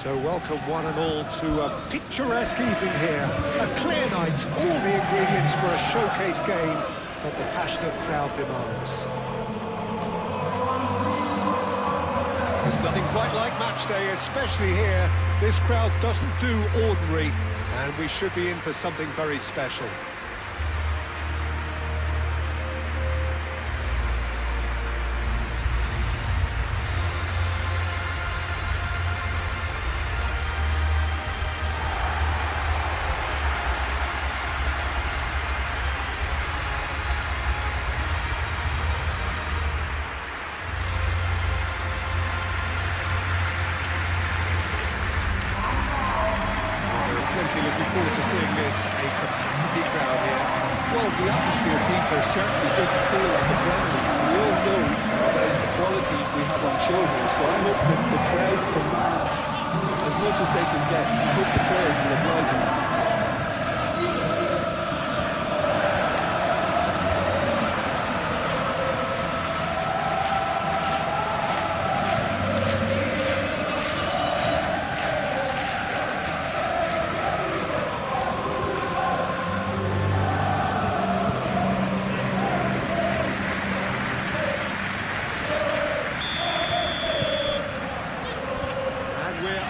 So welcome one and all to a picturesque evening here. A clear night, all the ingredients for a showcase game that the passionate crowd demands. There's nothing quite like match day, especially here. This crowd doesn't do ordinary, and we should be in for something very special. Looking forward to seeing this, a capacity crowd here. Well, the atmosphere, Peter, certainly doesn't feel like a friendly. We all know about the quality we have on show here, so I hope that the crowd demand as much as they can get. I hope the players will oblige them.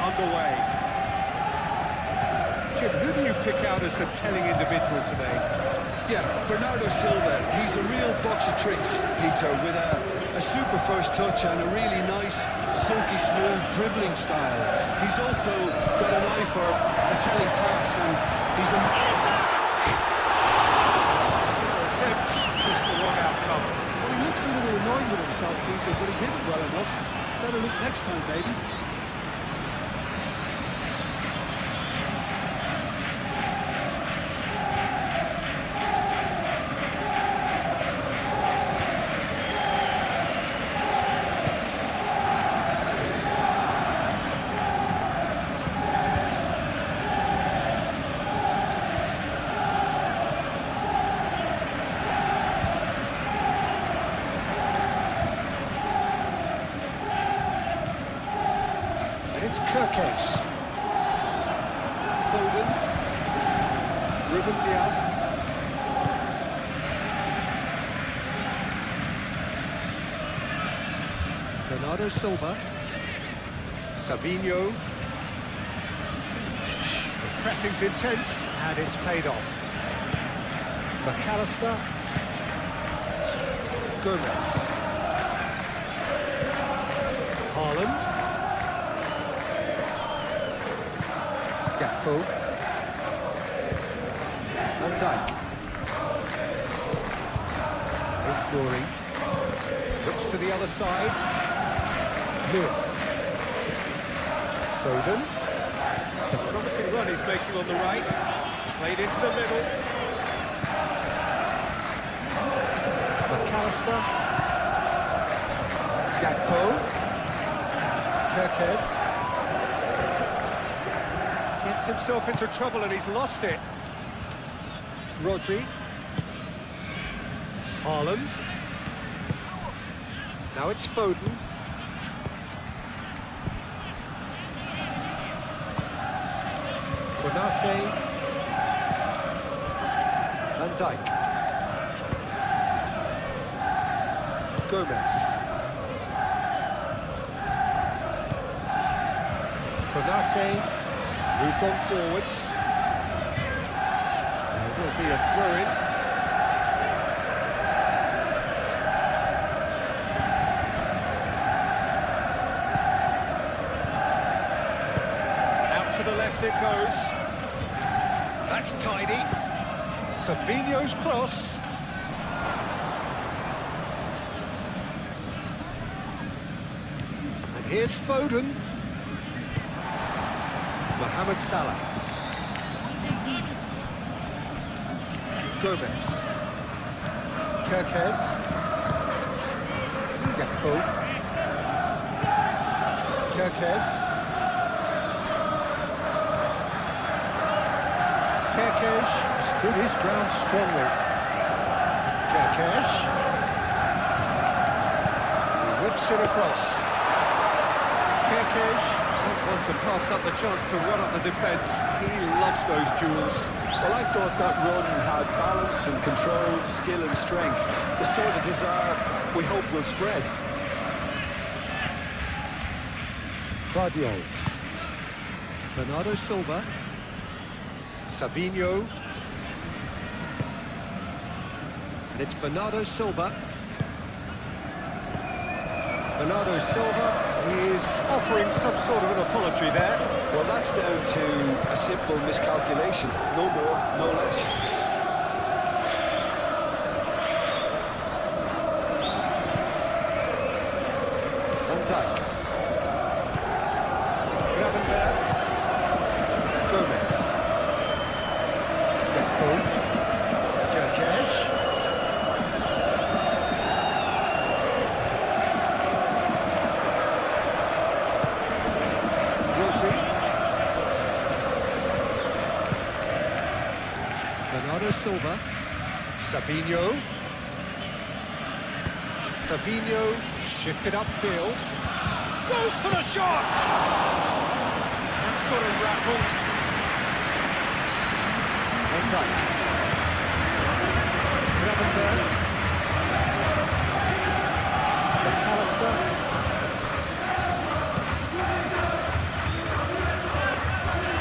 Underway. Jim, who do you pick out as the telling individual today? Yeah, Bernardo Silva. He's a real box of tricks, Peter, with a super first touch and a really nice, silky smooth dribbling style. He's also got an eye for a telling pass, and he's a... Attempts, just the wrong outcome. Well, he looks a little annoyed with himself, Peter, but he hit it well enough. Better look next time, maybe. It's Kirkes. Foden. Ruben Dias. Bernardo Silva. Savinho. The pressing's intense and it's paid off. McAllister. Gomez. Haaland. Gakpo. Van Dijk. Ignoring. Looks to the other side. Lewis. Foden. It's a promising run he's making on the right. Played into the middle. McAllister. Gakpo. Kirkes. Gets himself into trouble and he's lost it. Rodri. Haaland. Now it's Foden. Konate. Van Dijk. Gomez. Konate. Moved on forwards. There will be a throw-in. Out to the left it goes. That's tidy. Savinho's cross. And here's Foden. Mohamed Salah. Gomez. Kirkes. Gakpo. Kirkes. Kirkes stood his ground strongly. Kirkes. He whips it across. Kirkes. Want to pass up the chance to run up the defence. He loves those duels. Well, I thought that run had balance and control, skill and strength. The sort of desire we hope will spread. Guardiola. Bernardo Silva. Savinho. And it's Bernardo Silva. Bernardo Silva is offering some sort of an apology there. Well, that's down to a simple miscalculation. No more, no less. Van Dijk. Gravenberg. Gomez. Gakpo. Djurkash. Bernardo Silva. Savinho. Savinho shifted upfield. Goes for the shot! That's got him rattled. Van Dijk. Gravenberg. McAllister.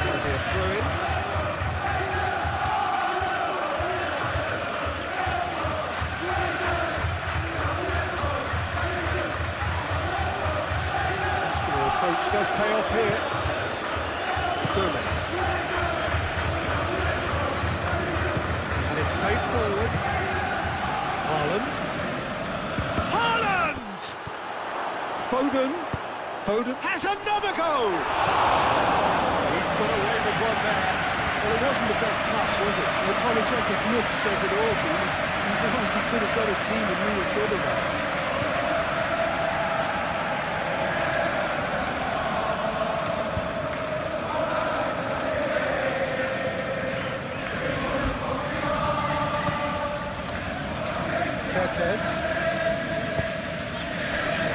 That'll be a throw-in. Approach does pay off here. Gomez. And it's played forward. Haaland. Haaland! Foden has another goal! He's got away with one there. Well, it wasn't the best pass, was it? The apologetic look says it all. He obviously could have got his team in real trouble there.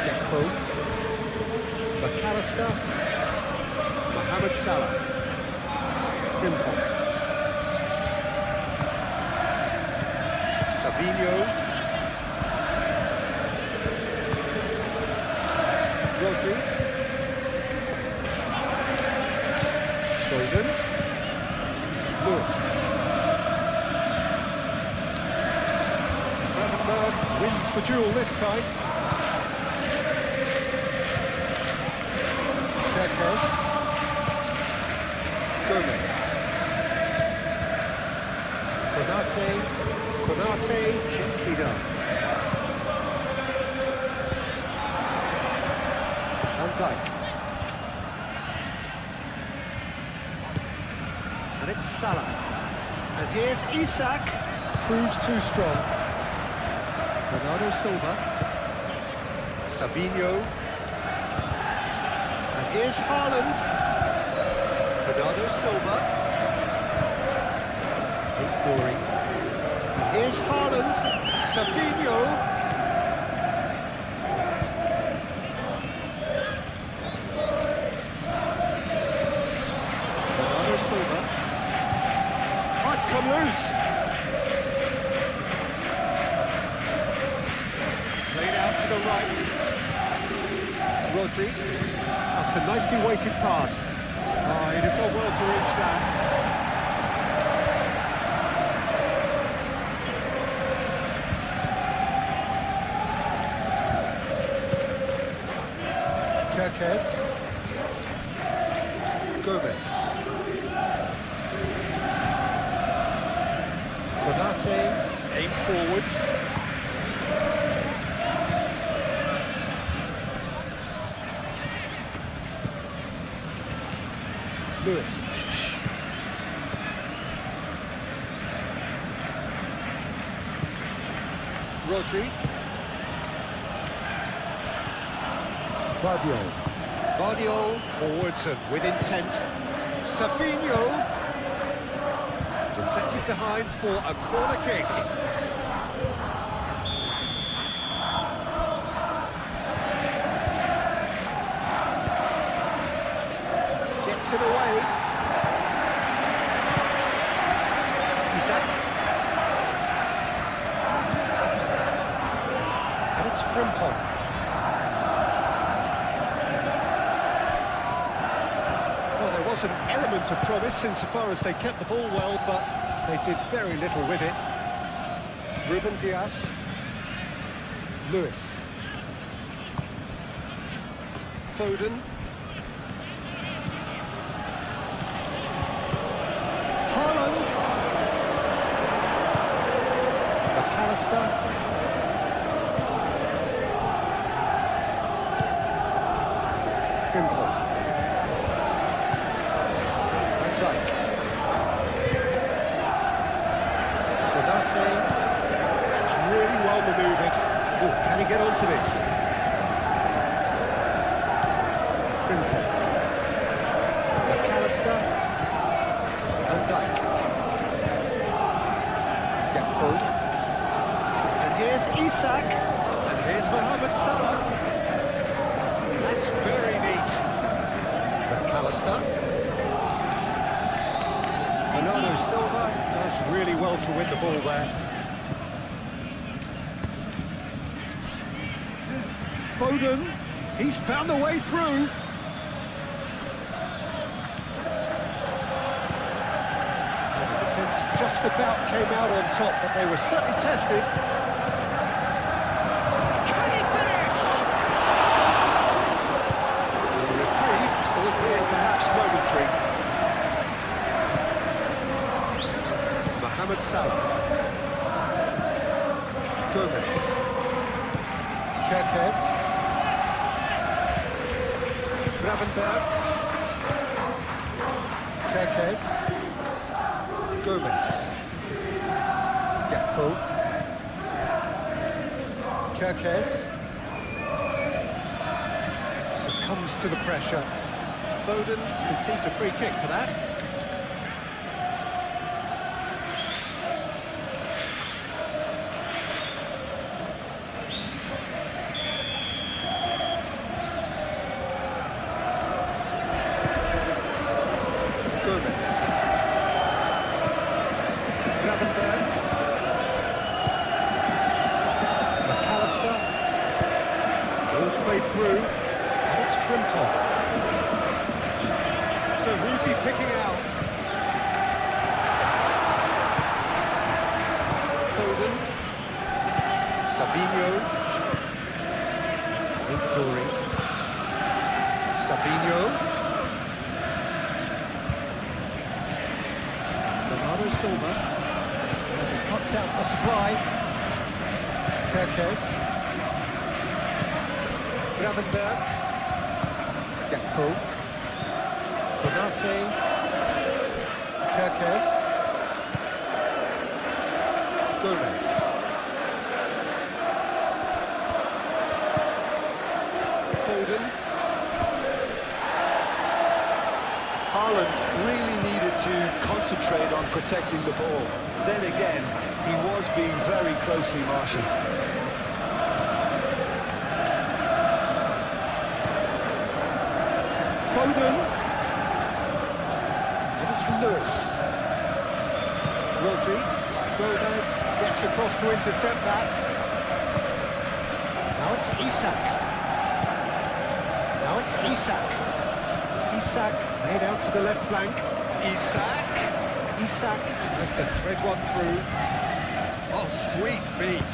Gakpo. McAllister. Mohamed Salah. Frimpong. Savinho. Rodri. Foden. Lewis. Wins the duel this time. Djurkash. Gomez. Konate, gently done. Van Dijk. And it's Salah. And here's Isak. Proves too strong. Bernardo Silva. Savinho. And here's Haaland. Bernardo Silva. Ignoring. And here's Haaland. Savinho. Bernardo Silva. Oh, it's come loose. To the right. Rodri. That's a nicely weighted pass. Oh, he'd have done well to reach that. Djurkash. Gomez. Konate. Aim forwards. Lewis. Rodri. Guardiola forwards and with intent. Savinho deflected behind for a corner kick. puts it away. Isaac. And it's Frimpong. Well, there was an element of promise insofar as they kept the ball well, but they did very little with it. Ruben Dias. Lewis. Foden. Haaland. McAllister. Frimpong. Van Dijk. Konate. That's really well manoeuvred. Oh, can he get onto this? Frimpong. McAllister. Van Dijk. Gakpo. And here's Isak. And here's Mohamed Salah. That's very neat. McAllister. Bernardo Silva does really well to win the ball there. Foden, he's found a way through. The defence just about came out on top, but they were certainly tested. Can he finish? Retrieved, albeit perhaps momentary. Mohamed Salah. Gomez. Kerkez. Gravenberg. Kerkez. Gomez. Gakpo. Kerkez. Succumbs to the pressure. Foden concedes a free kick for that. Gomez. Gravenberg. McAllister. Ball's played through, and it's Frimpong. So who's he picking out? Foden. Sabinho. Ignoring. Sabinho. Bernardo Silva, and he cuts out the supply. Kerkez. Gravenberg. Gakpo. Konate. Kerkez. Gomez. Foden. Haaland really needed to concentrate on protecting the ball. Then again, he was being very closely marshalled. Foden. And it's Lewis. Rodri. Gomez gets across to intercept that. Now it's Isak. Now it's Isak. Isak made out to the left flank. Isak tries to thread one through. Oh, sweet feet.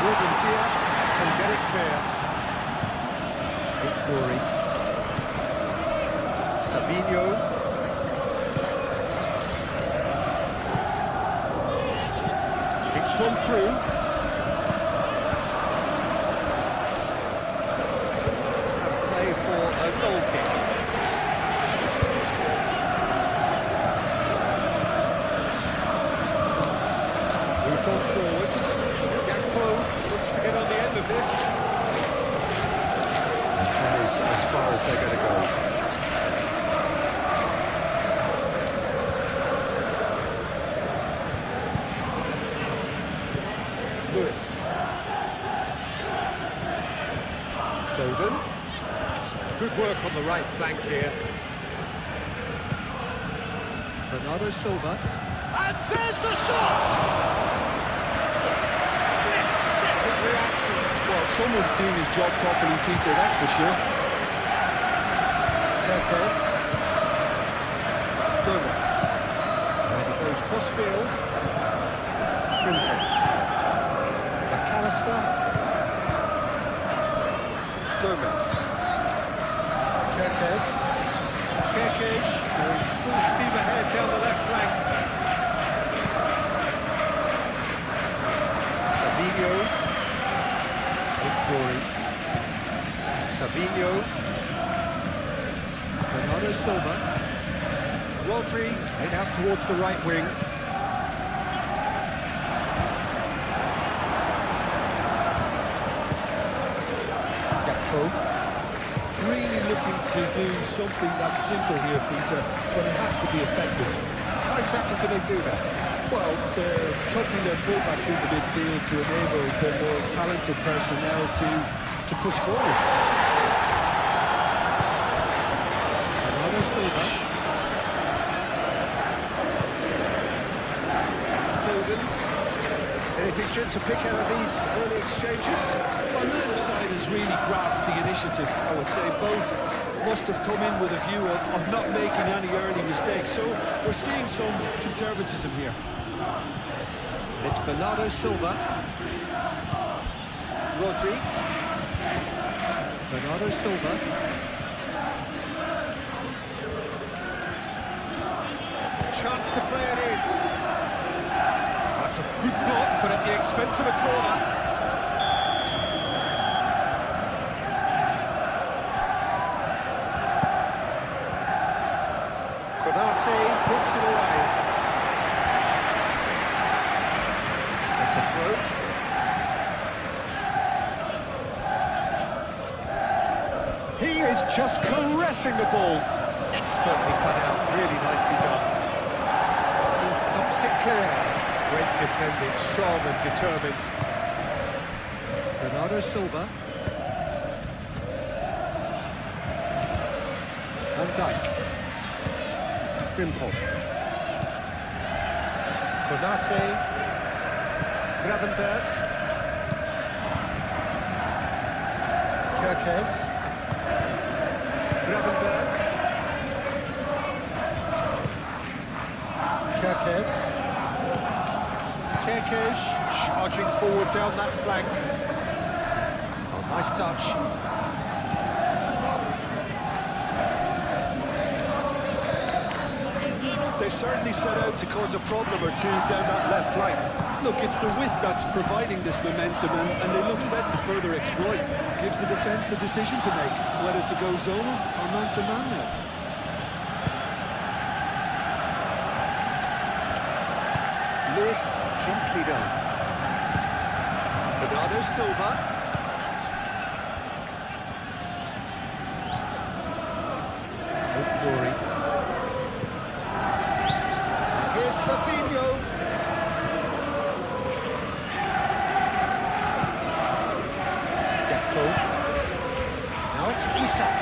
Ruben Dias can get it clear. Ignoring. Sabinho. Kicks one through. Play for a goal kick. Moved on forwards. Gakpo looks to get on the end of this. That is as far as they're going to go. Lewis. Foden. Good work on the right flank here. Bernardo Silva. And there's the shot! Split-second reaction. Well, someone's doing his job properly, Peter, that's for sure. Lopez. Gomez. And he goes cross-field. Simple. McAllister. Gomez. Kerkez. Kerkez going full steam ahead down the left flank. Savinho. Corey. Savinho. Bernardo Silva. Rodri, head out towards the right wing. Gakpo. Really looking to do something that's simple here, Peter, but it has to be effective. How exactly can they do that? Well, they're tucking their fullbacks into midfield to enable their more talented personnel to push forward. Bernardo Silva. Foden. Anything, Jim, to pick out of these early exchanges? Well, neither side has really grabbed the initiative, I would say. Both must have come in with a view of not making any early mistakes. So we're seeing some conservatism here. It's Bernardo Silva. Rodri. Bernardo Silva. Chance to play it in. That's a good block, but at the expense of a corner. Konate puts it away. That's a throw. He is just caressing the ball. Expertly cut out, really nicely done. He thumps it clear. Great defending, strong and determined. Bernardo Silva. Van Dijk. Simple. Konate. Gravenberg. Kerkez. Gravenberg. Kerkez. Kerkez charging forward down that flank. Oh, nice touch. They've certainly set out to cause a problem or two down that left flank. Look, it's the width that's providing this momentum, and they look set to further exploit. Gives the defence a decision to make, whether to go zonal or man-to-man now. Lewis, gently done. Bernardo Silva. Glory. Here's Savinho. Gakpo. Now it's Isak.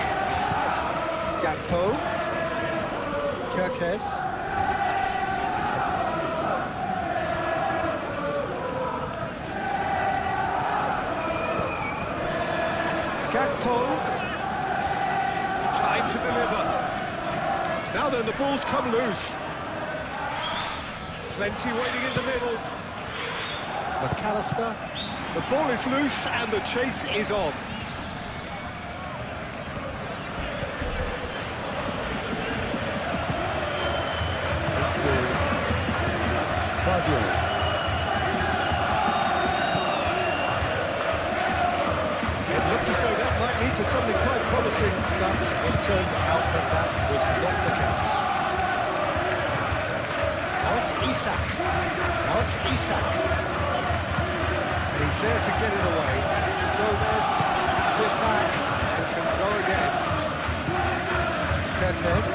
Gakpo. Kerkez. Gakpo. Time to deliver. Now then, the ball's come loose. Plenty waiting in the middle. McAllister. The ball is loose and the chase is on. Fabio. It looked as though that might lead to something quite promising, but it turned out that that was not the case. Now it's Isak. Now it's Isak. And he's there to get it away. Gomez, flip back, and can go again. Kerkez.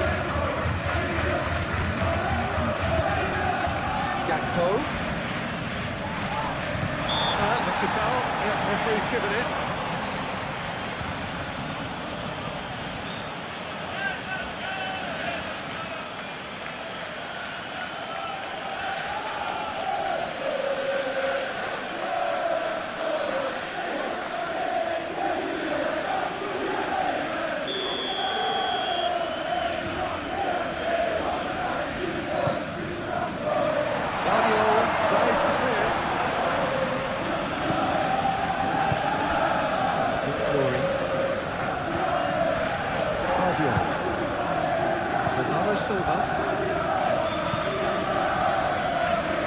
Gakpo. Looks a foul. Yeah, referee's given it.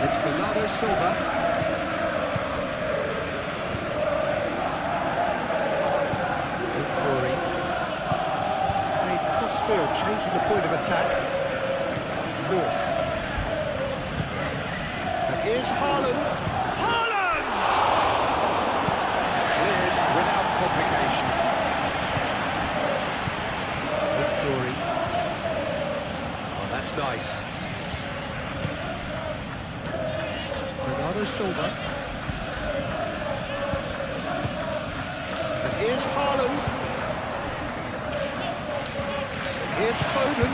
It's Bernardo Silva. Rory. Played cross-field, changing the point of attack. North. And here's Haaland. Haaland! Cleared without complication. Rory. Oh, that's nice. Bernardo Silva. And here's Haaland. Here's Foden.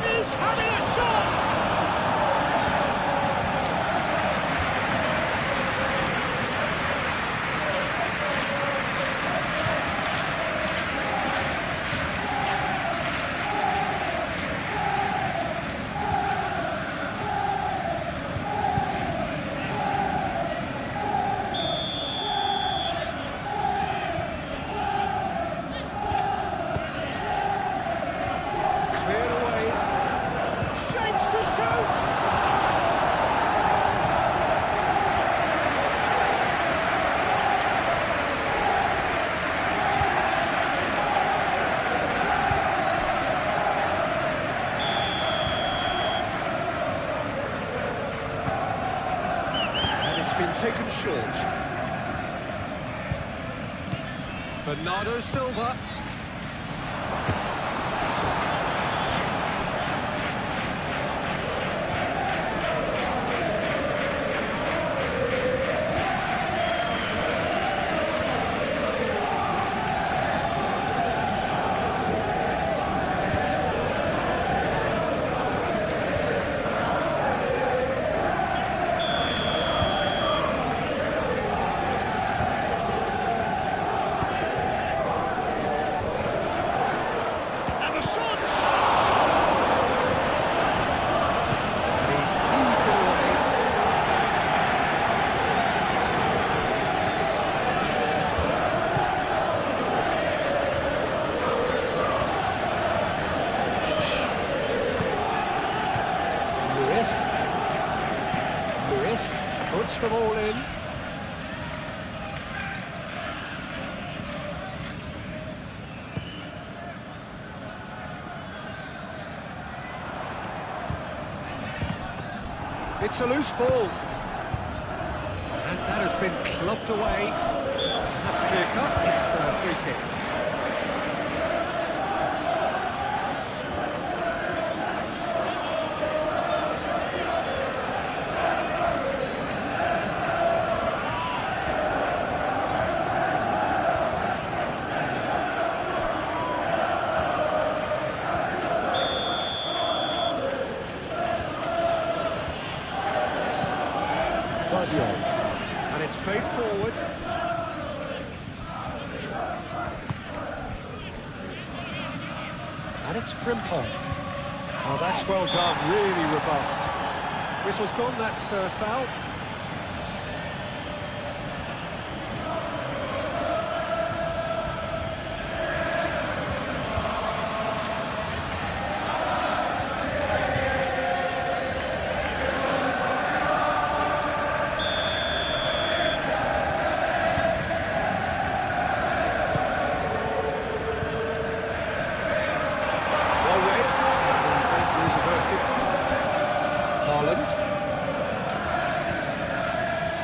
He's having a shot! Been taken short. Bernardo Silva. Puts them all in. It's a loose ball. And that has been clubbed away. That's clear cut. It's a free kick. And it's played forward. And it's Frimpong. Oh, that's well done, really robust. Whistle's gone, that's foul.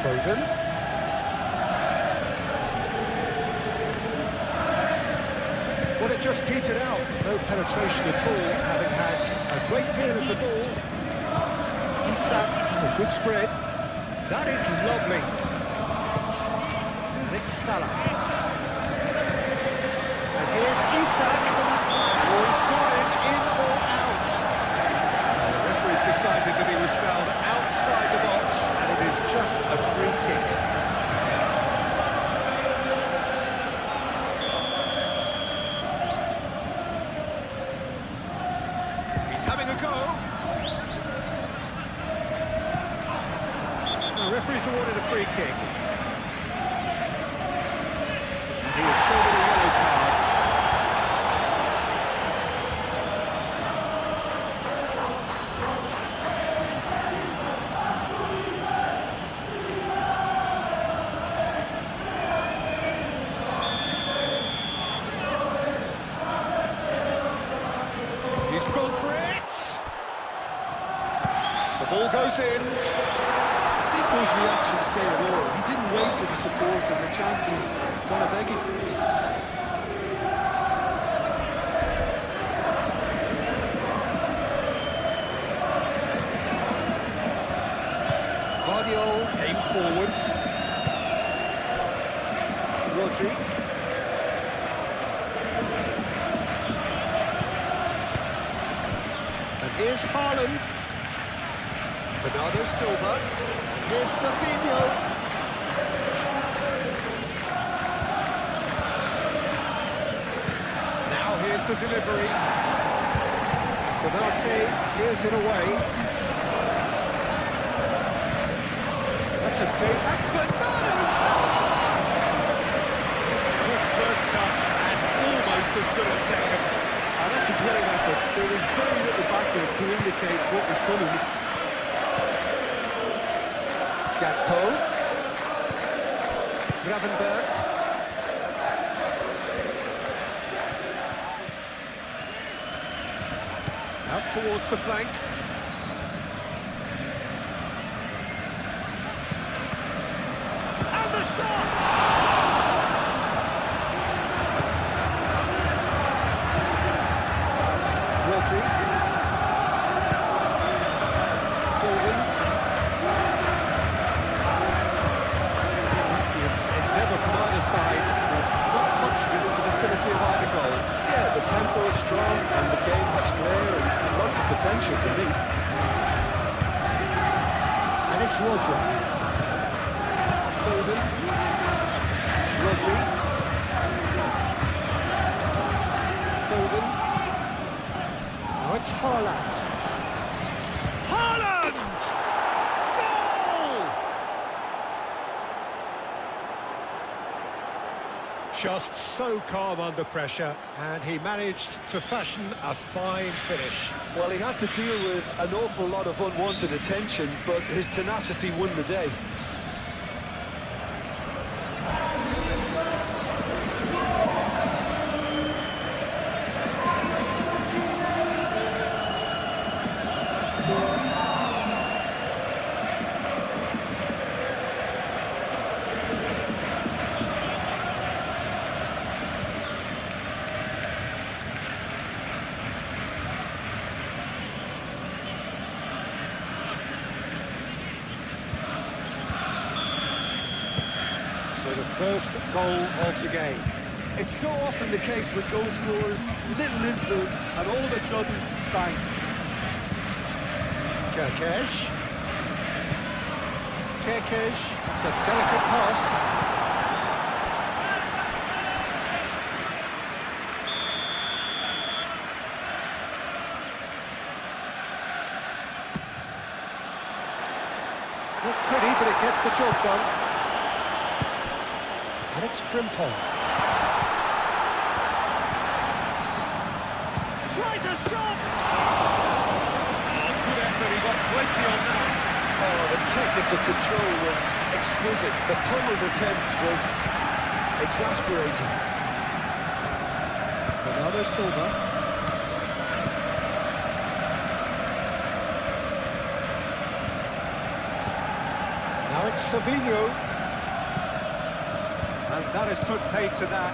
Foden. Well, it just petered out. No penetration at all, having had a great deal of the ball. Isak, oh, good spread. That is lovely. And it's Salah. And here's Isak. Oh, he's caught it in or out. The referee's decided that he was fouled outside the box, and it is just a free kick. He's having a go. The referee's awarded a free kick. And he is shown a yellow card. The ball goes in. I think those reactions say it all. He didn't wait for the support and the chances gonna beg him. Aim forwards. Rodri. And here's Haaland. Bernardo Silva. And here's Savinho. Now here's the delivery. Konate clears it away. That's a big... And Bernardo Silva! Good first touch and almost as good a second. And that's a great effort. There was very little backup to indicate what was coming. Gakpo. Gravenberg. Out towards the flank. The shots! Rodri. Foden. Endeavour from either side, but not much within the vicinity of either goal. Yeah, the tempo is strong and the game has flair and lots of potential for me. And it's Rodri. Foden. Rodri. Foden. Now it's Haaland. Haaland! Goal! Just so calm under pressure, and he managed to fashion a fine finish. Well, he had to deal with an awful lot of unwanted attention, but his tenacity won the day. So the first goal of the game. It's so often the case with goal scorers, little influence, and all of a sudden, bang. Kerkesh. It's a delicate pass. Not pretty, but it gets the job done. And it's Frimpong. Tries a shot! Oh, good effort, he got plenty on that. Oh, the technical control was exquisite. The pummeled attempt was exasperating. Bernardo Silva. Now it's Savinho. And that has put paid to that.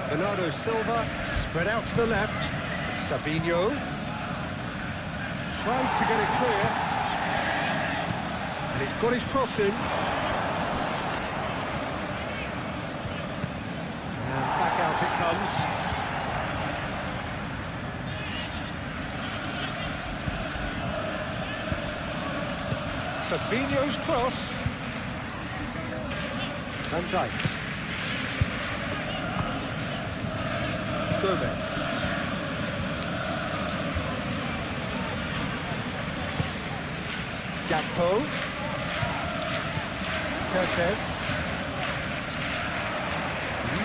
Bernardo Silva spread out to the left. Savinho tries to get it clear. And he's got his cross in. And back out it comes. Savinho's cross. Van Dijk. Gomez. Gakpo. Kerkez.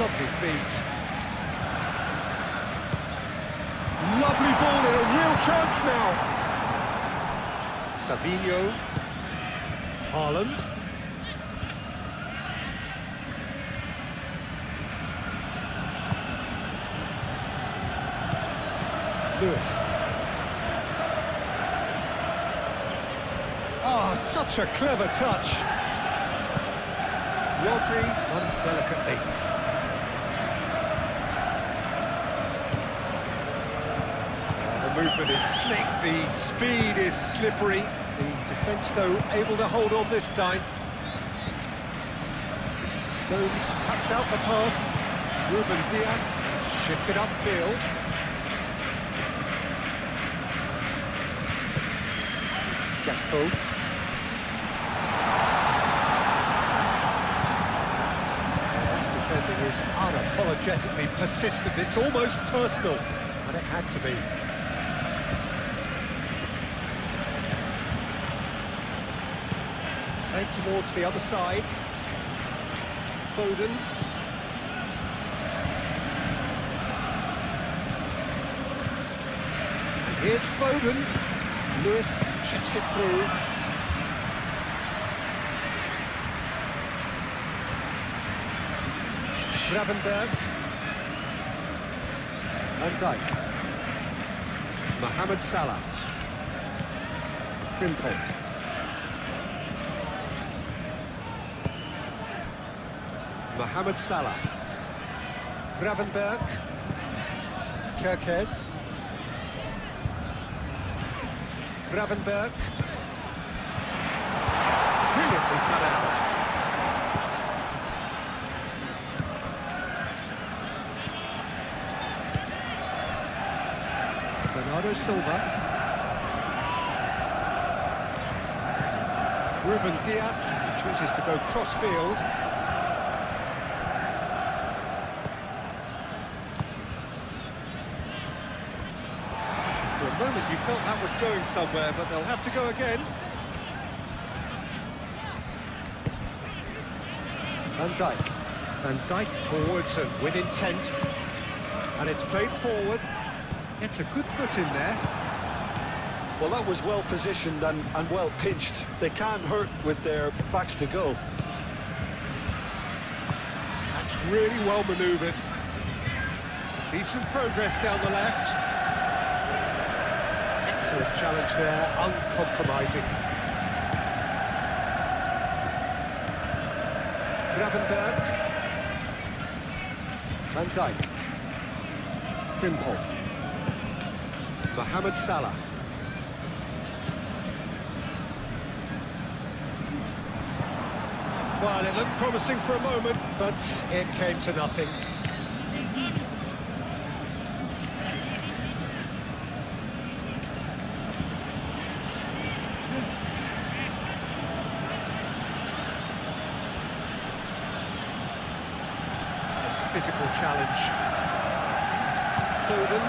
Lovely feet. Lovely ball and a real chance now. Savinho. Haaland. Lewis. such a clever touch. Rodri done delicately. The movement is slick, the speed is slippery. The defence, though, able to hold on this time. Stones cuts out the pass. Ruben Diaz shifted upfield. Gakpo. Defending is unapologetically persistent. It's almost personal, and it had to be. Played towards the other side. Foden. And here's Foden. Lewis chips it through. Gravenberg. Van Dijk. Mohamed Salah. Frimpong. Mohamed Salah. Gravenberg. Kerkez. Gravenberg. Brilliantly cut out. Bernardo Silva. Ruben Diaz chooses to go cross-field. For a moment you felt that was going somewhere, but they'll have to go again. Van Dijk. Van Dijk forwards and with intent. And it's played forward. It's a good foot in there. Well, that was well positioned and well pinched. They can't hurt with their backs to goal. That's really well manoeuvred. Decent progress down the left. Excellent challenge there, uncompromising. Gravenberg. Van Dijk. Frimpong. Mohamed Salah. Well, it looked promising for a moment, but it came to nothing. Physical challenge. Foden.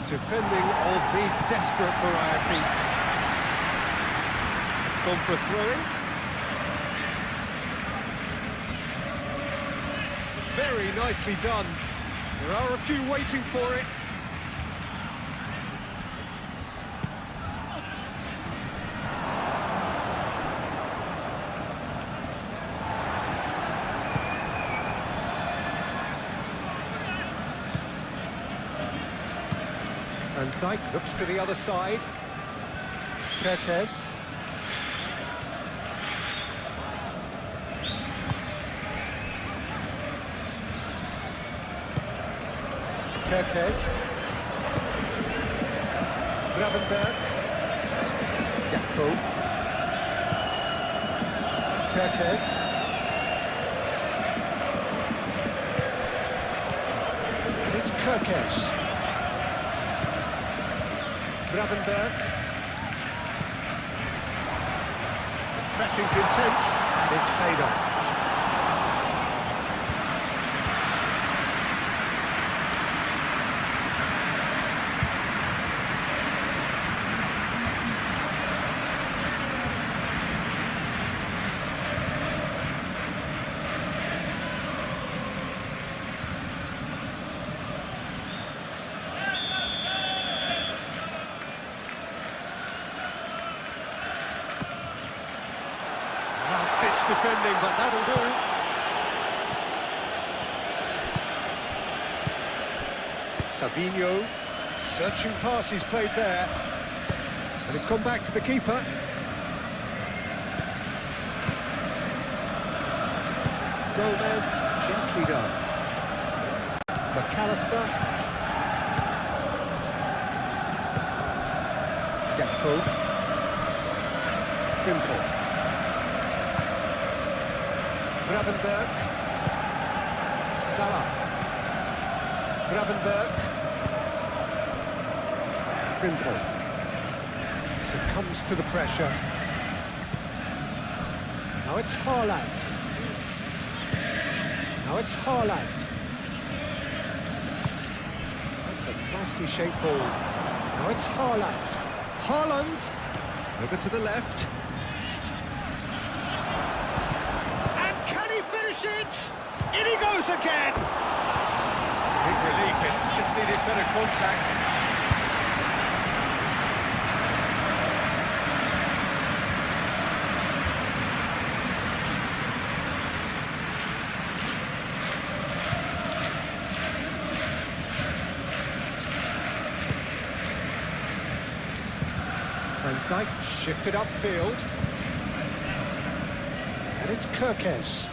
Defending of the desperate variety. It's gone for a throw-in. Very nicely done. There are a few waiting for it. Van Dijk looks to the other side. Kerkez. Kerkez. Gravenberg. Gakpo. Kerkez. And it's Kerkez. Gravenberg. The pressing's intense, and it's paid off. Defending, but that'll do. Savinho, searching pass he's played there. And it's gone back to the keeper. Gomez, gently done. McAllister. Gakpo. Simple. Gravenberg. Salah. Gravenberg. Simple. Succumbs to the pressure. Now it's Haaland. Now it's Haaland. That's a nicely shaped ball. Now it's Haaland. Haaland. Over to the left. And can he finish it? In he goes again. Big relief, it just needed better contact. Van Dijk shifted upfield. And it's Kirkes.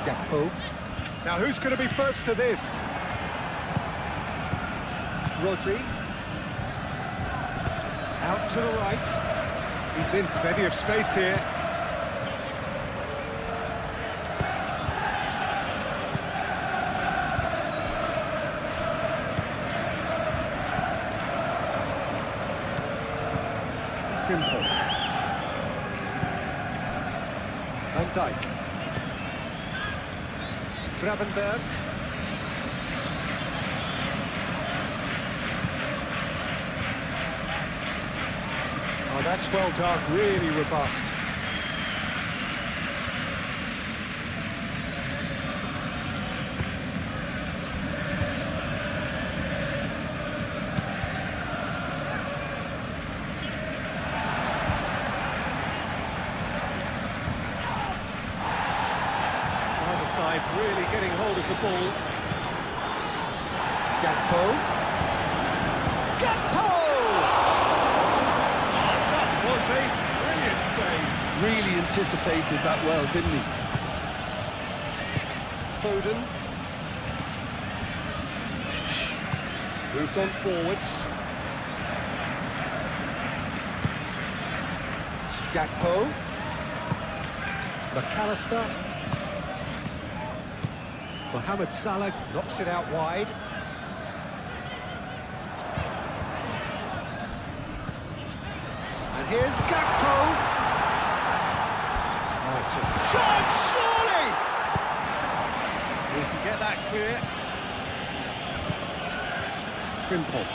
Gakpo. Now who's going to be first to this? Rodri. Out to the right. He's in plenty of space here. Simple. Van Dijk. Gravenberg. Oh, that's well done, really robust. Side really getting hold of the ball. Gakpo. Gakpo! Oh, that was a brilliant save. Really anticipated that well, didn't he? Foden. Moved on forwards. Gakpo. McAllister. Mohamed Salah knocks it out wide. And here's Gakpo. Oh, it's a chance, surely! He can get that clear. Simple.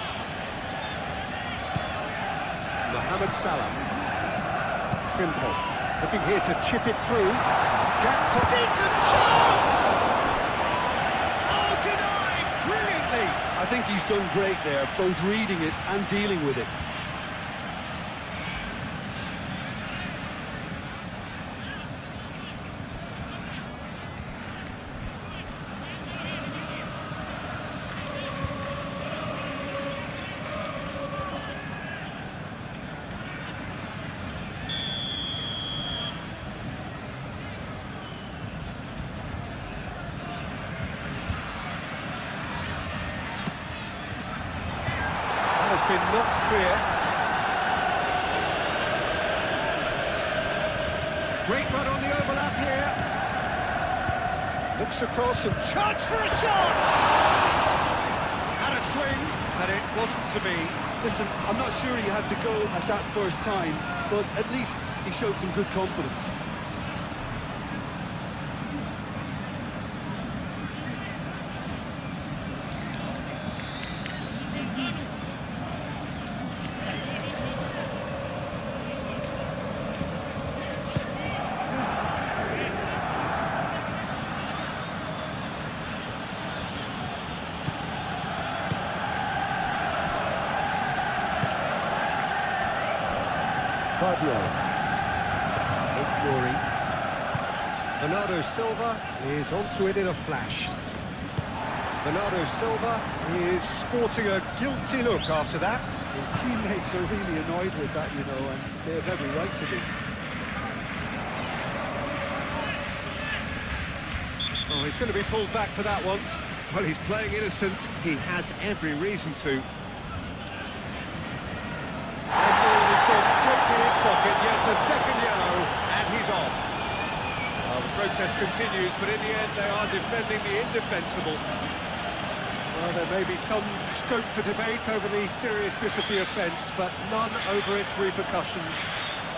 Mohamed Salah. Simple. Looking here to chip it through. Gakpo. Decent chance! I think he's done great there, both reading it and dealing with it. Been knocked clear. Great run on the overlap here. Looks across and chance for a shot! Had a swing, and it wasn't to be. Listen, I'm not sure he had to go at that first time, but at least he showed some good confidence. Vardio. Glory. Bernardo Silva is onto it in a flash. Bernardo Silva is sporting a guilty look after that. His teammates are really annoyed with that, you know, and they have every right to be. Oh, he's going to be pulled back for that one. Well, he's playing innocent. He has every reason to. Referee has gone straight to his pocket. Yes, a second yellow, and he's off. Well, the protest continues, but in the end, they are defending the indefensible. Well, there may be some scope for debate over the seriousness of the offence, but none over its repercussions.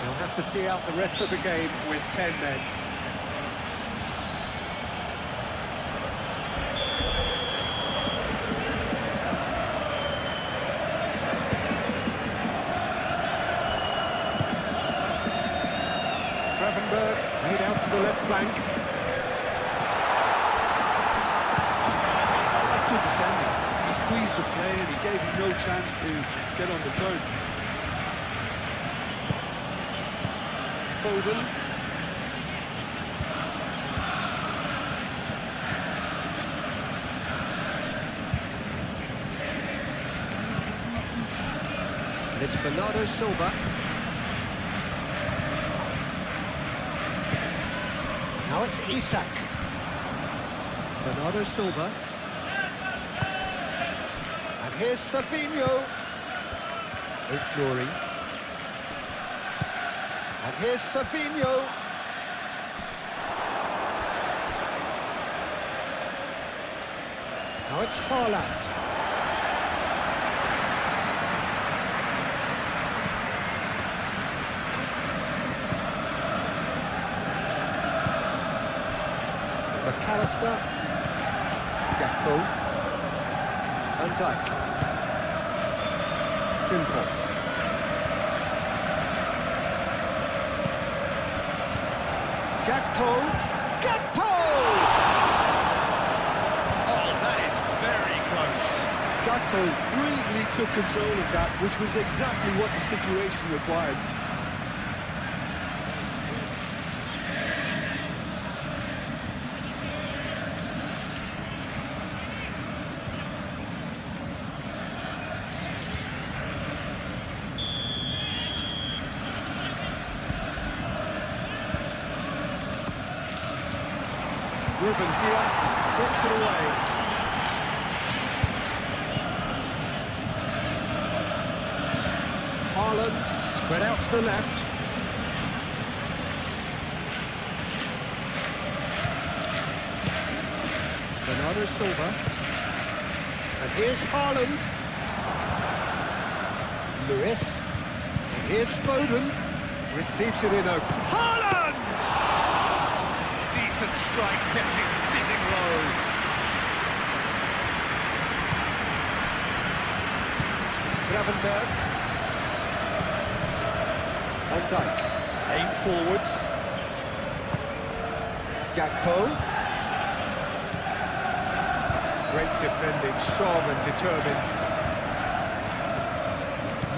They'll have to see out the rest of the game with 10 men. Made out to the left flank. That's good defending. He squeezed the play and he gave him no chance to get on the turn. Foden. And it's Bernardo Silva. Now it's Isak. Bernardo Silva. And here's Savinho. With Glory. And here's Savinho. Now it's Haaland. McAllister, Gakpo, Van Dijk, Simple, Gakpo, Oh, that is very close. Gakpo brilliantly took control of that, which was exactly what the situation required. Ruben Dias gets it away. Haaland spread out to the left. Bernardo Silva. And here's Haaland. Lewis. And here's Foden. Receives it in open. Haaland! Decent strike, kept it fizzing low. Gravenberg. Van Dijk. Aim forwards. Gakpo. Great defending, strong and determined.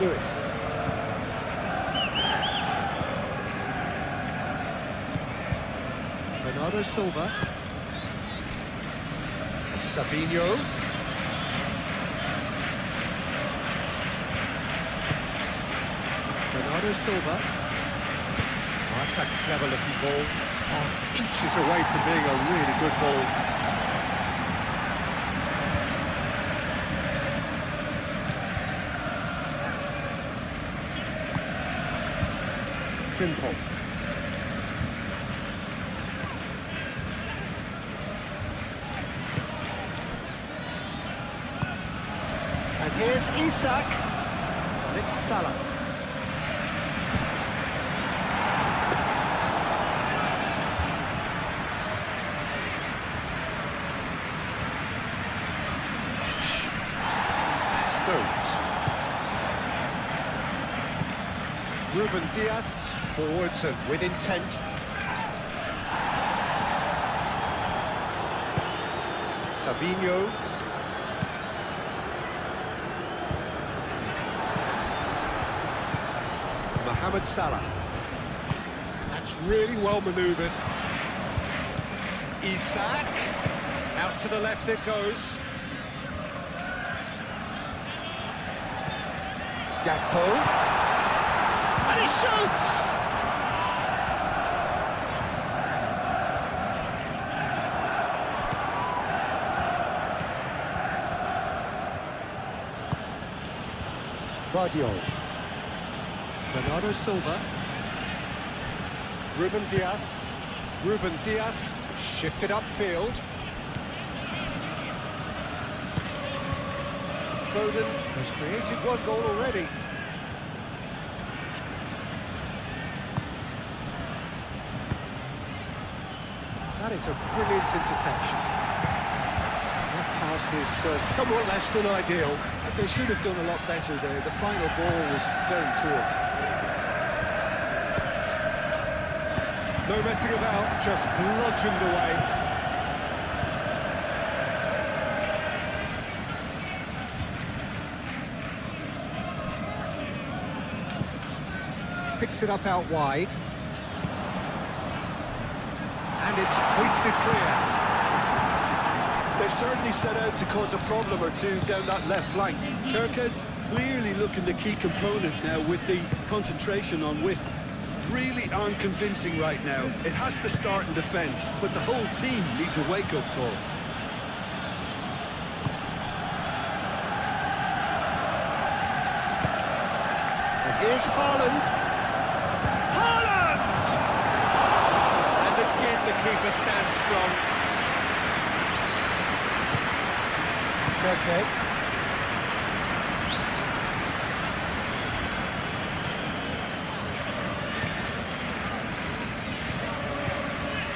Lewis. Bernardo Silva. Savinho. Bernardo Silva. Oh, that's a clever looking ball. Oh, it's inches away from being a really good ball. Simple. And here's Isak, and it's Salah. Stones. Ruben Dias, forwards and with intent. Savinho. Mohamed Salah. That's really well manoeuvred. Isak. Out to the left it goes. Gakpo. And he shoots! Vardiol. Bernardo Silva. Ruben Dias. Ruben Dias shifted upfield. Foden has created one goal already. That is a brilliant interception. That pass is somewhat less than ideal. They should have done a lot better there. The final ball was very poor. No messing about, just bludgeoned away. Picks it up out wide. And it's hoisted clear. They've certainly set out to cause a problem or two down that left flank. Kirkes clearly looking the key component now with the concentration on width. Really aren't convincing right now. It has to start in defence, but the whole team needs a wake-up call. And here's Haaland. Haaland! And again the keeper stands strong. Kirkes.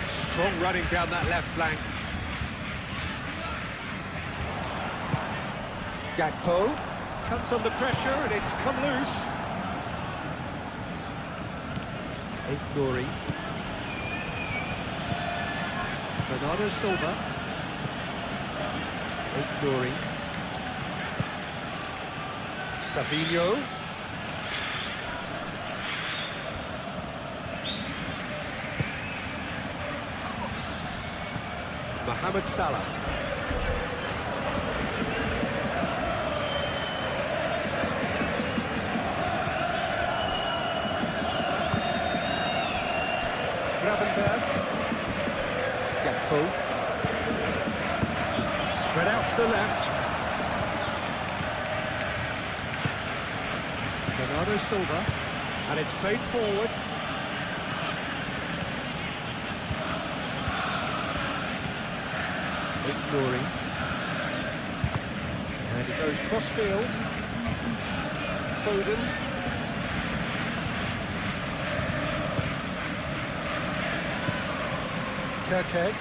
Strong running down that left flank. Gakpo comes under pressure and it's come loose. Nouri. Bernardo Silva. Nouri. Savinho. Mohamed Salah. Gravenberg. Gakpo. Spread out to the left. Bernardo Silva. And it's played forward. Nouri. And it goes cross-field. Foden. Kirkes.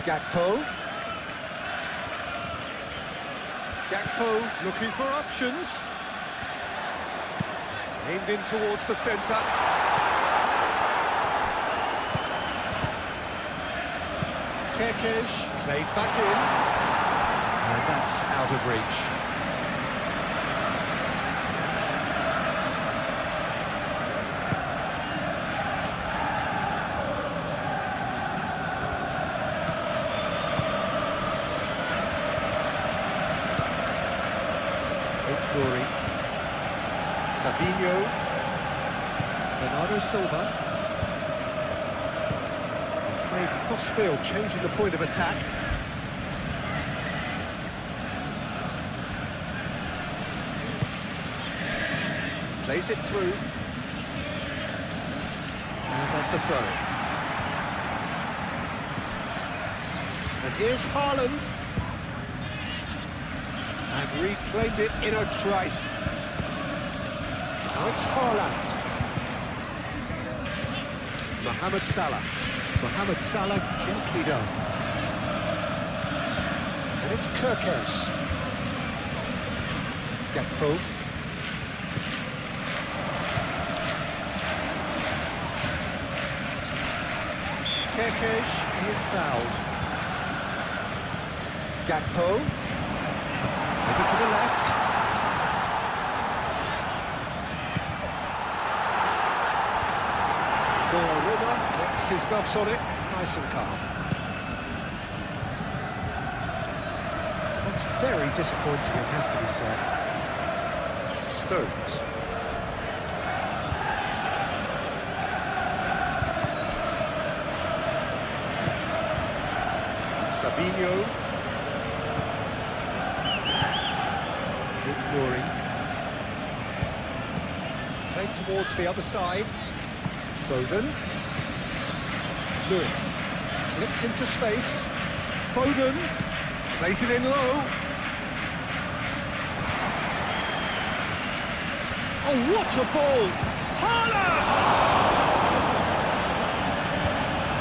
Gakpo. Gakpo looking for options. Aimed in towards the centre. Kirkes played back in, and that's out of reach. Nouri. Savinho. Bernardo Silva. Played cross-field, changing the point of attack. Plays it through. And that's a throw. And here's Haaland. And reclaimed it in a trice. Now it's Haaland. Mohamed Salah. Mohamed Salah gently done. And it's Kirkes. Gakpo. Kirkes is fouled. Gakpo. Over to the left. Donnarumma gets his gloves on it, nice and calm. Very disappointing, it has to be said. Stones. Savinho. Ignoring. Playing towards the other side. Foden. Lewis. Clipped into space. Foden. Plays it in low. Oh, what a ball! Haaland!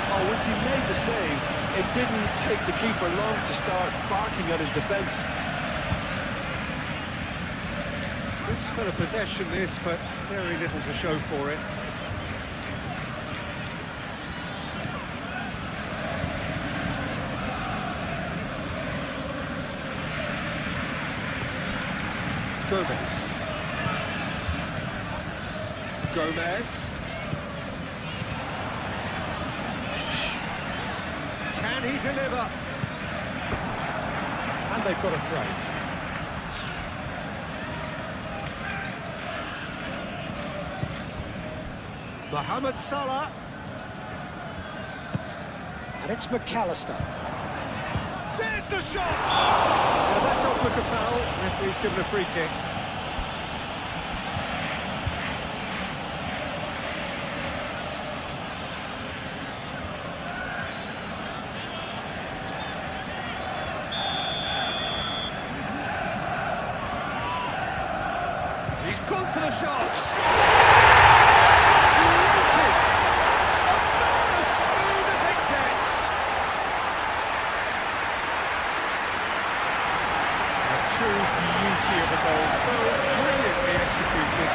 Oh, once he made the save, it didn't take the keeper long to start barking at his defence. Good spell of possession this, but very little to show for it. Gomez. Can he deliver? And they've got a throw. Mohamed Salah. And it's McAllister. There's the shot! Now that does look a foul. Referee's given a free kick. He's gone for the shots. As smooth as it gets. A true beauty of a goal, so brilliantly executed.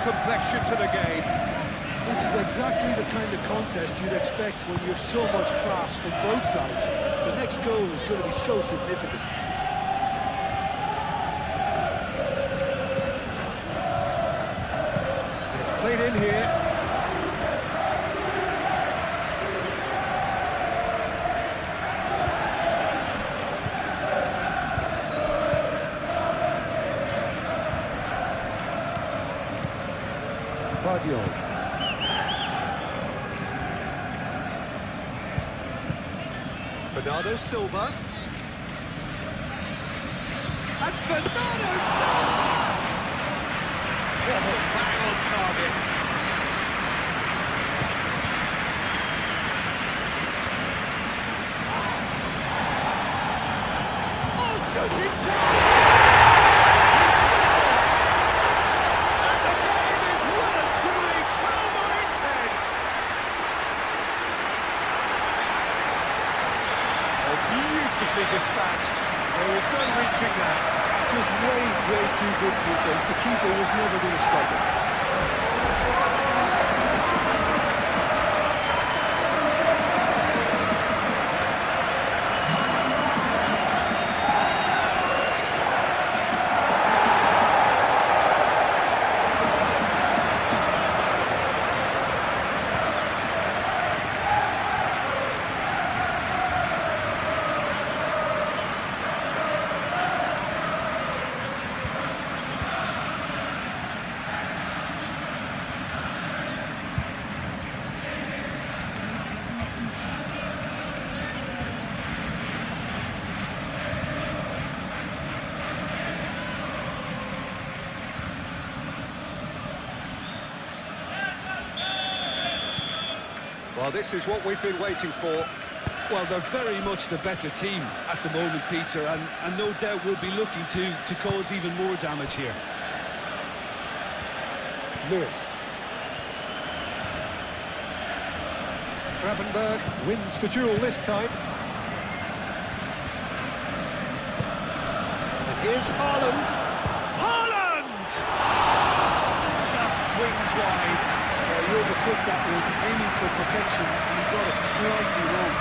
Complexion to the game. This is exactly the kind of contest you'd expect when you have so much class from both sides. The next goal is going to be so significant. It's played in here. Bernardo Silva. And Bernardo Silva! Oh, bang on target. Oh, shooting chance! Beautifully dispatched. There was no reaching that. Just way too good, Peter. The keeper was never going to stop it. Well, this is what we've been waiting for. Well, they're very much the better team at the moment, Peter, and no doubt will be looking to cause even more damage here. Lewis. Gravenberg wins the duel this time. And here's Haaland. Haaland! wide. He overcooked that one, aiming for perfection, and he got it slightly wrong.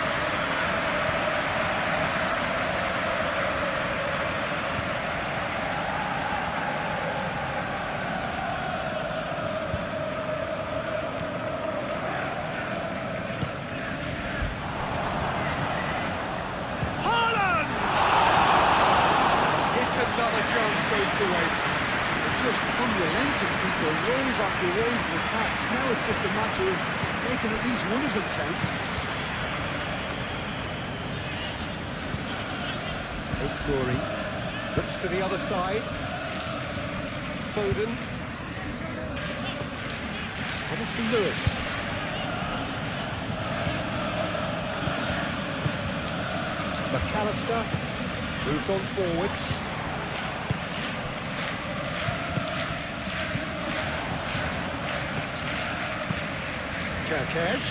Another chance goes to waste. Just unrelenting, Peter, wave after wave of attacks. Now it's just a matter of making at least one of them count. It's Glory. Looks to the other side. Foden. And it's Lewis. McAllister. Moved on forwards. Kerkesh.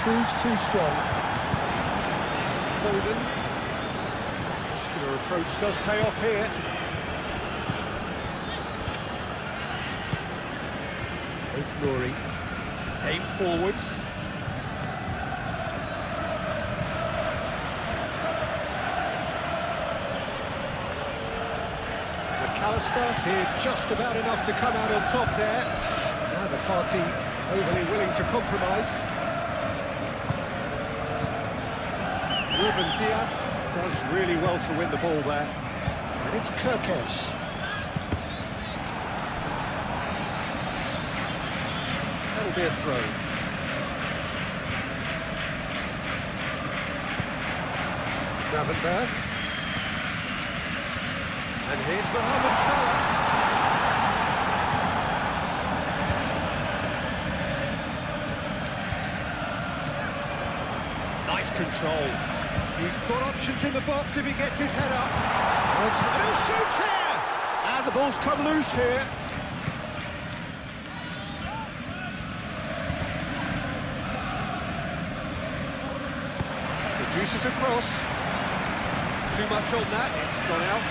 Proves too strong. Foden. Muscular approach does pay off here. Glory. Aim forwards. McAllister did just about enough to come out on top there. Neither party overly willing to compromise. Ruben Dias does really well to win the ball there. And it's Kerkesh. That'll be a throw. Gravenberg. And here's Mohamed Salah. Nice control. He's got options in the box if he gets his head up. And he'll shoot here! And the ball's come loose here. Produces a cross. Too much on that, it's gone out.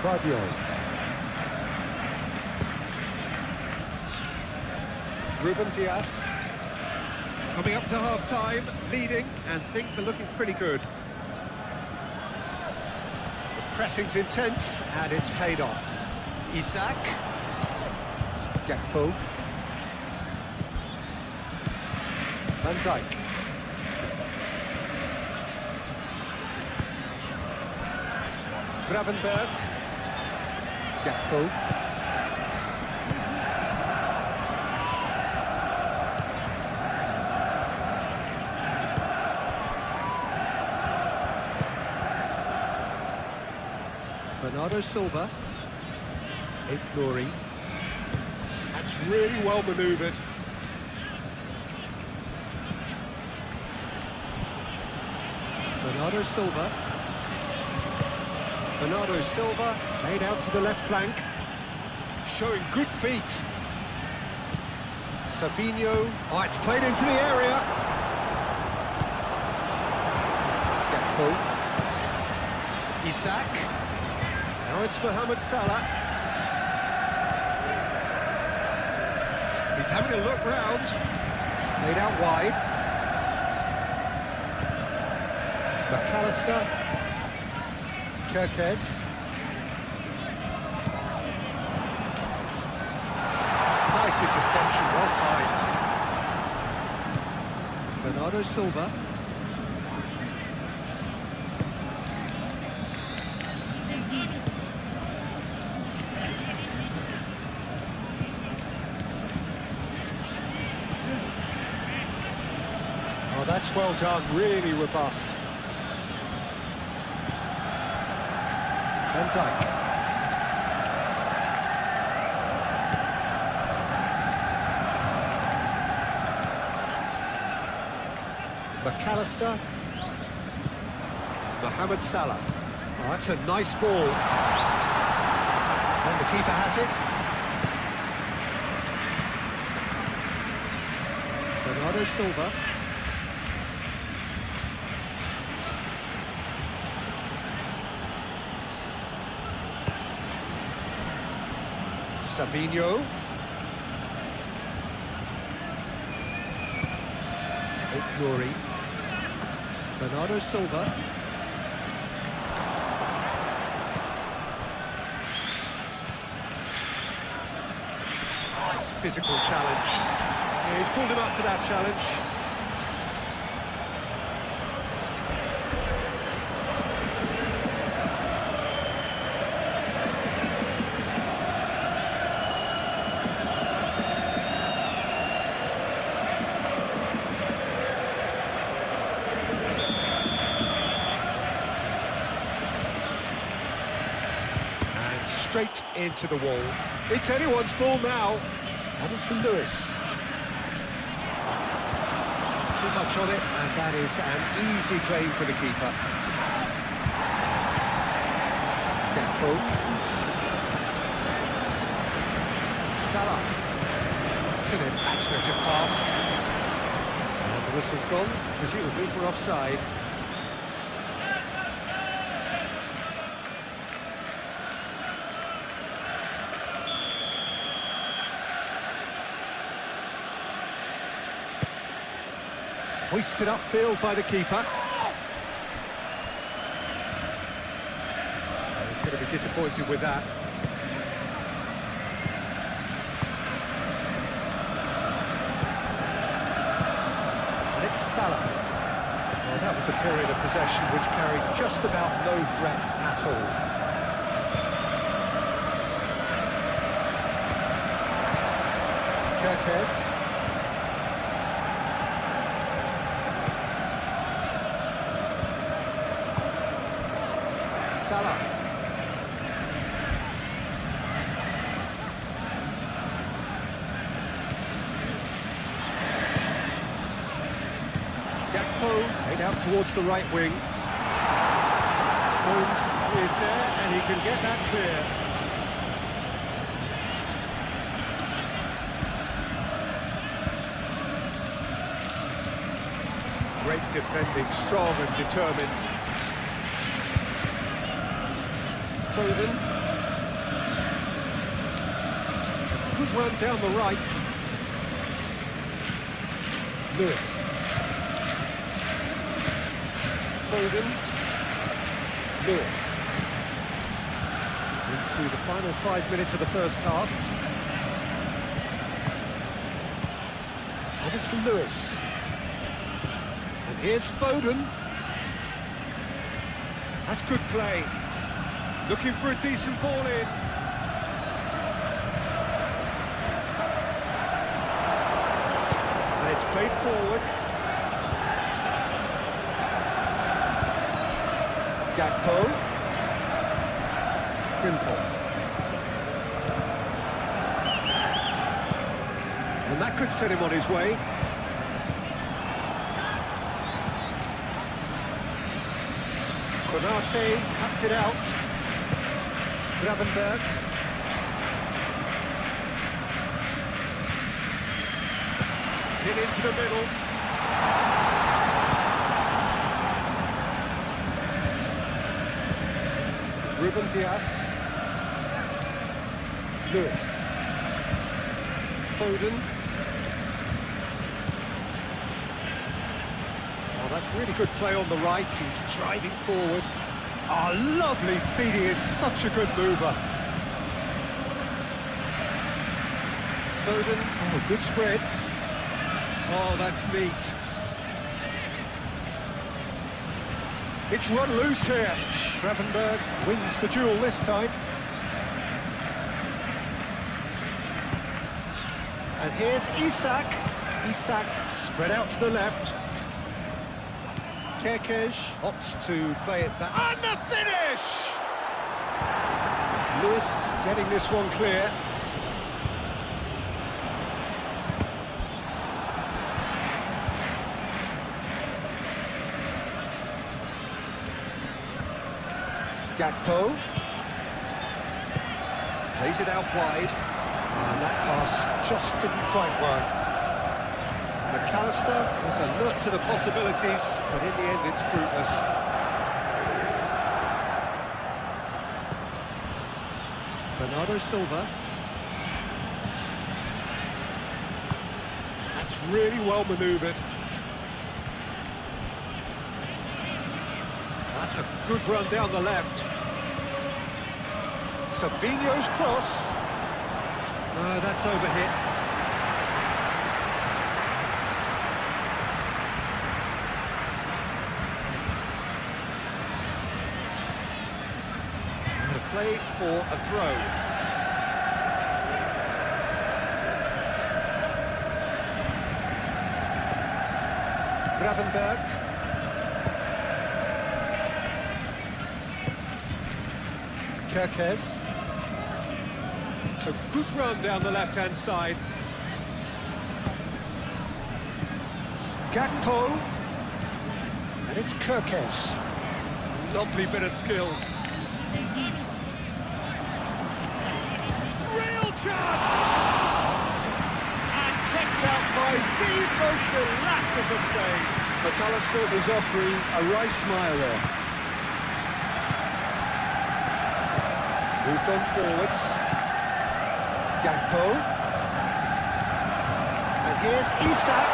Guardiola. Ruben Dias coming up to half-time, leading, and things are looking pretty good. The pressing's intense, and it's paid off. Isak. Gakpo. Van Dijk. Gravenberg. Gakpo. Bernardo Silva. Glory. That's really well manoeuvred. Bernardo Silva. Bernardo Silva laid out to the left flank, showing good feet. Savinho. Oh, it's played into the area. Gakpo. Isak. Now it's Mohamed Salah. He's having a look round. Laid out wide. McAllister. Kerkez. Nice interception, well timed. Bernardo Silva. Oh, that's well done, really robust. Van Dijk. McAllister. Mohamed Salah. Oh, that's a nice ball. And the keeper has it. Bernardo Silva. Savinho. Nuri. Bernardo Silva. Nice physical challenge. Yeah, he's pulled him up for that challenge. Straight into the wall. It's anyone's ball now. And it's Lewis. Too much on it, and that is an easy claim for the keeper. Gakpo. Salah. It's an imaginative pass. And the whistle's gone, presumably for offside. Hoisted upfield by the keeper. He's going to be disappointed with that. And it's Salah. Well, that was a period of possession which carried just about no threat at all. Kerkez. Salah. Gakpo played out towards the right wing. Stones is there, and he can get that clear. Great defending, strong and determined. Foden. It's a good run down the right. Lewis. Foden. Lewis. Into the final 5 minutes of the first half. And it's Lewis. And here's Foden. That's good play. Looking for a decent ball in. And it's played forward. Gakpo. Frimpong. And that could set him on his way. Konate cuts it out. Gravenberg. In into the middle. Ruben Dias. Lewis. Foden. Oh, that's really good play on the right. He's driving forward. Oh, lovely feet. He is such a good mover. Foden. Oh, good spread. Oh, that's neat. It's run loose here. Gravenberg wins the duel this time. And here's Isak. Isak spread out to the left. Kerkez opts to play it back. And the finish! Lewis getting this one clear. Gakpo. Plays it out wide. And that pass just didn't quite work. McAllister is alert to the possibilities, but in the end it's fruitless. Bernardo Silva. That's really well manoeuvred. That's a good run down the left. Savinho's cross. That's overhit. And a play for a throw. Gravenberg. Kerkez. It's a good run down the left-hand side. Gakpo. And it's Kerkez. Lovely bit of skill. Real chance! And kept out by the most elastic of saves. McAllister was offering a right smile there. Moved on forwards. Gakpo. And here's Isak.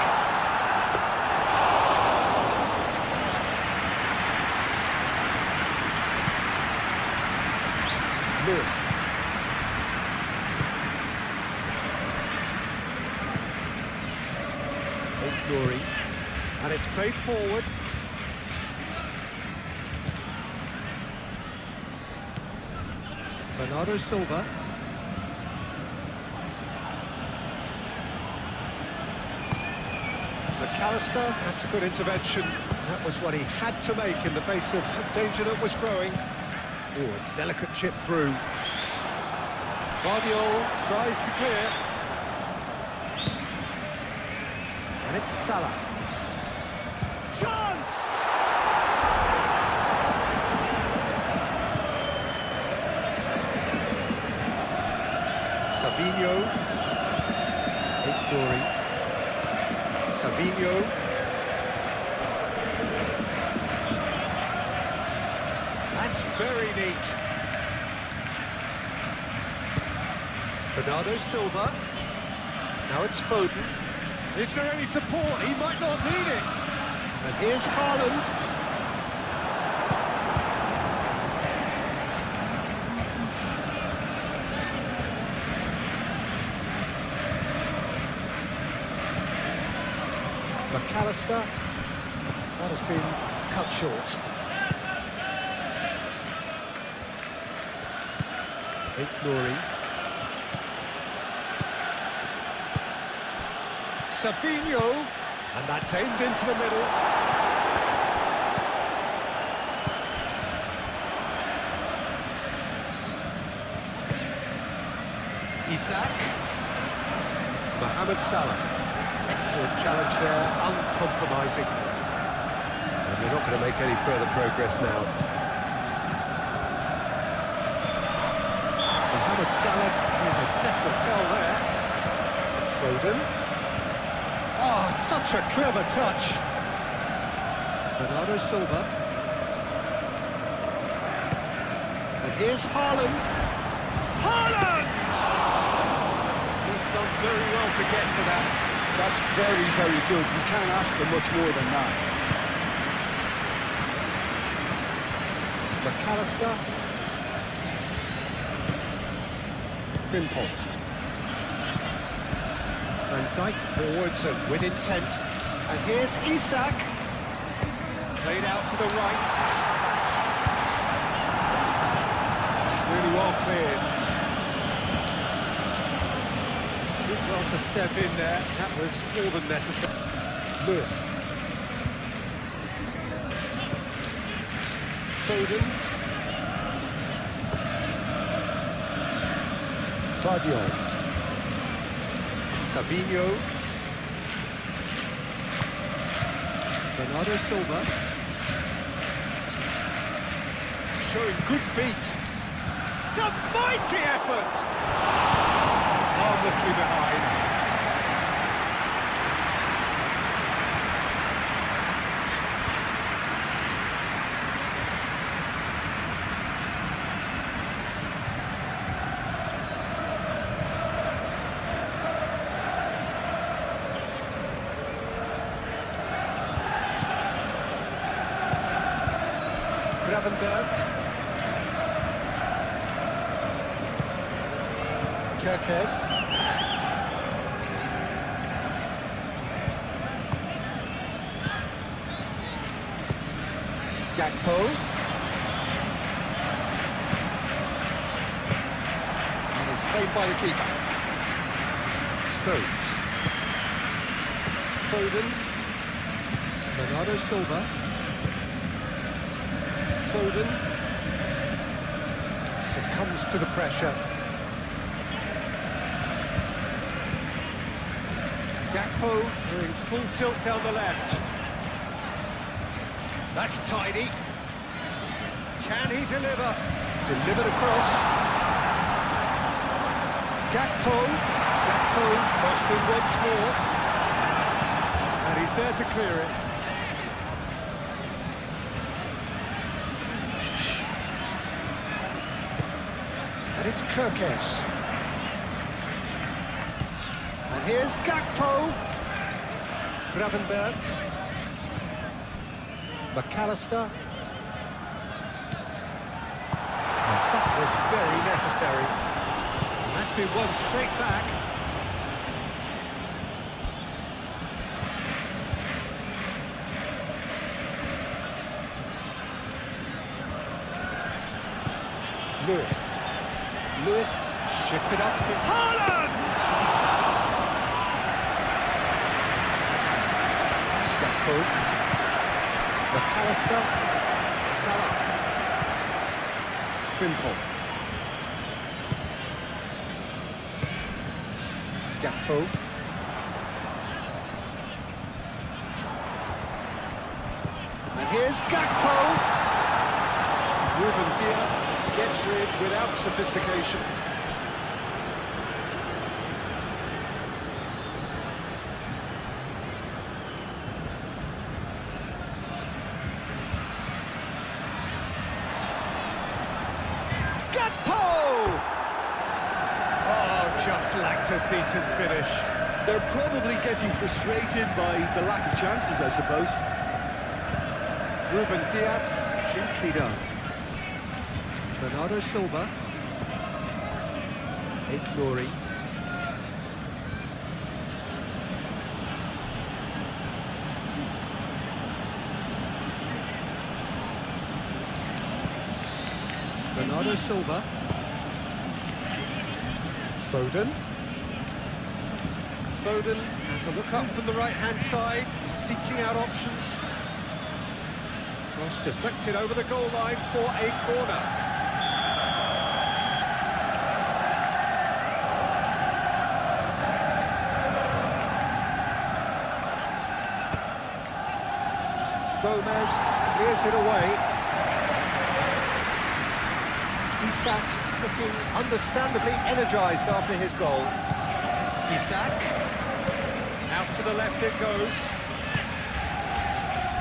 Lewis. Glory. And it's played forward. Bernardo Silva. McAllister, that's a good intervention. That was what he had to make in the face of danger that was growing. Oh, a delicate chip through. Guardiola tries to clear. And it's Salah. Chance! Savinho. Glory. Savinho. That's very neat. Bernardo Silva. Now it's Foden. Is there any support? He might not need it. And here's Haaland. McAllister. That has been cut short. Glory. Savinho, and that's aimed into the middle. Isak. Mohamed Salah. Excellent challenge there, uncompromising. And they're not going to make any further progress now. Mohamed Salah with a definite foul there. Foden. Oh, such a clever touch. Bernardo Silva. And here's Haaland. Haaland! He's done very well to get to that. That's very, very good. You can't ask for much more than that. McAllister. Frimpong. Van Dijk forwards and with intent. And here's Isak. Played out to the right. It's really well cleared. Did well to step in there. That was more than necessary. Lewis. Foden. Guardiola. Savinho. Bernardo Silva. Showing good feet. It's a mighty effort! Harmlessly behind. Gravenberg. Kerkez. Gakpo. And it's claimed by the keeper. Stones. Foden. Bernardo Silva. Foden. Succumbs to the pressure. Gakpo doing full tilt down the left. That's tidy. Can he deliver? Delivered across. Gakpo. Gakpo crossed in once more. And he's there to clear it. And it's Kerkez. And here's Gakpo. Gravenberg. McAllister. And that was very necessary. And that's been won straight back. Lewis shifted up for Haaland! Gakpo. McAllister. Salah. Frimpong. Gakpo. And here's Gakpo. Ruben Dias gets rid without sophistication. Gakpo! Oh, just lacked a decent finish. They're probably getting frustrated by the lack of chances, I suppose. Ruben Dias, gently done. Bernardo Silva. Glory. Bernardo Silva. Foden. Foden has a look up from the right-hand side, seeking out options. Cross deflected over the goal line for a corner. Gomez clears it away. Isak looking understandably energised after his goal. Isak, out to the left it goes.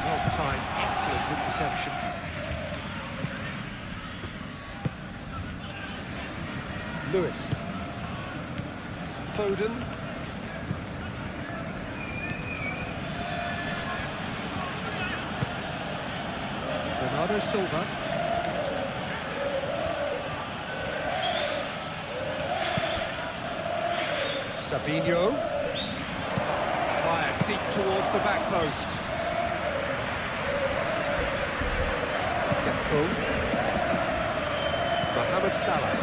Well timed, excellent interception. Lewis. Foden. Bernardo Silva. Sabinho. Fired deep towards the back post. Gakpo. Mohamed Salah.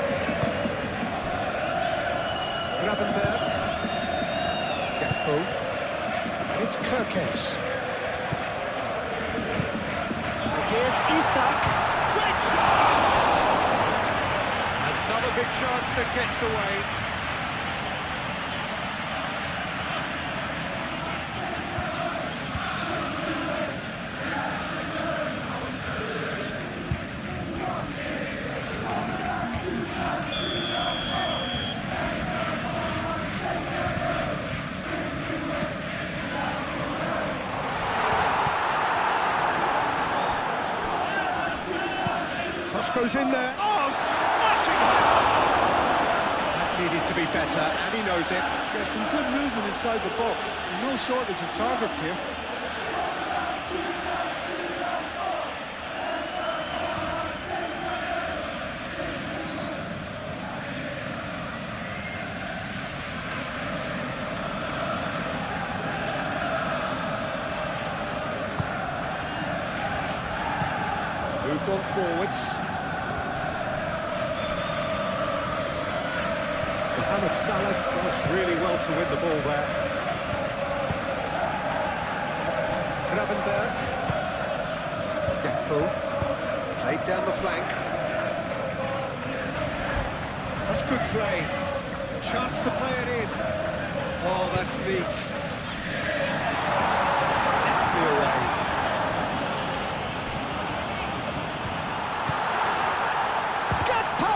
Gravenberg. Gakpo. And it's Kerkez. Here's Isak. Great chance! Another big chance that gets away. Cross goes in there. Oh, smashing header! That needed to be better, and he knows it. Yeah, some good movement inside the box. No shortage of targets here. moved on forwards. Mohamed Salah does really well to win the ball there. Gravenberg. Gakpo. Played down the flank. That's good play. A chance to play it in. Oh, that's neat. Deftly away. Gakpo!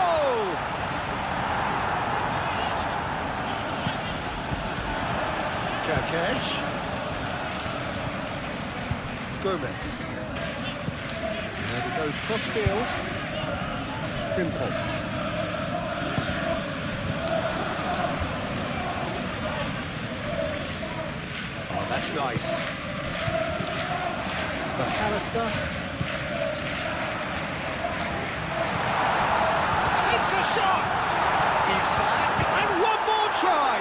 Kerkesh. Gomez. There he goes cross-field. Frimpong. Oh, that's nice. McAllister. Takes a shot! Isak, and one more try!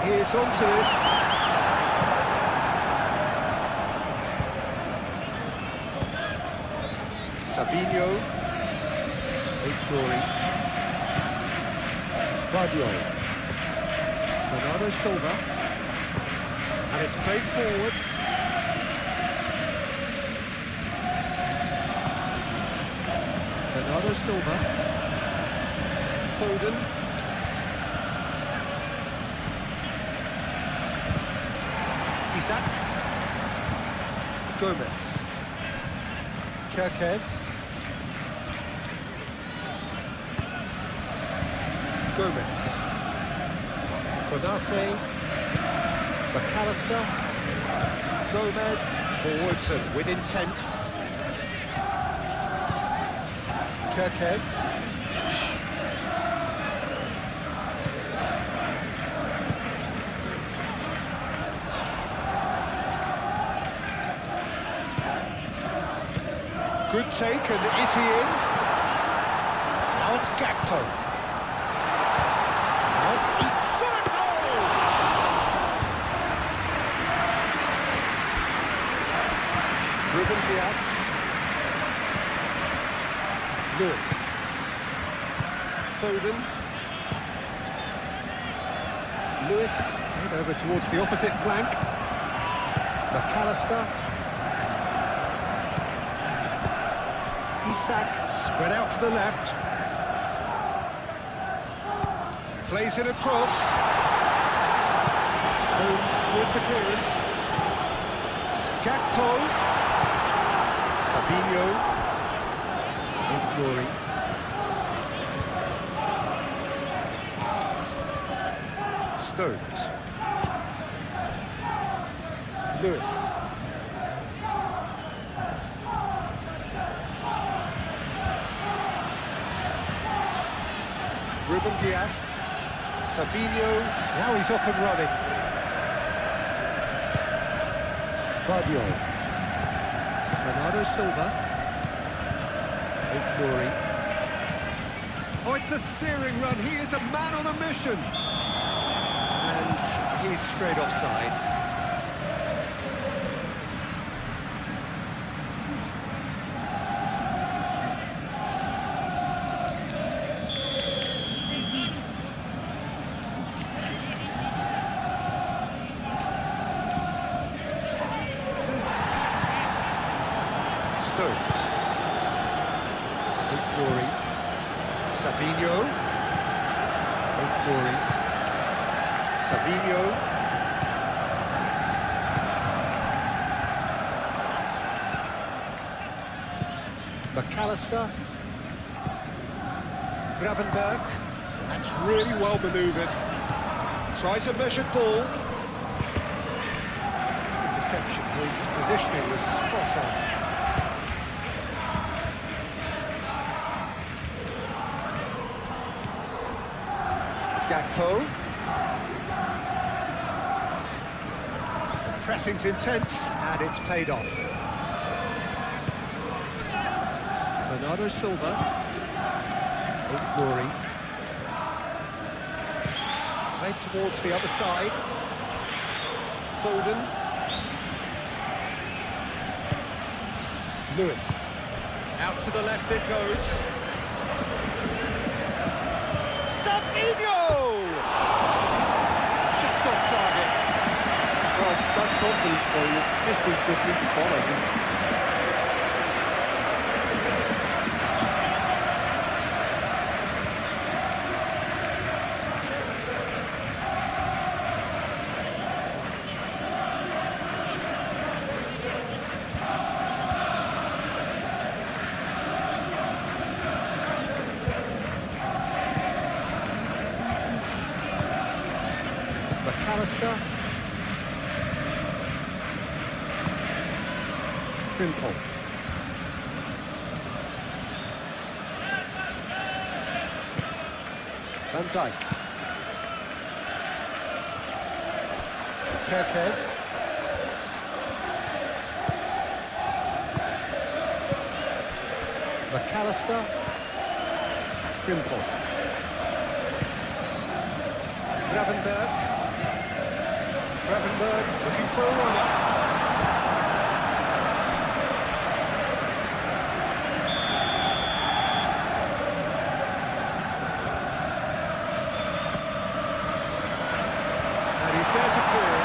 Here's on to this. Savinho. Ignoring. Vardio. Bernardo Silva. And it's played forward. Bernardo Silva. Foden. Isak. Gomez. Kerkez. Gomez. Konate. McAllister. Gomez. Forwards and with intent. Kerkez. Good take, and is he in? Now it's Gakpo. Now it's shot, goal! Ruben Dias. Lewis. Foden. Lewis, head over towards the opposite flank. McAllister. Isak, spread out to the left. Plays it across. Stones with the clearance. Gakpo. Savinho. Ignoring. Stones. Lewis. Ruben Dias, Savinho, now he's off and running. Vardio, Bernardo Silva, ignoring. Oh, it's a searing run, he is a man on a mission. And he's straight offside. Stones. Ignoring. Savinho. Ignoring. Savinho. McAllister. Gravenberg. That's really well manoeuvred. Tries a measured ball. This interception, his positioning was spot on. Gakpo. Pressing's intense, and it's paid off. Bernardo Silva. Nuri. Played towards the other side. Foden. Lewis. Out to the left it goes. Sabinho! Just off target. Well, that's confidence for you. Distance doesn't need to follow him. McAllister. Simple. Van Dijk. Kerkez. McAllister. Simple. Gravenberg. Gravenberg looking for a runner. And he's there to clear.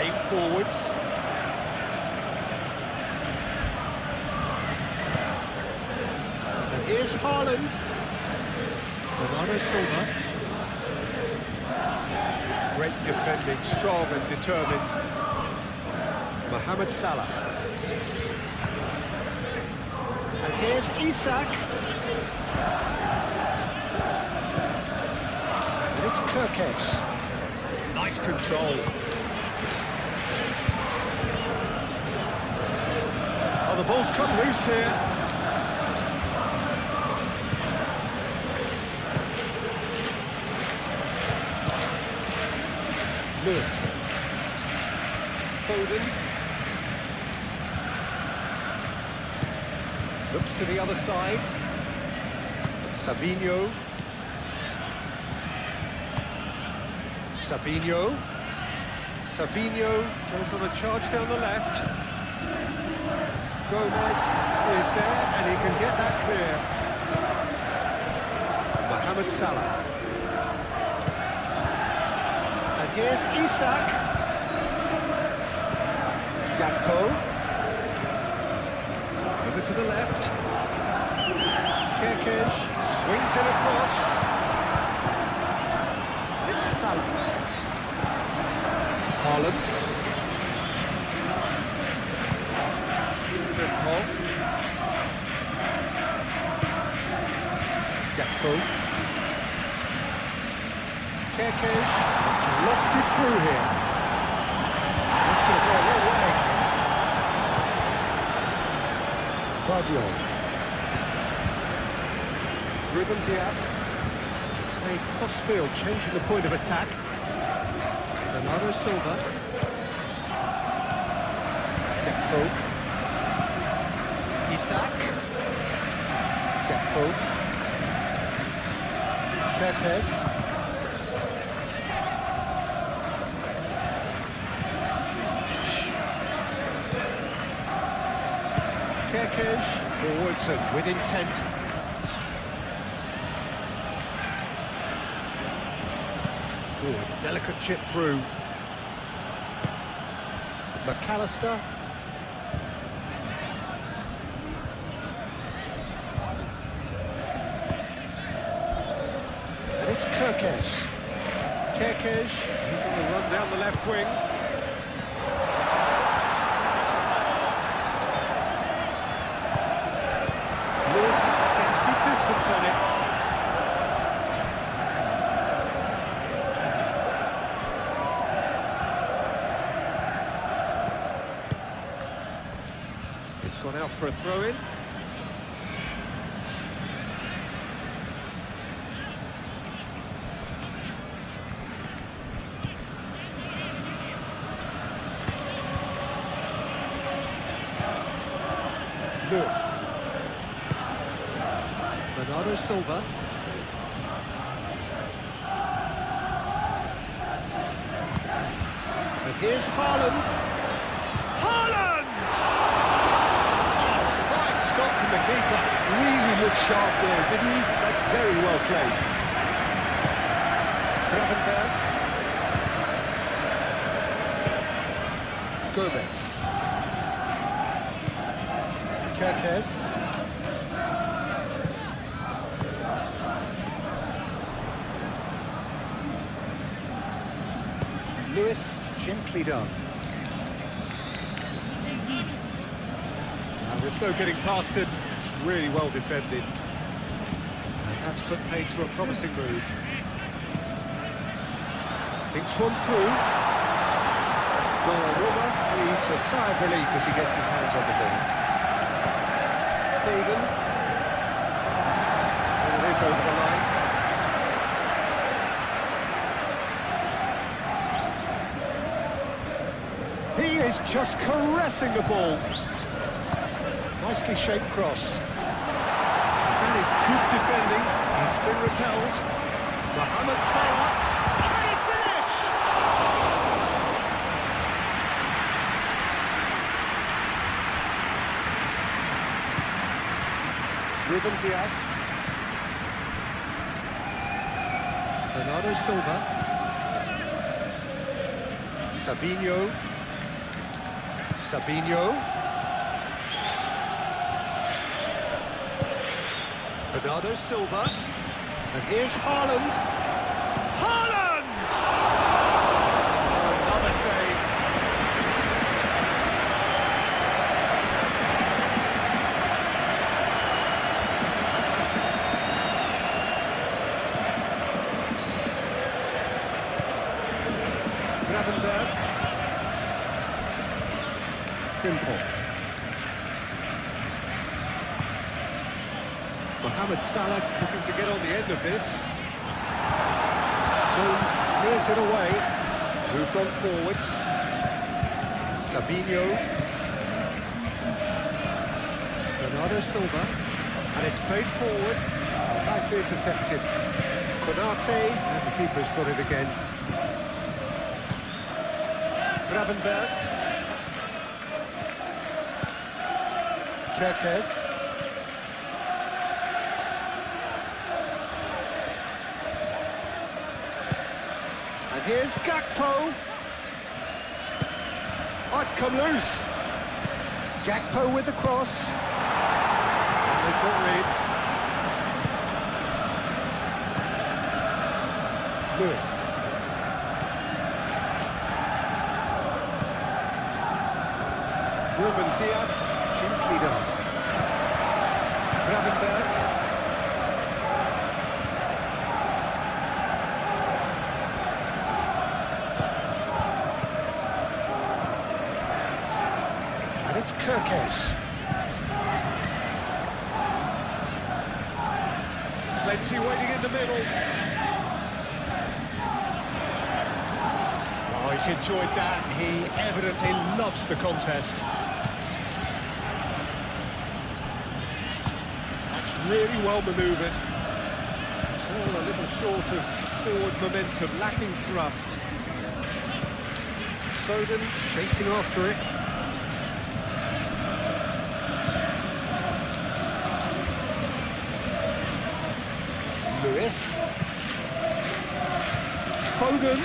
Aim forwards. Here's Haaland. Bernardo Silva. Great defending, strong and determined. Mohamed Salah. And here's Isak. And it's Kerkez. Nice control. Oh, the ball's come loose here. Lewis. Foden. Looks to the other side. Savino. Savino. Savino goes on a charge down the left. Gomez is there, and he can get that clear. Mohamed Salah. Here's Isak. Gakpo. Over to the left. Kerkez swings it across. It's Salah. Haaland. Gakpo. Kerkez. It's lofted through here. That's going to go a long way. Vardiol. Ruben Dias. Playing cross-field, changing the point of attack. Bernardo Silva. Gakpo. Isak. Gakpo. Kerkez. Kerkez, forwards and with intent. Ooh, delicate chip through. McAllister. And it's Kerkez. Kerkez, he's on the run down the left wing. Distance on it. It's for a throw-in. Lewis. Bernardo Silva. And here's Haaland. Haaland! Oh, fine stop from the keeper. Really looked sharp there, didn't he? That's very well played. Gravenberg. Gomez. Kerkez. Lewis, gently done. Now, there's no getting past it. It's really well defended. And that's put paid to a promising move. Thinks one through. Donnarumma breathes a sigh of relief as he gets his hands on the ball. Foden. And it is over the line. He is just caressing the ball. Nicely shaped cross. That is good defending. It's been repelled. Mohamed Salah. Can he finish? Ruben Dias. Bernardo Silva. Savinho. Bernardo Silva. And here's Haaland. Haaland! Another save. Gravenberg. Simple. Mohamed Salah looking to get on the end of this. Stones clears it away. Moved on forwards. Savinho. Bernardo Silva. And it's played forward. Nicely intercepted. Konate, and the keeper's got it again. Gravenberg. Kerkez. And here's Gakpo. Oh, it's come loose. Gakpo with the cross. And they got rid. Lewis. Ruben Dias, gently done. Gravenberg. And it's Kerkez. Plenty waiting in the middle. Oh, he's enjoyed that. He evidently loves the contest. Really well manoeuvred. It's all a little short of forward momentum, lacking thrust. Foden chasing after it. Lewis. Foden.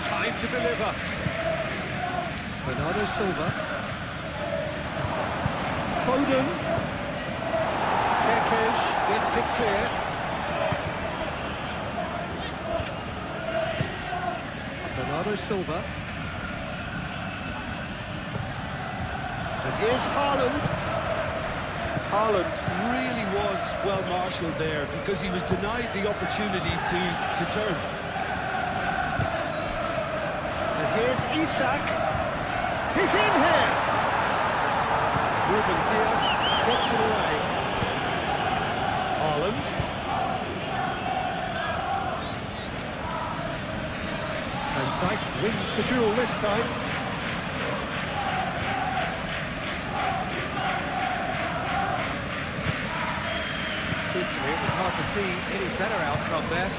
Time to deliver. Bernardo Silva. Foden. Gets it clear. Bernardo Silva. And here's Haaland. Haaland really was well marshalled there because he was denied the opportunity to turn. And here's Isak. He's in here. Ruben Dias gets it away. Haaland. And Dyke wins the duel this time. Truthfully, it was hard to see any better outcome there.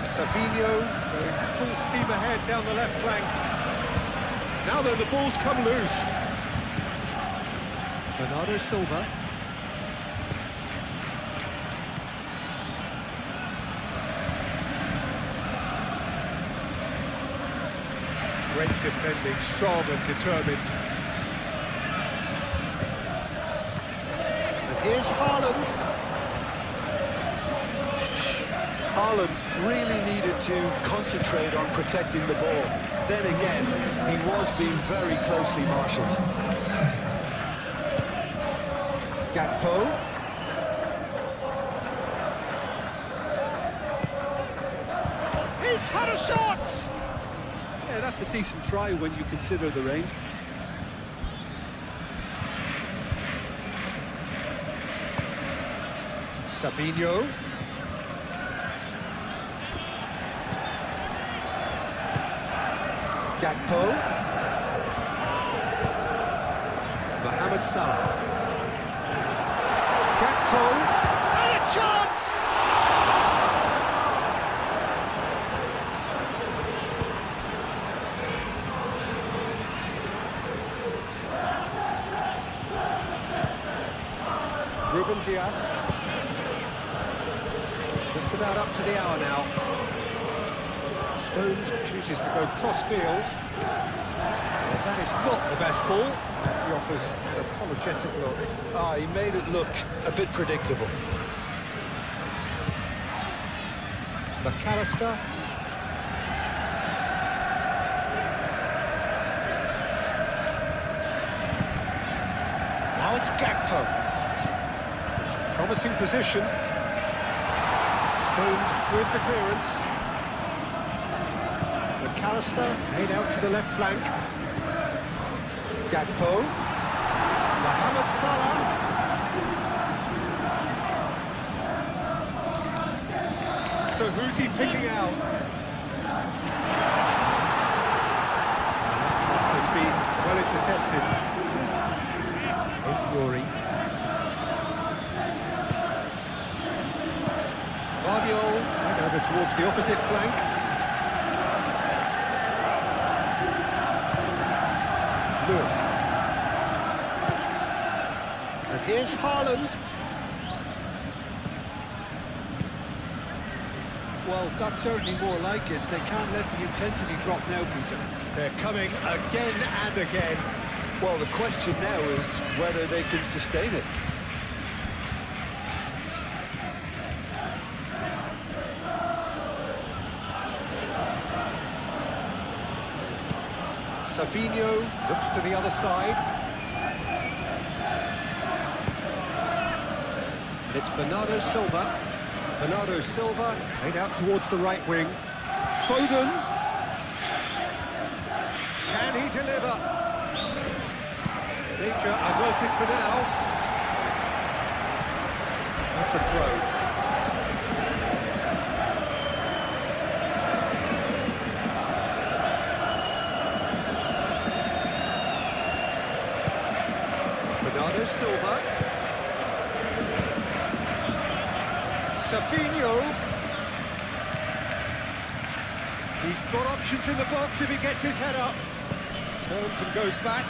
Savinho going full steam ahead down the left flank. Now then, the ball's come loose. Bernardo Silva. Great defending, strong and determined. And here's Haaland. Haaland really needed to concentrate on protecting the ball. Then again, he was being very closely marshalled. Gakpo. He's had a shot! Yeah, that's a decent try when you consider the range. Savinho. Gakpo. Mohamed Salah. Gakpo. And a chance! Ruben Dias. Just about up to the hour now. Stones chooses to go cross-field. That is not the best ball. He offers an apologetic look. He made it look a bit predictable. McAllister. Now it's Gakpo. It's a promising position. Stones with the clearance. McAllister made out to the left flank. Gakpo. Mohamed Salah. So who's he picking out? This has been well intercepted. Yuri. Guardiol right over towards the opposite flank. Lewis. And here's Haaland. Well, that's certainly more like it. They can't let the intensity drop now, Peter. They're coming again and again. Well, the question now is whether they can sustain it. Savinho looks to the other side. And it's Bernardo Silva. Bernardo Silva made out towards the right wing. Foden. Can he deliver? Danger averted for now. That's a throw. Bernardo Silva. Savinho. He's got options in the box if he gets his head up. Turns and goes back.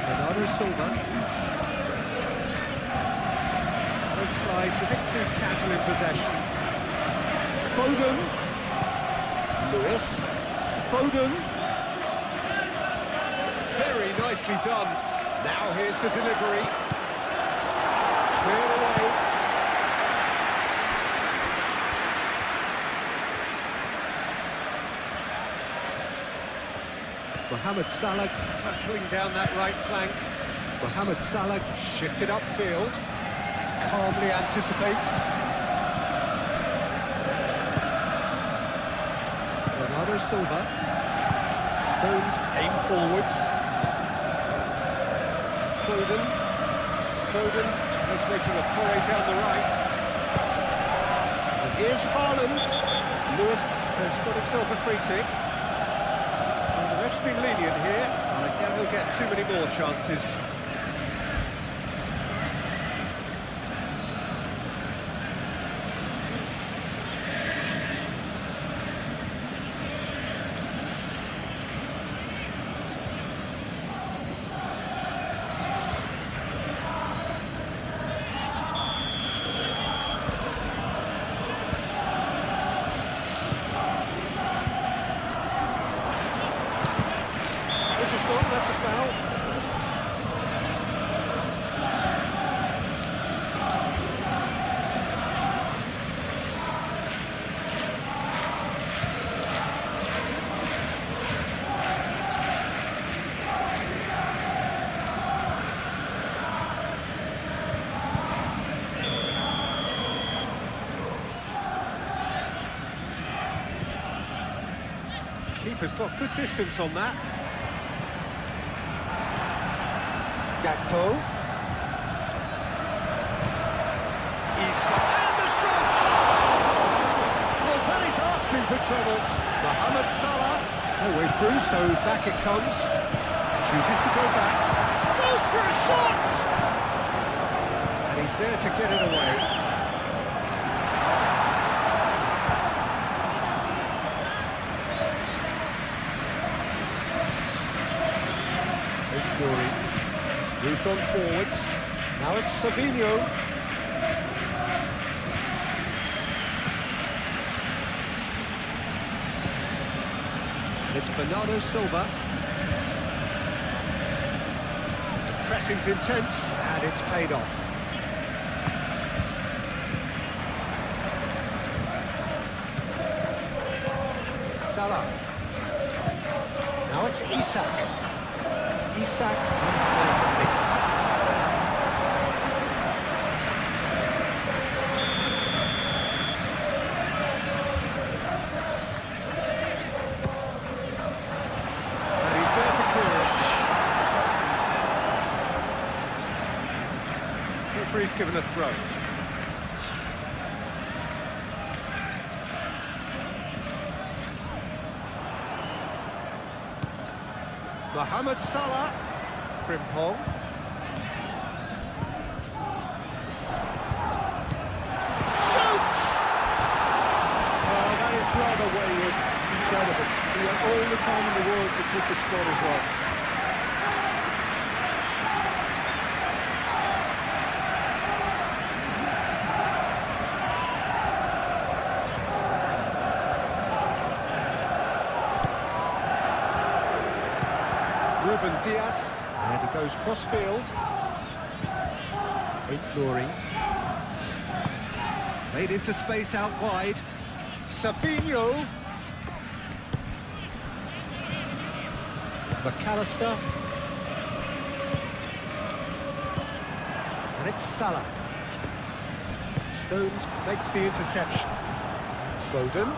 Bernardo Silva. Both sides a bit too casual in possession. Foden. Lewis. Foden. Very nicely done. Now here's the delivery. Cleared away. Mohamed Salah hurtling down that right flank. Mohamed Salah shifted upfield. calmly anticipates. Bernardo Silva. Stones aim forwards. Foden is making a foray down the right. And here's Haaland. Lewis has got himself a free kick. And the ref's been lenient here. I doubt he'll get too many more chances. That's a foul. Keeper's got good distance on that. Gakpo. Isak. And the shot! Well, that is asking for trouble. Mohamed Salah. No way through, so back it comes. Chooses to go back. Goes for a shot! And he's there to get it away. Moved on forwards. Now it's Savinho. It's Bernardo Silva. The pressing's intense and it's paid off. Salah. Now it's Isak. Isak. Referee's given a throw. Mohamed Salah. Frimpong. Shoots! Oh, that is rather wayward. Incredible. He had all the time in the world to keep the score as well. Ruben Diaz, and he goes cross-field. Glory. Played into space out wide. Savinho. McAllister. And it's Salah. Stones makes the interception. Foden.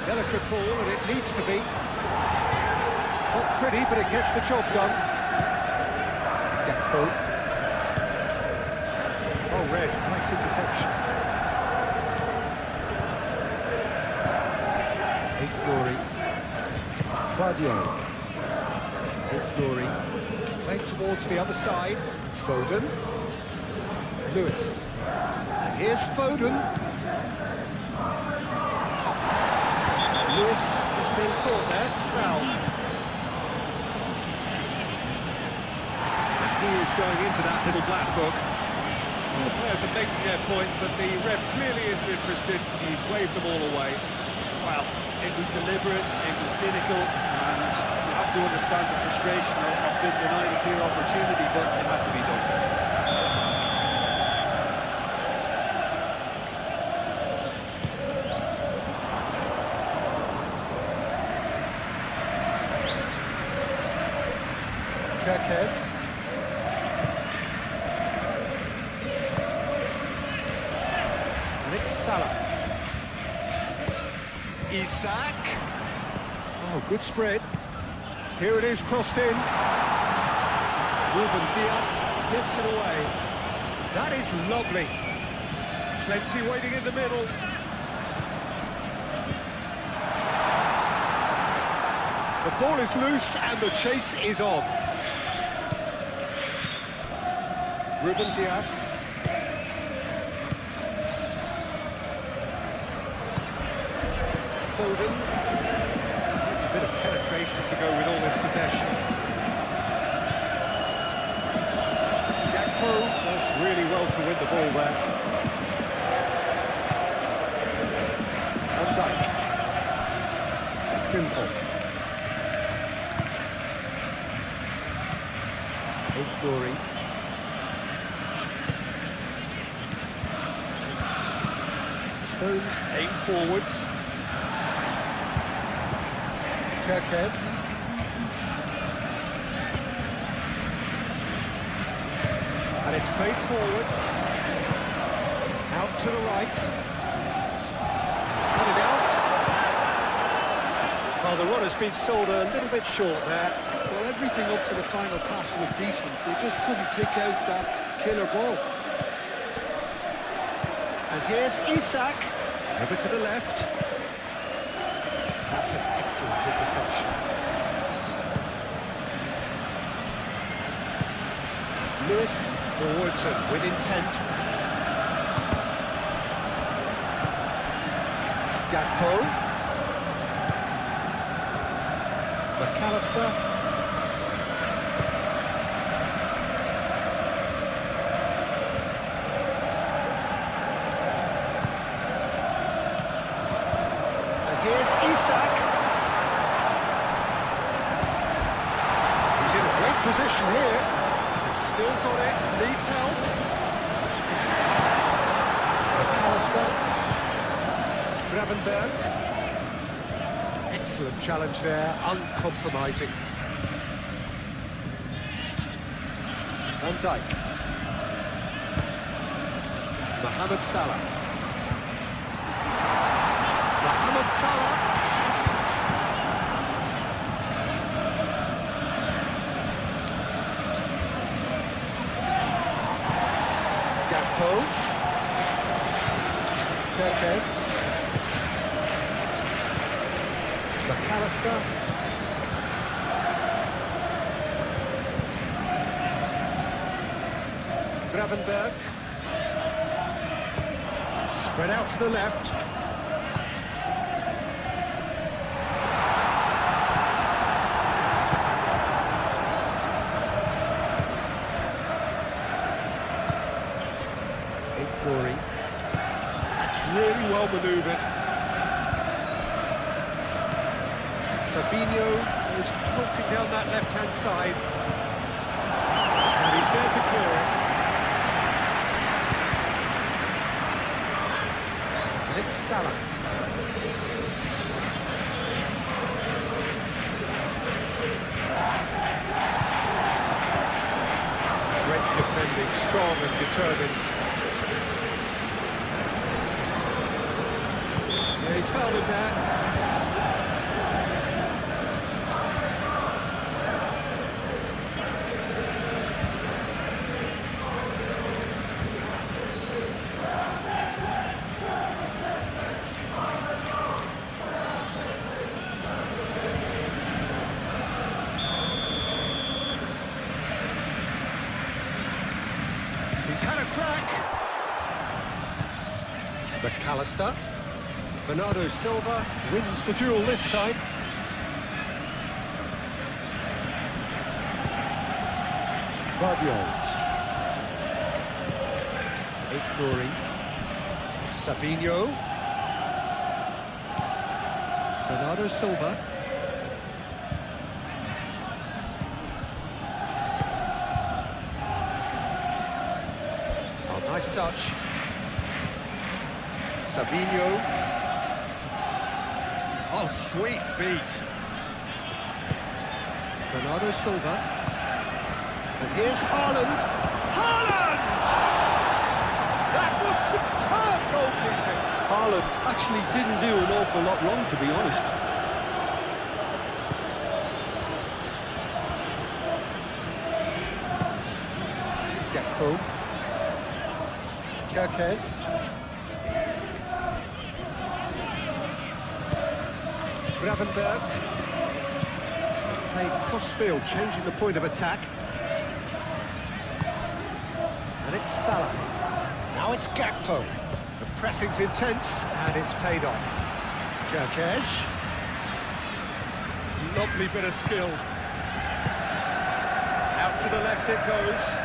Delicate ball, and it needs to be. Not pretty, but it gets the job done. Gakpo. Oh, red. Nice interception. Glory. Vardio. Glory. Played towards the other side. Foden. Lewis. And here's Foden. Lewis has been caught there, it's a foul. And he is going into that little black book. The players are making their point, but the ref clearly isn't interested. He's waved them all away. Well, it was deliberate, it was cynical, and you have to understand the frustration of being denied a clear opportunity, but it had to be done. Kerkez. Salah. Isak. Oh, good spread. Here it is, crossed in. Ruben Dias gets it away. That is lovely. Plenty waiting in the middle. The ball is loose and the chase is on. Ruben Dias. Foden. It's a bit of penetration to go with all this possession. Gakpo does really well to win the ball there. Van Dijk. Simple. Gory. Stones aim forwards. Kerkez. And it's played forward. Out to the right. Cut it out. Well, the run has been sold a little bit short there. Well, everything up to the final pass looked decent. They just couldn't pick out that killer ball. And here's Isak. Over to the left. That's an excellent interception. Lewis forwards and with intent. Gakpo. McAllister. Here's Isak. He's in a great position here. He's still got it, needs help. McAllister. Gravenberg. Excellent challenge there, uncompromising. Van Dijk. Mohamed Salah. Mohamed Salah. Gakpo. Kerkez. McAllister. Gravenberg. Spread out to the left. That's really well manoeuvred. Savinho goes tilting down that left-hand side. And he's there to clear it. And it's Salah. Great defending, strong and determined. He's fouled him there. He's had a crack. McAllister. Bernardo Silva wins the duel this time. Vardiol. Ignori. Savinho. Bernardo Silva. Oh, nice touch. Savinho. Oh, sweet feet. Bernardo Silva. And here's Haaland. Haaland! That was superb goalkeeping. Haaland actually didn't do an awful lot wrong, to be honest. Gakpo. Kirkes. Gravenberg. Played cross-field, changing the point of attack. And it's Salah. Now it's Gakpo. The pressing's intense, and it's paid off. Kirkes. Lovely bit of skill. Out to the left it goes.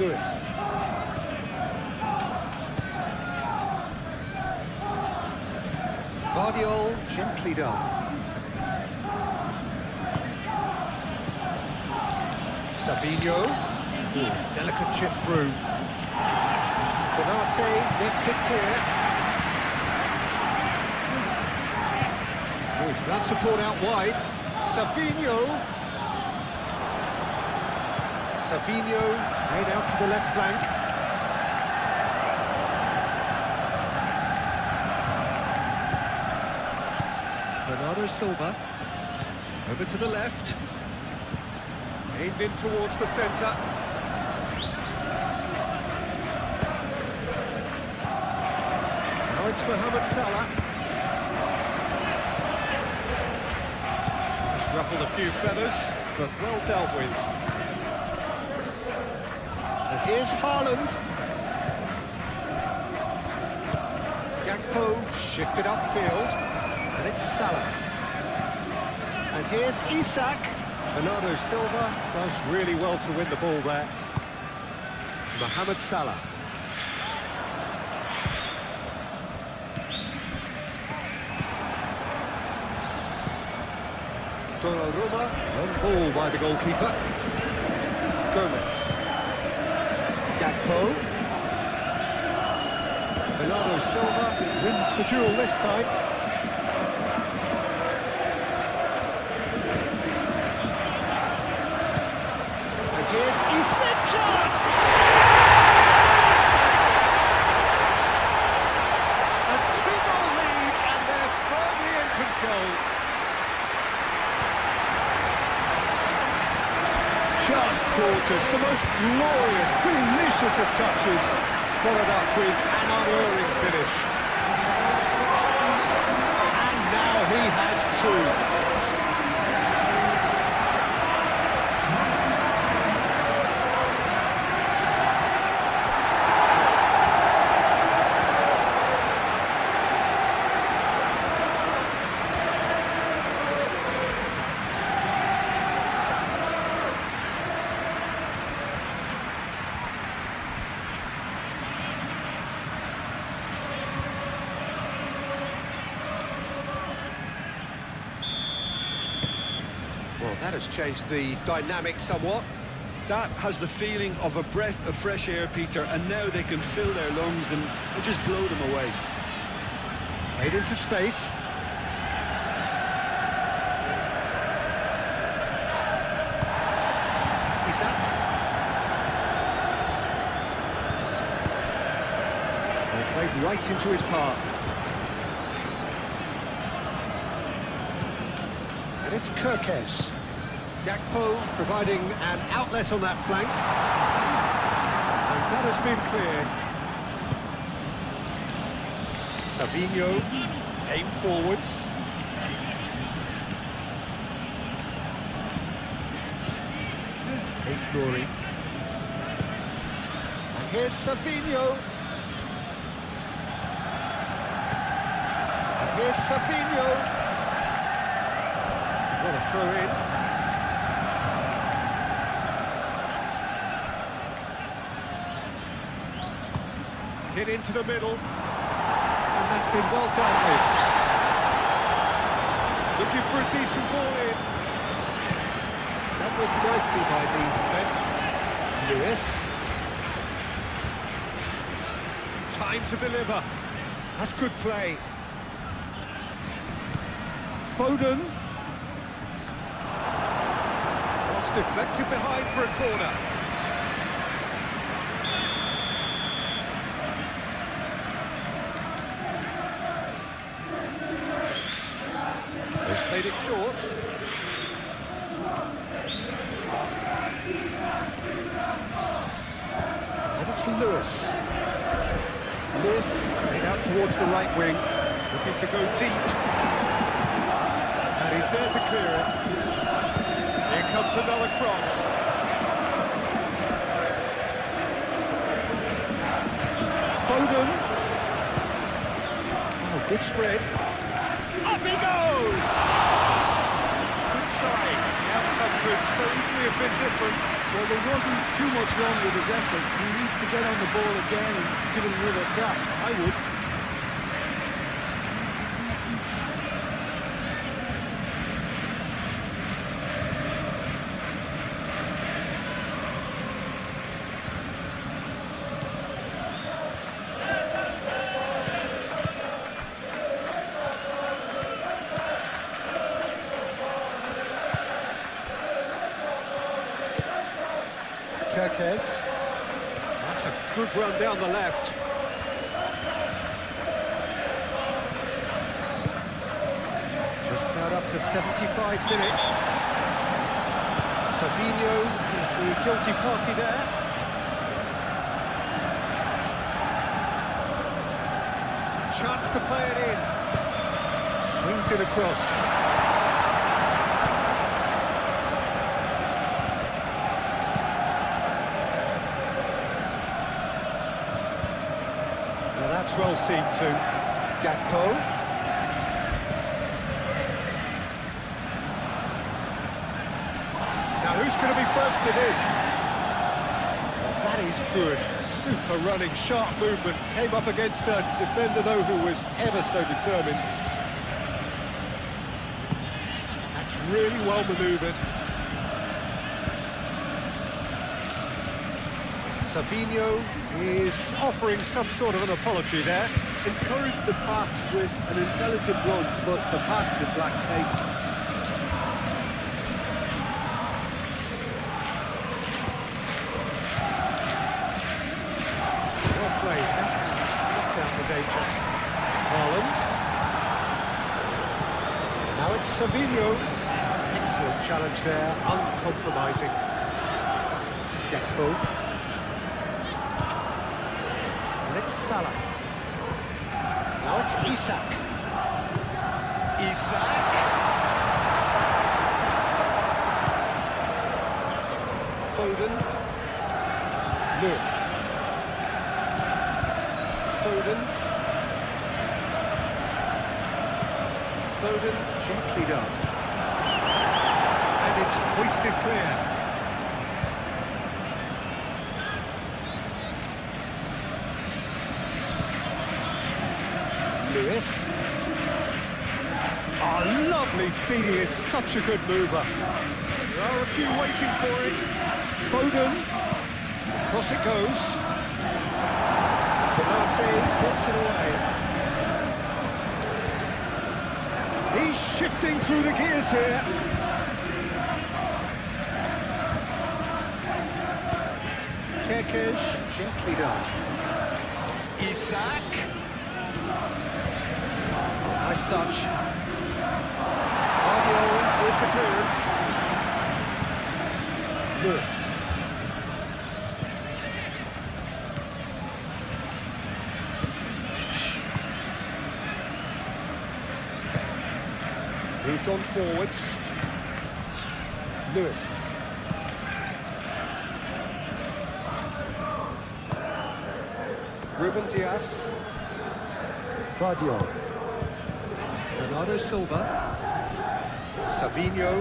Lewis. Guardiol, gently done. Savinho. Ooh, delicate chip through. Konate makes it clear. Oh, he's found support out wide. Savinho. Savinho made out to the left flank. Bernardo Silva over to the left, aimed in towards the centre. Now it's Mohamed Salah. He's ruffled a few feathers, but well dealt with. And here's Haaland. Gakpo shifted upfield. And it's Salah. And here's Isak. Bernardo Silva does really well to win the ball there. Mohamed Salah. Donnarumma, on ball by the goalkeeper. Gomez. Gakpo. Bernardo Silva wins the duel this time. Here's Eastman chance! A 2-goal lead, and they're firmly in control. Just gorgeous, the most glorious, delicious of touches, followed up with an unerring finish. And now he has two. Well, that has changed the dynamic somewhat. That has the feeling of a breath of fresh air, Peter, and now they can fill their lungs and just blow them away. Played into space. Isak. They played right into his path. And it's Kirkes. Gakpo providing an outlet on that flank. And that has been cleared. Savinho, aim forwards. Ignoring. And here's Savinho. And here's Savinho. What a throw in. Hit into the middle. And that's been well dealt with. Looking for a decent ball in. Dealt with nicely by the defence. Lewis. Time to deliver. That's good play. Foden. It's deflected behind for a corner. They've played it short. And it's Lewis. Lewis heading out towards the right wing, looking to go deep. And he's there to clear it. Here comes another cross. Foden. Oh, good spread. Up he goes! Good try. The outcome could so easily have been different. Well, there wasn't too much wrong with his effort. He needs to get on the ball again and give it another crack. I would. Kerkez. That's a good run down the left. Just about up to 75 minutes. Savinho is the guilty party there. A chance to play it in. Swings it across. That's well seen too. Gakpo. Now who's going to be first to this? Well, that is good. Super running, sharp movement. Came up against a defender though who was ever so determined. That's really well manoeuvred. Savinho is offering some sort of an apology there. Encouraged the pass with an intelligent run, but the pass just lacked pace. Well played. Snuffed out the danger. Haaland. Now it's Savinho. Excellent challenge there, uncompromising. Gakpo. It's Salah. Now it's Isak. Isak. Foden. Lewis. Foden. Foden gently done. And it's hoisted clear. Lewis. Oh, lovely feed. He is such a good mover. There are a few waiting for it. Foden. Across it goes. Konate gets it away. He's shifting through the gears here. Kerkez, gently done. Isak. Nice touch. Guardiola with the clearance. Lewis. Moved on forwards. Lewis. Ruben Dias. Guardiola. Bernardo Silva. Savinho.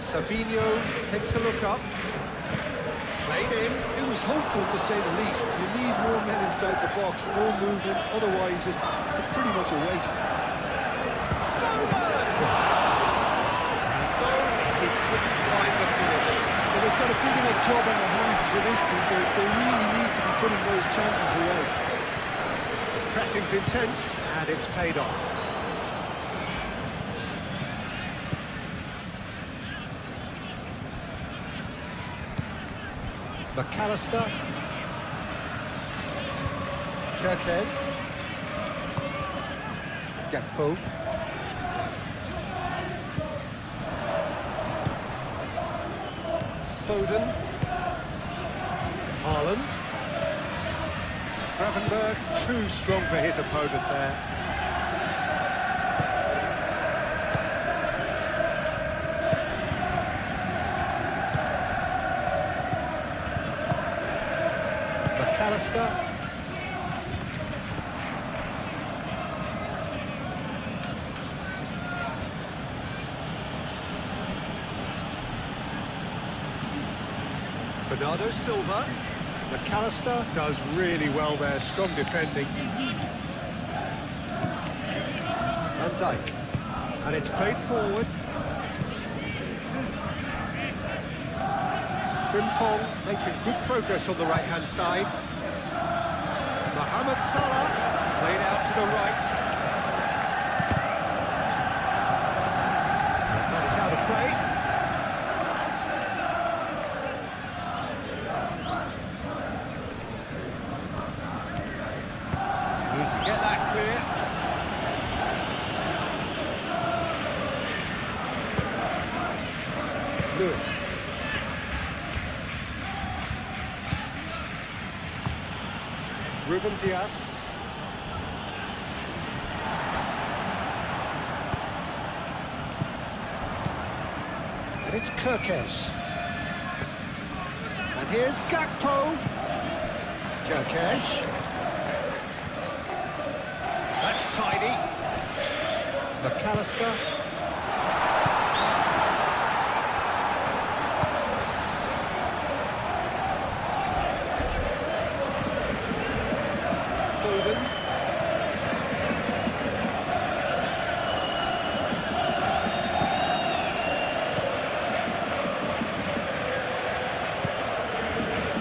Savinho takes a look up. Played in. It was hopeful to say the least. You need more men inside the box, more movement, otherwise it's pretty much a waste. Foden! He couldn't find the finish. But they've got a big enough job on their hands as it is, Peter. They really need to be putting those chances away. Pressing's intense, and it's paid off. McAllister. Kirkes. Gakpo. Foden. Haaland. Gravenberg, too strong for his opponent there. McAllister. Bernardo Silva. McAllister does really well there, strong defending. Van Dijk. And it's played forward. Frimpong making good progress on the right-hand side. Mohamed Salah played out to the right. And that is out of play. He can get that clear. Lewis. Ruben Dias. And it's Kirkes. And here's Gakpo. Kirkes. That's tidy. McAllister. Foden.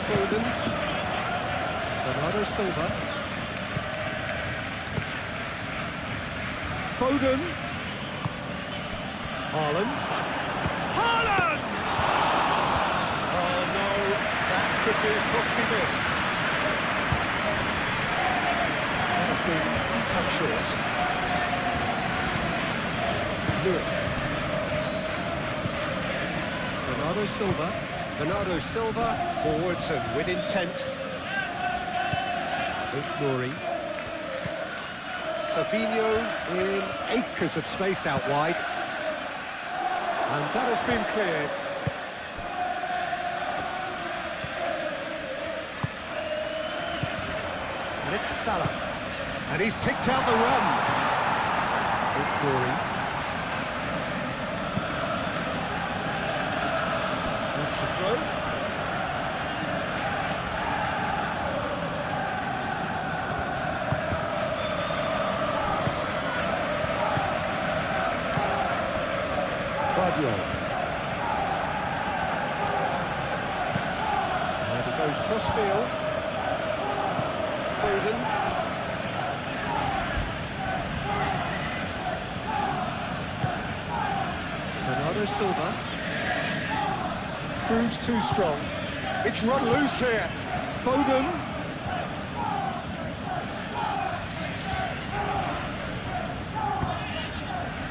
Foden. Bernardo Silva. Foden. Haaland. Haaland! Oh no, that could be a costly miss. That's been cut short. Lewis. Bernardo Silva. Bernardo Silva, forwards and with intent. Nuri. Savinho in acres of space out wide. And that has been cleared. And it's Salah. And he's picked out the run. Nuri. That's the throw. And he goes cross-field. Foden. Bernardo Silva. Proves too strong. It's run loose here. Foden.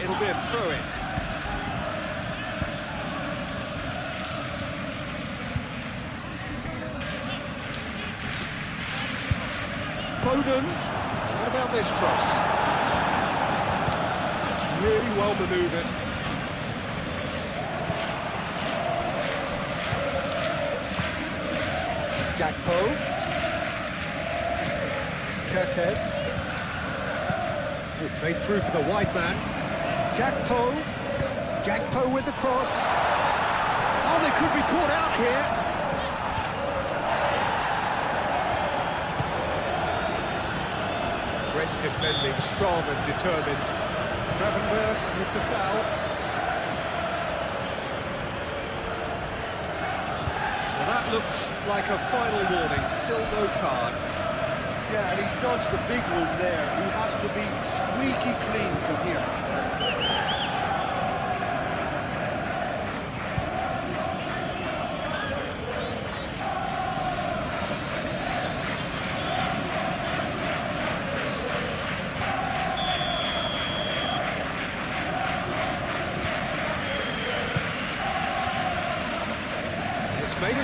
It'll be a throw-in. Foden, what about this cross? It's really well manoeuvred. Gakpo. Kirkes. Good played through for the wide man. Gakpo. Gakpo with the cross. Oh, they could be caught out here. Great defending, strong and determined. Gravenberg with the foul. Well, that looks like a final warning, still no card. Yeah, and he's dodged a big one there. He has to be squeaky clean from here.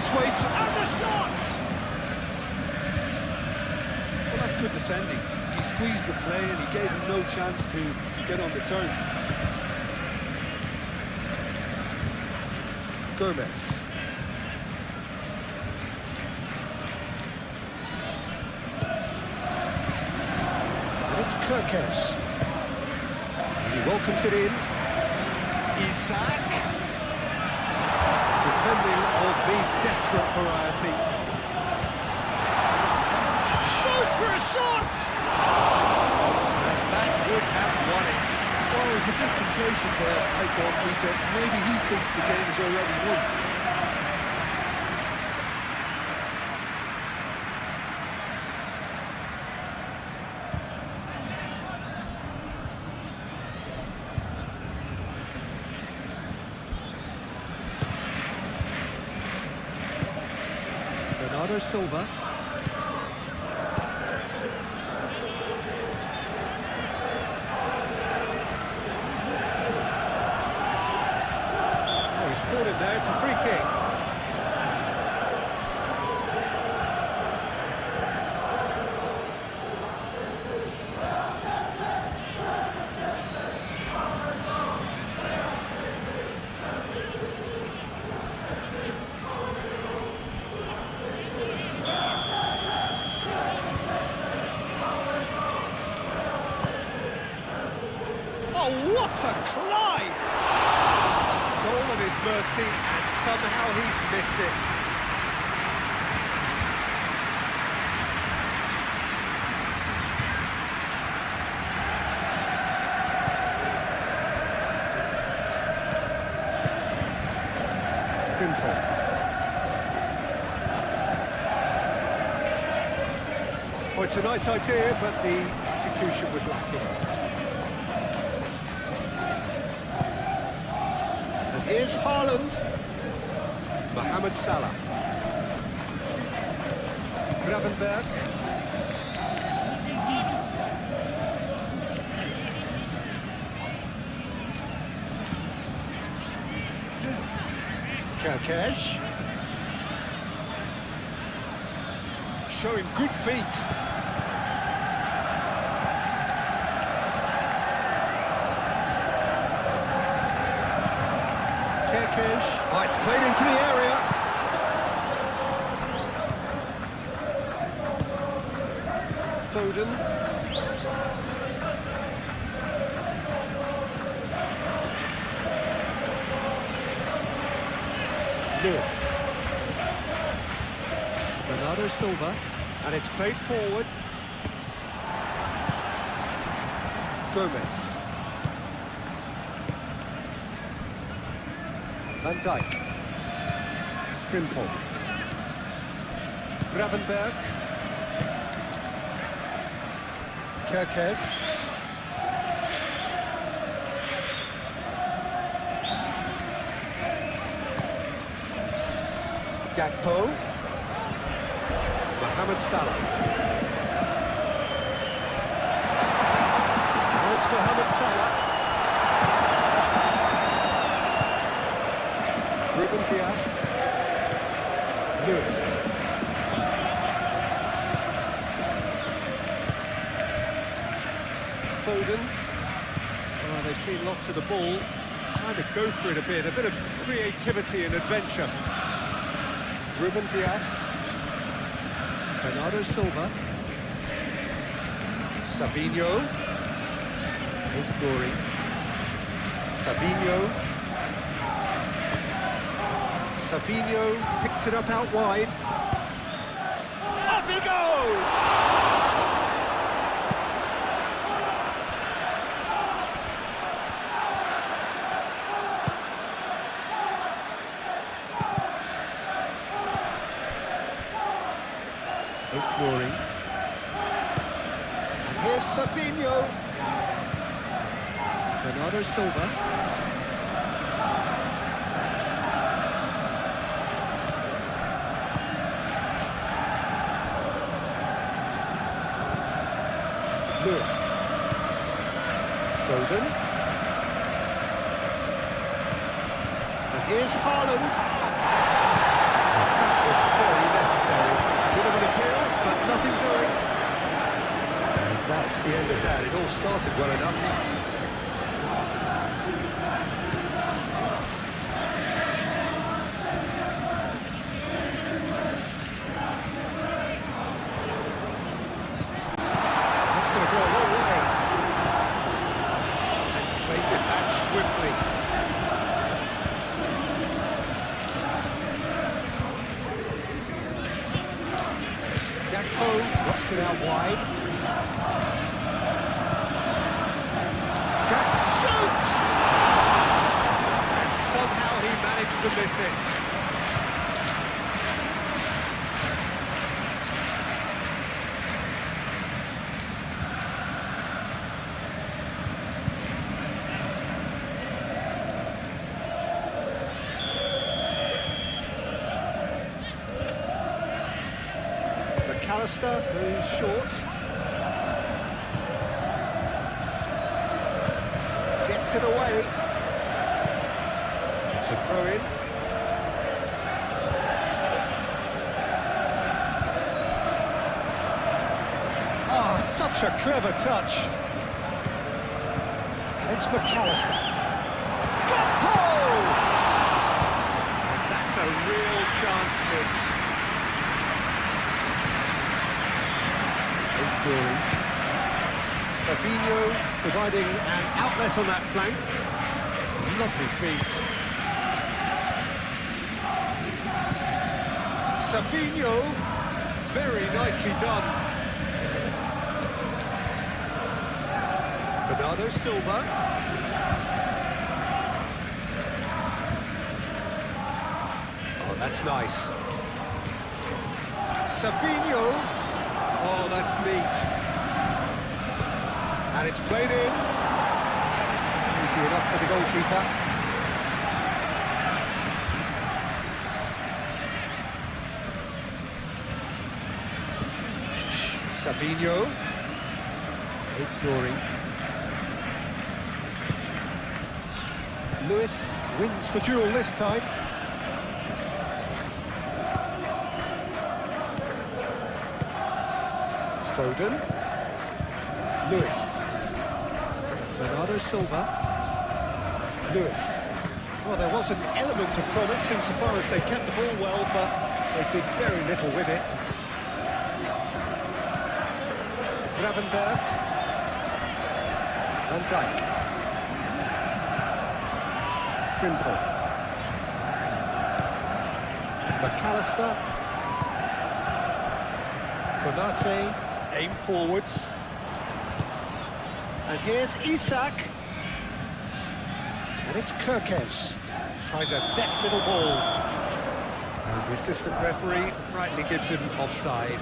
its way to... And the shot! Well, that's good defending. He squeezed the play and he gave him no chance to get on the turn. Gomez. And it's Kirkesh. He welcomes it in. Isak. Defending of the desperate variety. Goes for a shot! And that would have won it. Oh, he's a bit complacent there, I thought, Peter. Maybe he thinks the game is already won. Bernardo Silva. Oh, he's caught him there, it's a free kick. Oh, what a climb! Goal at his mercy, and somehow he's missed it. Simple. Oh, it's a nice idea, but the execution was lacking. Here's Haaland. Mohamed Salah. Gravenberg. Kirkesh. Showing good feet. Oh, it's played into the area. Foden. Lewis. Bernardo Silva. And it's played forward. Gomez. Van Dijk. Frimpong. Gravenberg. Kirkesh. Gakpo. Mohamed Salah. Now it's Mohamed Salah. Ruben Dias. Lewis. Foden. Oh, they've seen lots of the ball. Time to go for it a bit of creativity and adventure. Ruben Dias. Bernardo Silva. Savinho. Ignoring. Savinho. Savinho picks it up out wide. Up he goes! Ignoring. And here's Savinho. Bernardo Silva. Lewis. Foden. And here's Haaland. That That's the end of that. It all started well enough. That's going to go a long way. And played it back swiftly. Gakpo knocks it out wide. Shoots! And somehow he managed to miss it. McAllister, who's short. Gets it away. It's a throw-in. Oh, such a clever touch. And it's McAllister. Gakpo! That's a real chance missed. Savinho providing an outlet on that flank. Lovely feet. Savinho, very nicely done. Bernardo Silva. Oh, that's nice. Savinho. Oh, that's neat. And it's played in. Easy enough for the goalkeeper. Savinho. Ignoring. Lewis wins the duel this time. Foden. Lewis. Bernardo Silva. Lewis. Well, there was an element of promise insofar as they kept the ball well, but they did very little with it. Gravenberg. Van Dijk. Frimpong. McAllister. Konate. Aim forwards. And here's Isak. And it's Kirkes. Tries a deft little ball. And the assistant referee rightly gives him offside.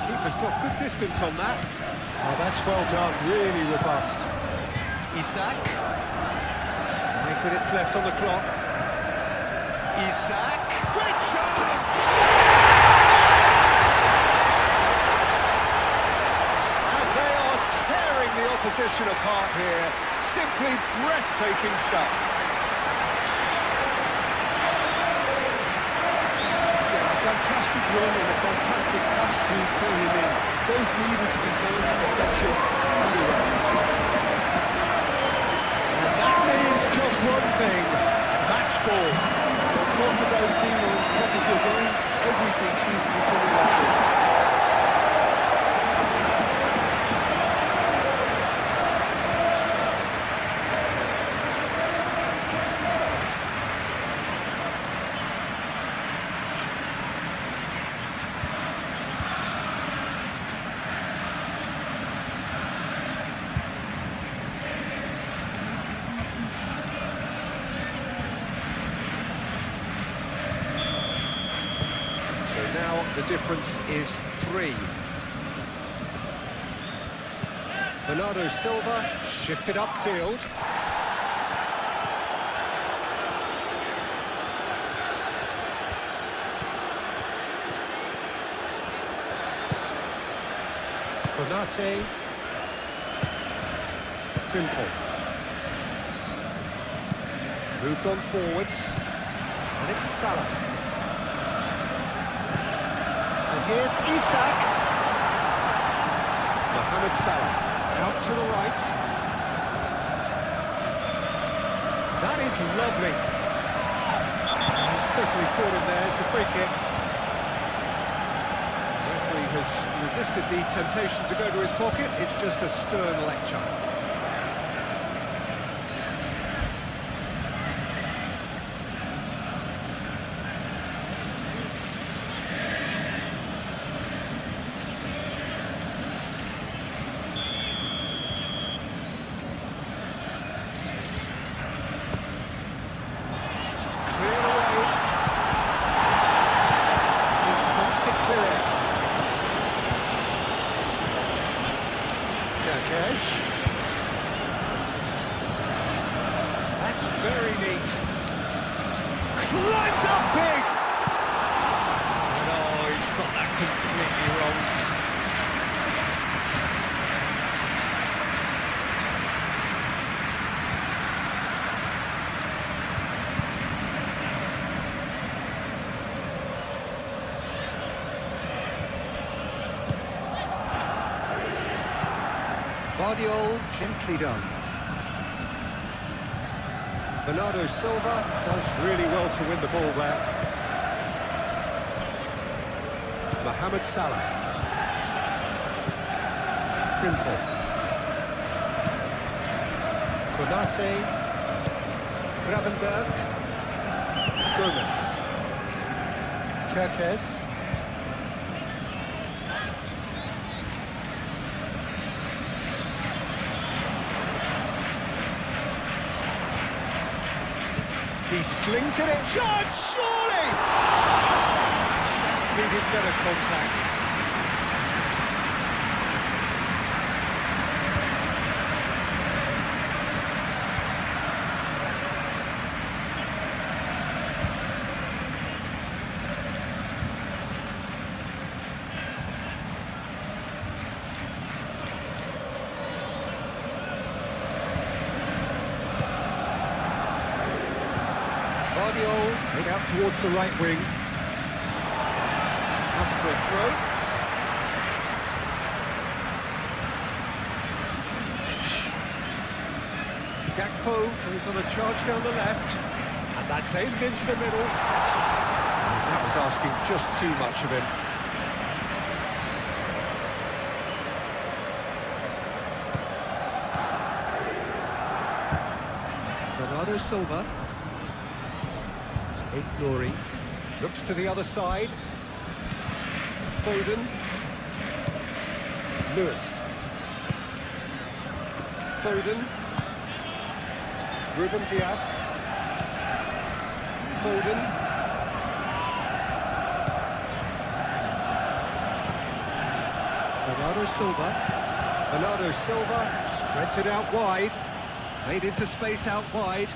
Keeper's got good distance on that. Oh, that's well done, really robust. Isak. 5 minutes left on the clock. Isak. Great chance! Yes! And they are tearing the opposition apart here. Simply breathtaking stuff. Yeah, a fantastic run and a fantastic pass to pull him in. Both needed to be done to perfection. And that means just one thing. Match ball. Talk about being on top of your game, everything seems to be coming off it. So now the difference is 3. Bernardo Silva shifted upfield. Konate. Frimpong. Moved on forwards. And it's Salah. And here's Isak. Mohamed Salah. Out to the right. That is lovely. He's simply caught him there. It's a free kick. The referee has resisted the temptation to go to his pocket. It's just a stern lecture. That's very neat. Climbs up big! And oh, he's got that completely wrong. Guardiola, gently done. Bernardo Silva does really well to win the ball there. Mohamed Salah. Frimpong. Konate. Gravenberg. Gomez. Kerkez. He slings it in, shot, surely! Just needed better contact. Made out towards the right wing. Up for a throw. Gakpo goes on a charge down the left. And that's aimed into the middle. And that was asking just too much of him. Bernardo Silva. Nouri looks to the other side. Foden. Lewis. Foden. Ruben Dias. Foden. Bernardo Silva. Bernardo Silva spreads it out wide. Played into space out wide.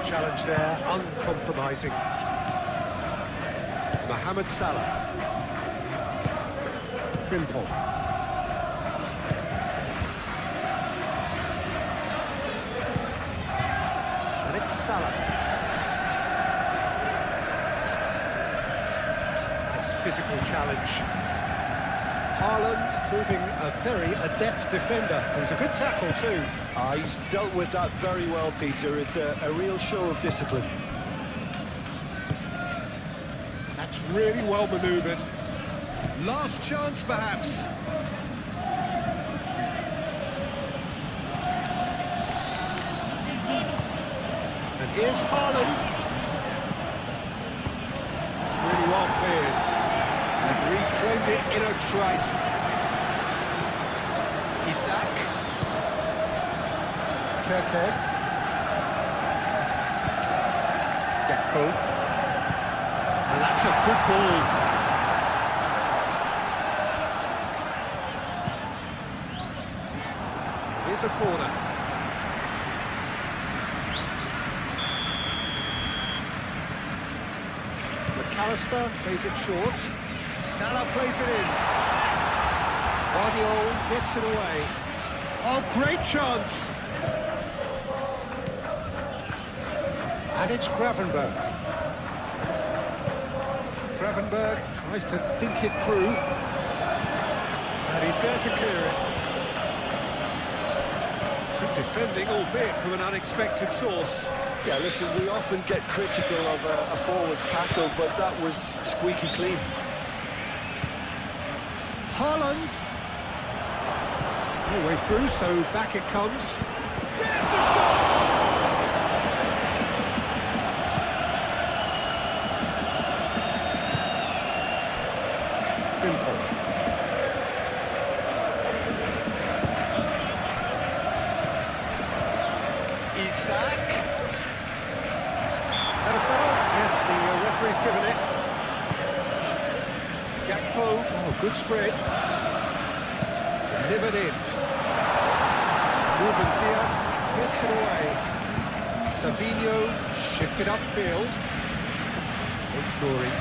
Challenge there, uncompromising. Mohamed Salah. Frimpong. And it's Salah. Nice physical challenge. Haaland proving a very adept defender. It was a good tackle too. He's dealt with that very well, Peter. It's a real show of discipline. That's really well manoeuvred. Last chance, perhaps. And here's Haaland. It's really well cleared. And reclaimed it in a trice. Isak. Kerkez. Gakpo. And that's a good ball. Here's a corner. McAllister plays it short. Salah plays it in. Guardiola gets it away. Oh, great chance! And it's Gravenberg. Gravenberg tries to think it through. And he's there to clear it. Good defending, albeit from an unexpected source. Yeah, listen, we often get critical of a forward's tackle, but that was squeaky clean. Haaland. No way through, so back it comes. There's the shot! Simple. Isak. That a foul? Yes, the referee's given it. Gakpo, oh, good spread. Delivered in. Ruben Diaz gets it away. Savinho shifted upfield. Ignoring.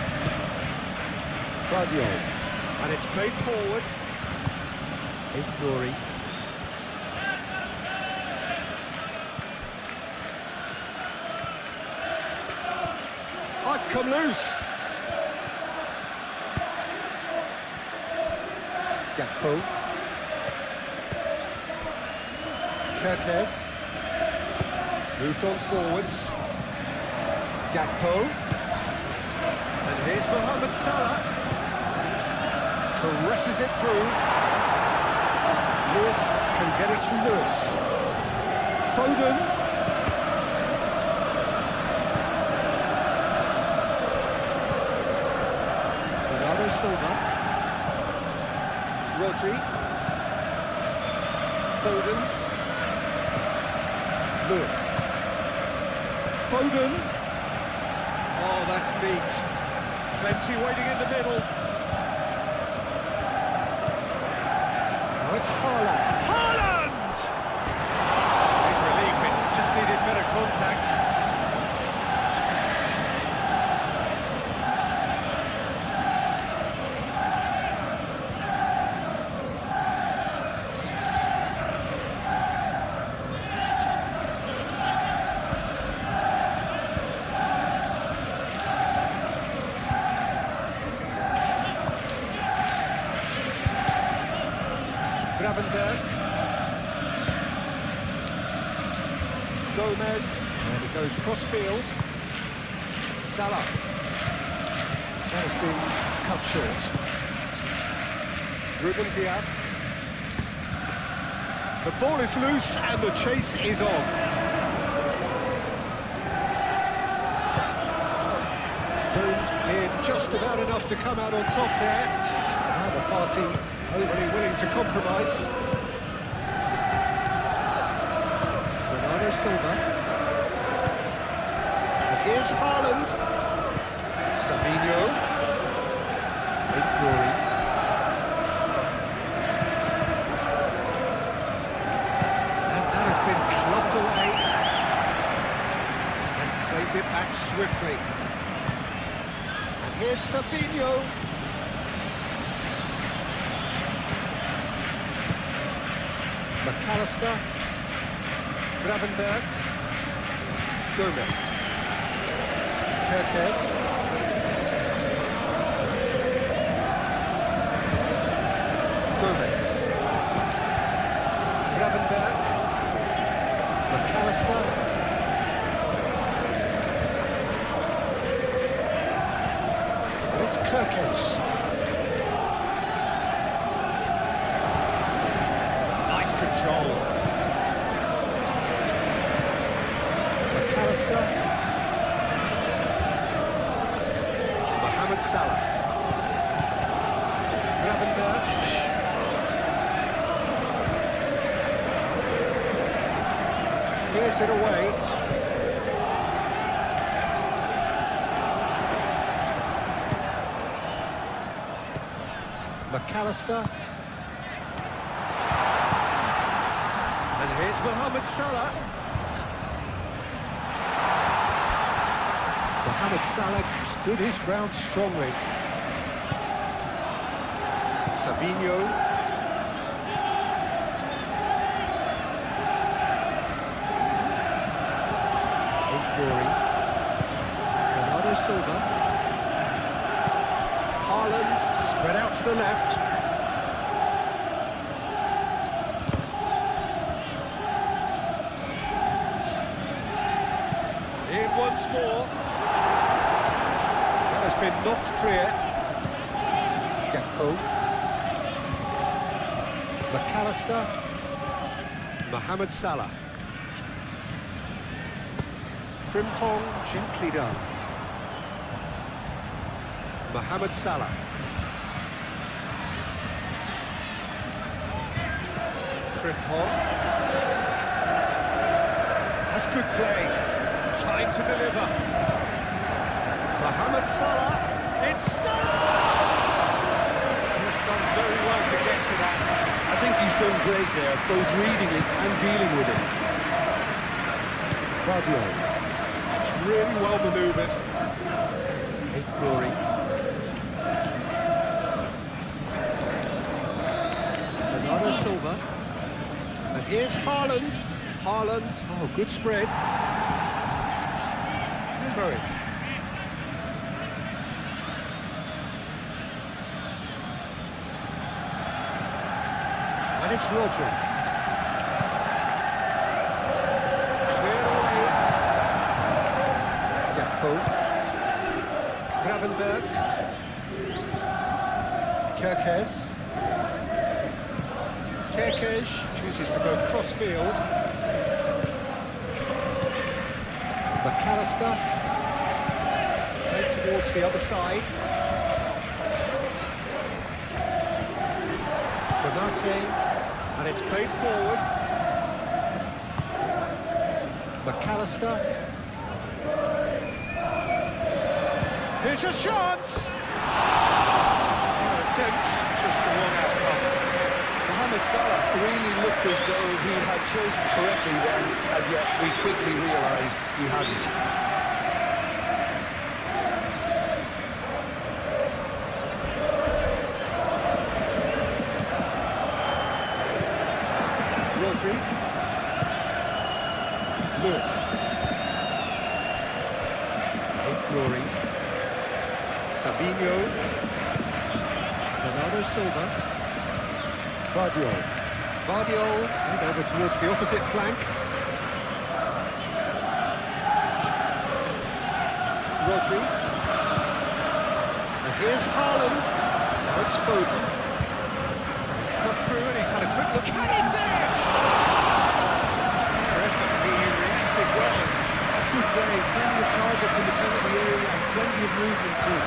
Guardiola. And it's played forward. Ignoring. Oh, it's come loose. Gakpo. Kirkes. Moved on forwards. Gakpo. And here's Mohamed Salah. Caresses it through. Lewis can get it to Lewis. Foden. Bernardo Silva. Rodri. Foden. Lewis. Foden. Oh, that's neat. Plenty waiting in the middle. Now it's Haaland. Haaland! Big relief, it just needed better contact. Gravenberg. Gomez. And it goes cross-field. Salah. That has been cut short. Ruben Diaz. The ball is loose and the chase is on. Stones did just about enough to come out on top there. Now the party overly willing to compromise. Bernardo Silva. And here's Haaland. Savinho. Ignoring. And that has been clubbed away. And claimed it back swiftly. And here's Savinho. McAllister, Gravenberg, Gomez, Kirkes, Gomez, Gravenberg, McAllister, and it's Kirkes. Control. McAllister. Mohamed Salah. Gravenberg. Clears it away. McAllister. And here's Mohamed Salah. Mohamed Salah stood his ground strongly. Savinho. Glory. Bernardo Silva. Haaland spread out to the left. In once more. That has been knocked clear. Gakpo. McAllister. Mohamed Salah. Frimpong, gently done. Mohamed Salah. Frimpong. That's good play. Time to deliver. Mohamed Salah. It's Salah! He's done very well to get to that. I think he's done great there, both reading it and dealing with it. Guardiola. Really well manoeuvred. Glory. Bernardo Silva. And here's Haaland. Haaland. Oh, good spread. Throw it. And it's Rodri. Gravenberg. Kerkez. Kerkez chooses to go cross-field. McAllister. Played towards the other side. Konate. And it's played forward. McAllister. Here's a chance! Fair attempt, just the wrong outcome. Mohamed Salah really looked as though he had chosen correctly then, and yet we quickly realised he hadn't. Rodri. Lewis. Glory. Savinho. Bernardo Silva. Guardiola. And over towards the opposite flank. Rodri. And here's Haaland. Now it's Foden. He's come through and he's had a quick look. Can he finish? Terrific. He reacted well. That's good play. Plenty of targets in the middle of the area and plenty of movement too.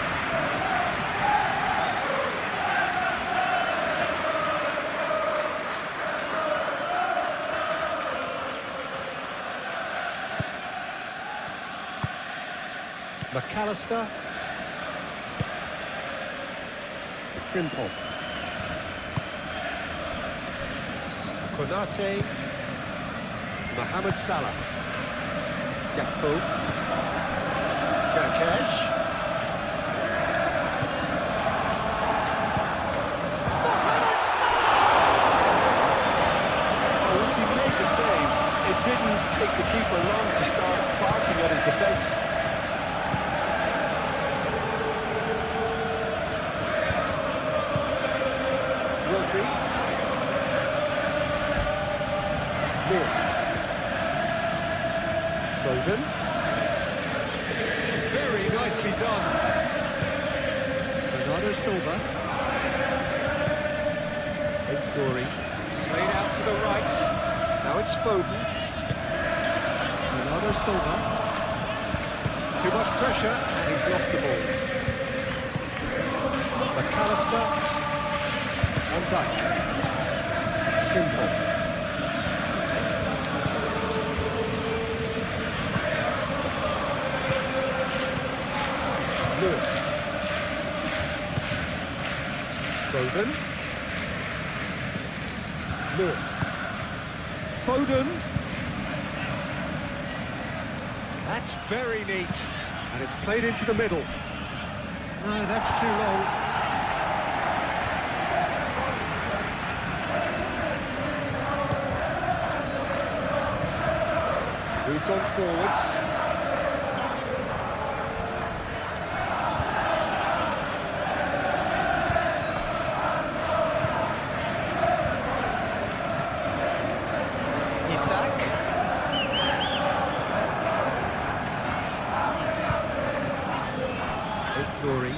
McAllister. Frimpong. Konate. Mohamed Salah. Gakpo. Kerkez. Mohamed Salah! Oh, once he made the save, it didn't take the keeper long to start barking at his defence. Rodri. Lewis. Foden. Very nicely done. Bernardo Silva. Glory. Played out to the right. Now it's Foden. Bernardo Silva. Too much pressure, and he's lost the ball. McAllister. Van Dijk. Simple. Lewis. Foden. Lewis. Foden. That's very neat. And it's played into the middle. No, that's too long. Moved on forwards. Isak. Nuri.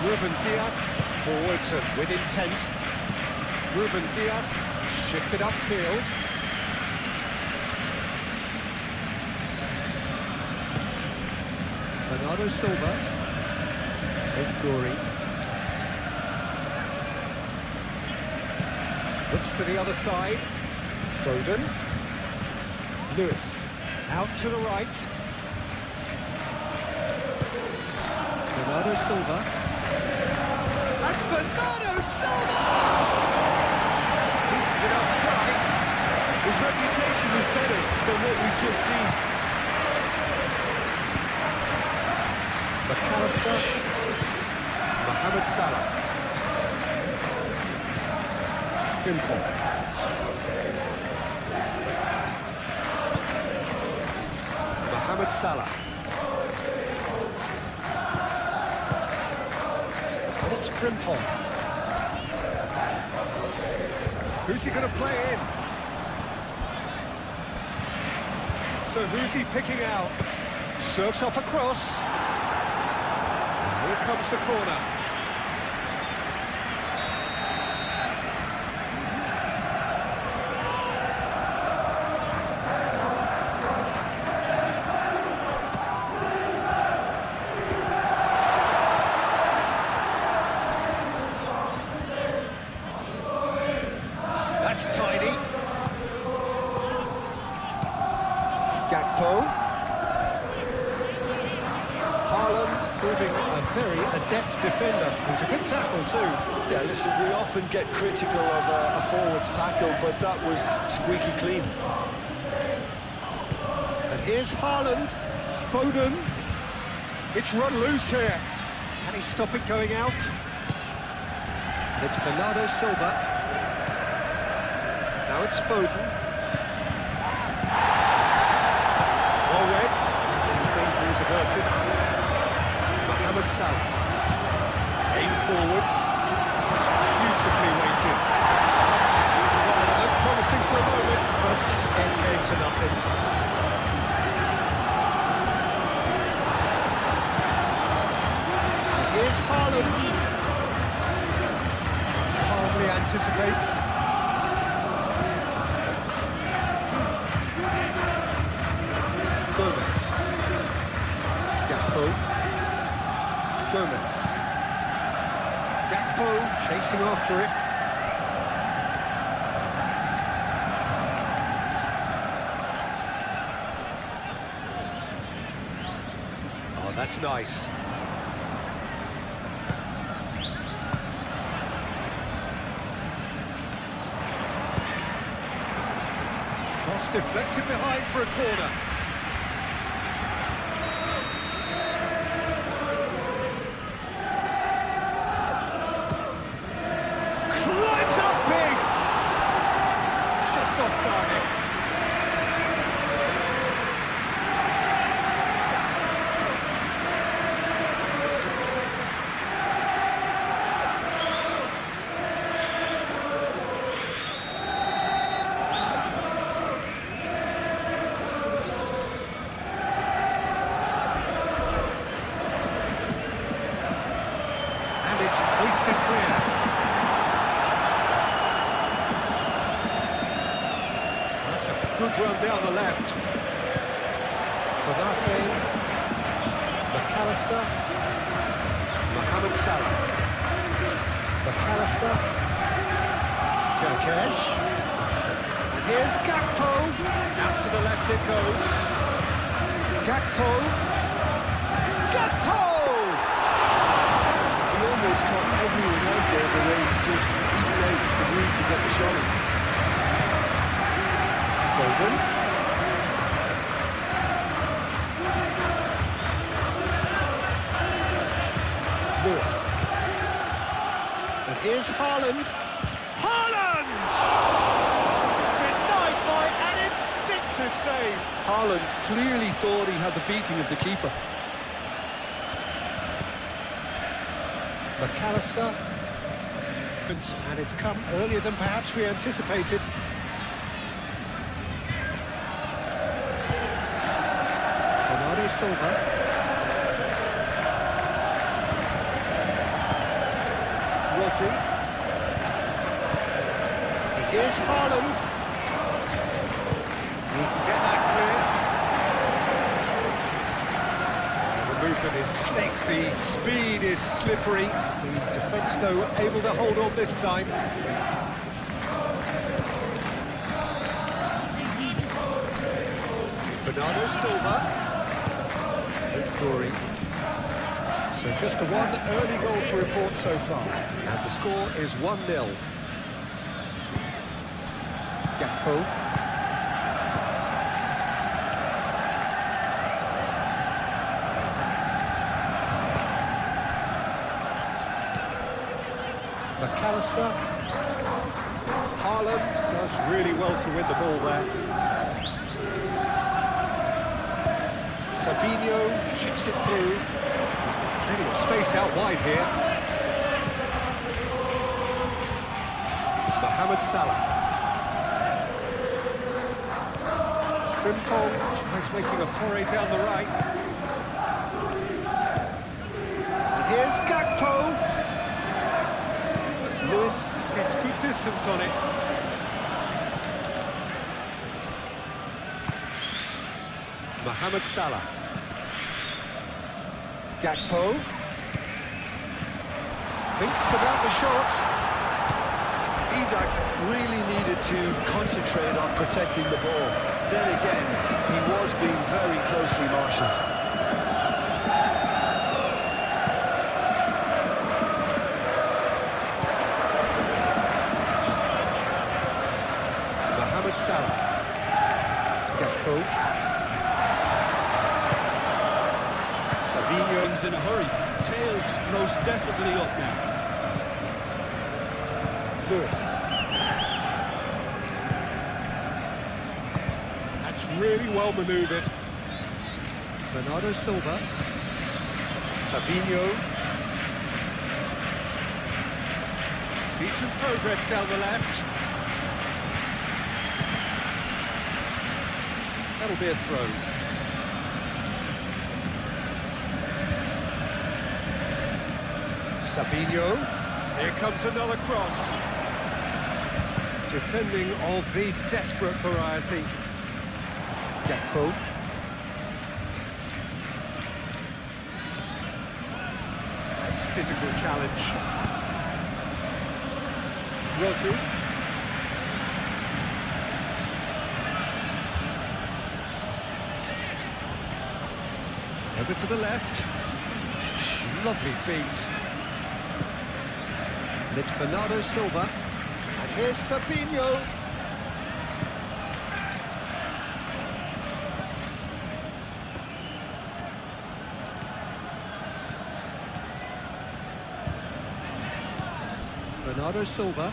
Ruben Dias, forwards and with intent. Ruben Dias shifted upfield. Bernardo Silva. Nuri. Looks to the other side. Foden. Lewis. Out to the right. Bernardo Silva. And Bernardo Silva! He's been up high. His reputation is better than what we've just seen. McAllister. Mohamed Salah. Frimpong. Mohamed Salah. And it's Frimpong. Who's he going to play in? So who's he picking out? Serves up across. Here comes the corner. That's tidy. Gakpo. Haaland proving a very adept defender. It was a good tackle too. Yeah, listen, we often get critical of a forward's tackle, but that was squeaky clean. And here's Haaland. Foden. It's run loose here. Can he stop it going out? And it's Bernardo Silva. Now it's Foden. Well read. Danger is averted. Mohamed Salah. Aim forwards. That's beautifully weighted. Well, it looked promising for a moment, but it came to nothing. And here's Haaland. Calmly anticipates. Gomez. Gakpo. Gomez. Gakpo chasing after it. Oh, that's nice. Cross deflected behind for a corner. Climbs up big! Just off target. And it's hoisted clear. Good run down the left. Konate, McAllister, Mohamed Salah. McAllister, Kerkesh. And here's Gakpo. Out to the left it goes. Gakpo. Gakpo! He almost caught everyone out there the way he just eked out the route to get the shot in. Foden. Here's Haaland. Haaland! Denied by an instinctive save. Haaland clearly thought he had the beating of the keeper. McAllister. And it's come earlier than perhaps we anticipated. Bernardo Silva. Rodri. Here's Haaland. He can get that clear. The movement is slick, the speed is slippery. The defence, though, able to hold on this time. Bernardo Silva. Glory. So just the one early goal to report so far. And the score is 1-0. Gakpo. McAllister. Haaland does really well to win the ball there. Savinho chips it through. He's got plenty of space out wide here. Mohamed Salah. Frimpong tries making a foray down the right. And here's Gakpo. Lewis gets good distance on it. Mohamed Salah. Gakpo. Thinks about the shot. Isaac really needed to concentrate on protecting the ball. Then again, he was being very closely marshalled. Mohamed Salah. Gakpo. Savinho's in a hurry. Tails most definitely up now. Lewis. That's really well manoeuvred. Bernardo Silva. Savinho. Decent progress down the left. That'll be a throw. Savinho. Here comes another cross. Defending of the desperate variety. Gakpo. Nice physical challenge. Rodri. Over to the left. Lovely feet. And it's Bernardo Silva. And here's Savinho. Bernardo Silva.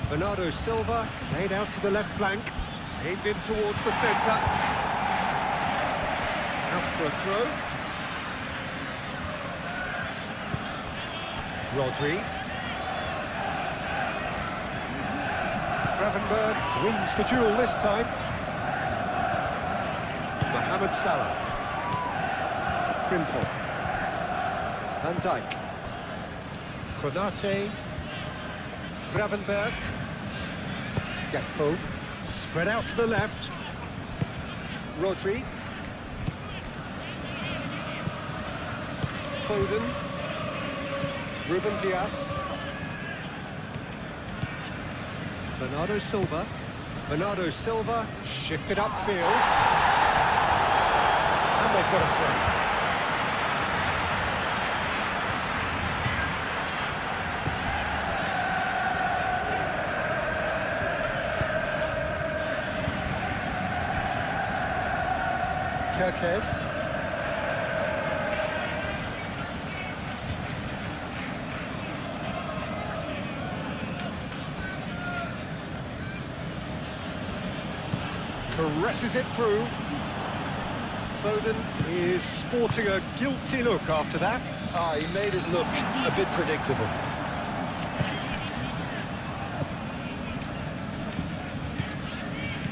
Bernardo Silva played out to the left flank. Aimed in towards the centre. Out for a throw. Rodri. Gravenberg wins the duel this time. Mohamed Salah. Frimpong. Van Dijk. Konate. Gravenberg. Gakpo. Spread out to the left. Rodri. Foden. Ruben Dias. Bernardo Silva. Bernardo Silva shifted upfield. And they've got a throw. Kirkes. caresses it through. Foden is sporting a guilty look after that. Ah, he made it look a bit predictable.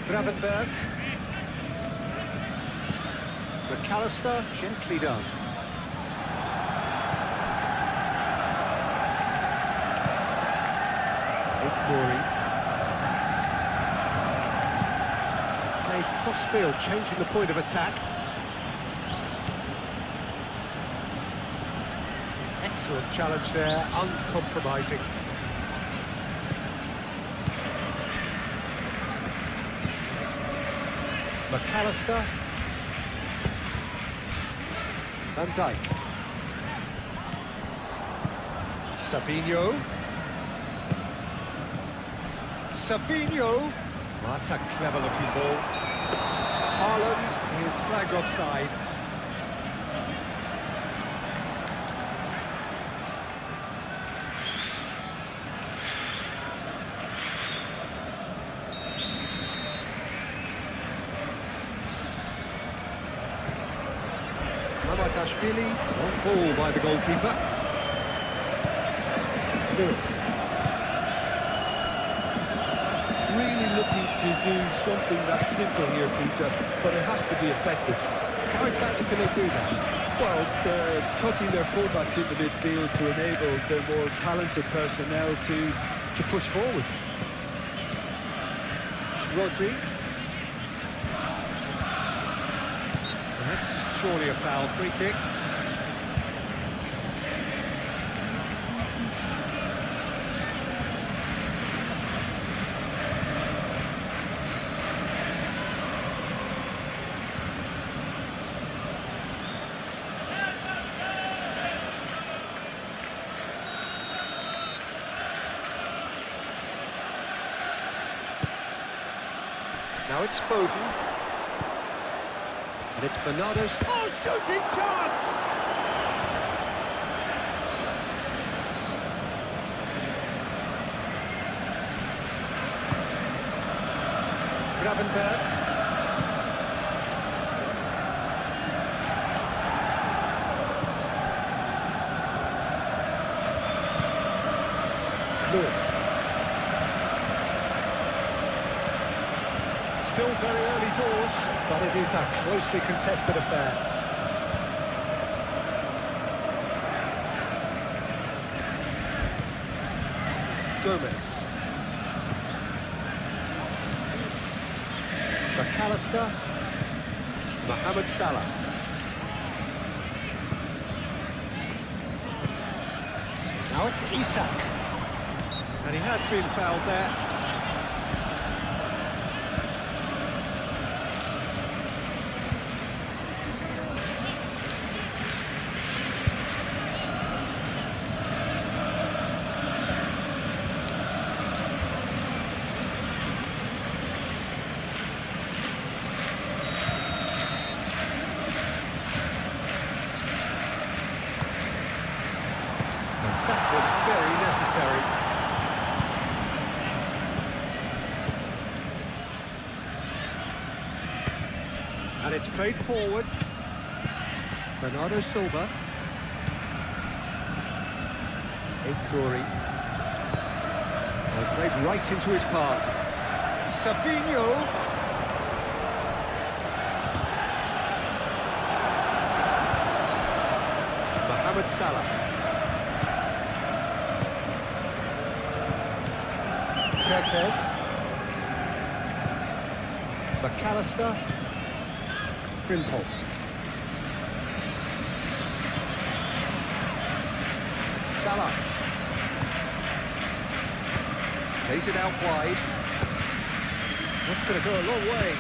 Gravenberg. McAllister, gently done. Ignoring. Played cross-field, changing the point of attack. Excellent challenge there, uncompromising. McAllister. Van Dijk. Savinho. Savinho. Well, that's a clever-looking ball. Haaland is flagged offside. One ball by the goalkeeper. Lewis. Really looking to do something that's simple here, Peter, but it has to be effective. How exactly can they do that? Well, they're tucking their fullbacks into midfield to enable their more talented personnel to push forward. Rodri. That's surely a foul, free kick. Now it's Foden. And it's Bernardo's... Oh, shooting chance! Gravenberg. Lewis. Still very early doors, but it is a closely contested affair. Gomez. McAllister. Mohamed Salah. Now it's Isak. And he has been fouled there. That was very necessary. And it's played forward. Bernardo Silva. Ignoring. And played right into his path. Savinho. Mohamed Salah. Kerkez. McAllister. Frimpong. Salah. Plays it out wide. That's going to go a long way.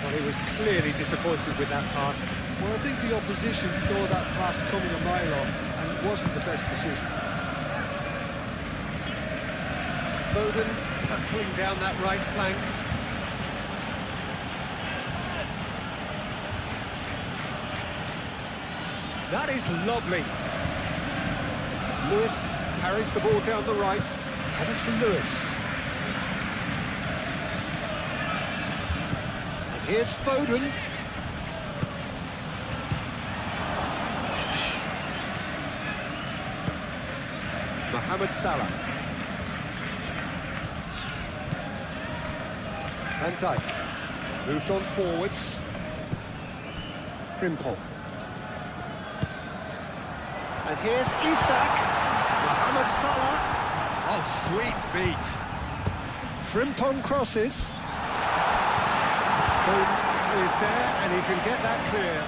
Well, he was clearly disappointed with that pass. Well, I think the opposition saw that pass coming a mile off, and it wasn't the best decision. Foden hurtling down that right flank. That is lovely. Lewis carries the ball down the right, and it's Lewis. Here's Foden. Mohamed Salah. Van Dijk. Moved on forwards. Frimpong. And here's Isak. Mohamed Salah. Oh, sweet feet. Frimpong crosses. Stones is there, and he can get that clear.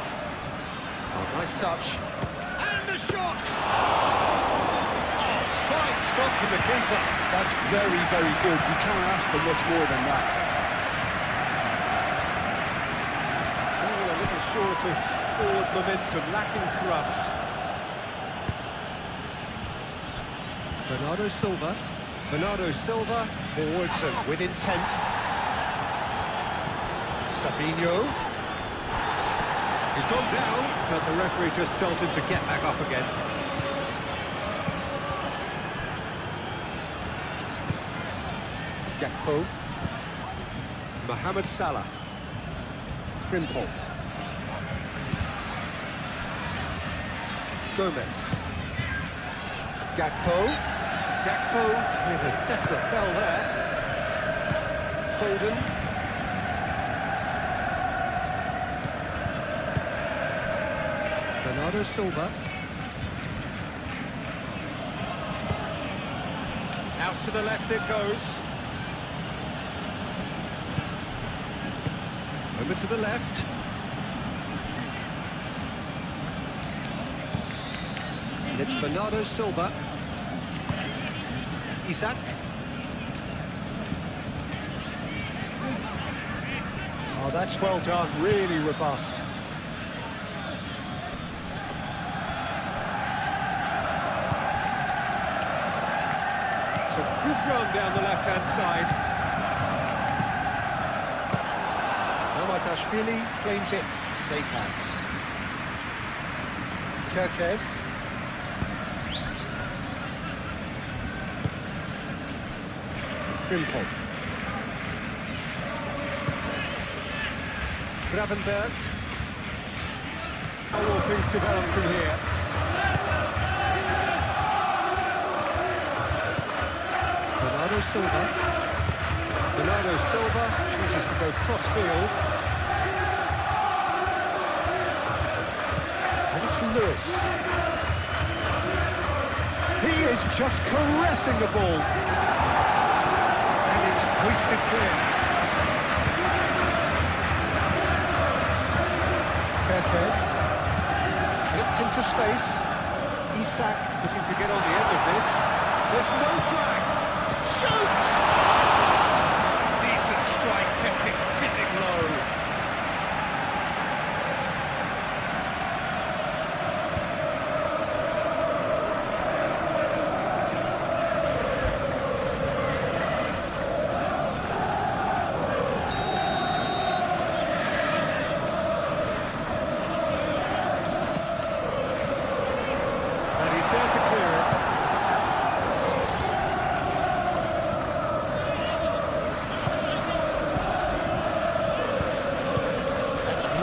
Oh, nice touch. And the shot! Oh, fine stop from the keeper. That's very, very good. You can't ask for much more than that. Still a little short of forward momentum, lacking thrust. Bernardo Silva, forwards and with intent. Sabinho. He's gone down, but the referee just tells him to get back up again. Gakpo. Mohamed Salah. Frimpong. Gomez. Gakpo with a definite foul there. Foden. Bernardo Silva. Out to the left it goes. Over to the left. And it's Bernardo Silva. Isak. Oh, that's well done, really robust. It's a good run down the left-hand side. Namatashvili claims it, safe hands. Kerkez. Frimpong. Gravenberg. How will things develop from here? Bernardo Silva chooses to go cross-field. And it's Lewis. He is just caressing the ball. And it's hoisted clear. Kerkez. Flipped into space. Isak looking to get on the end of this. There's no flag. Shoots! Decent strike, kept it fizzing low. And he's there to clear it.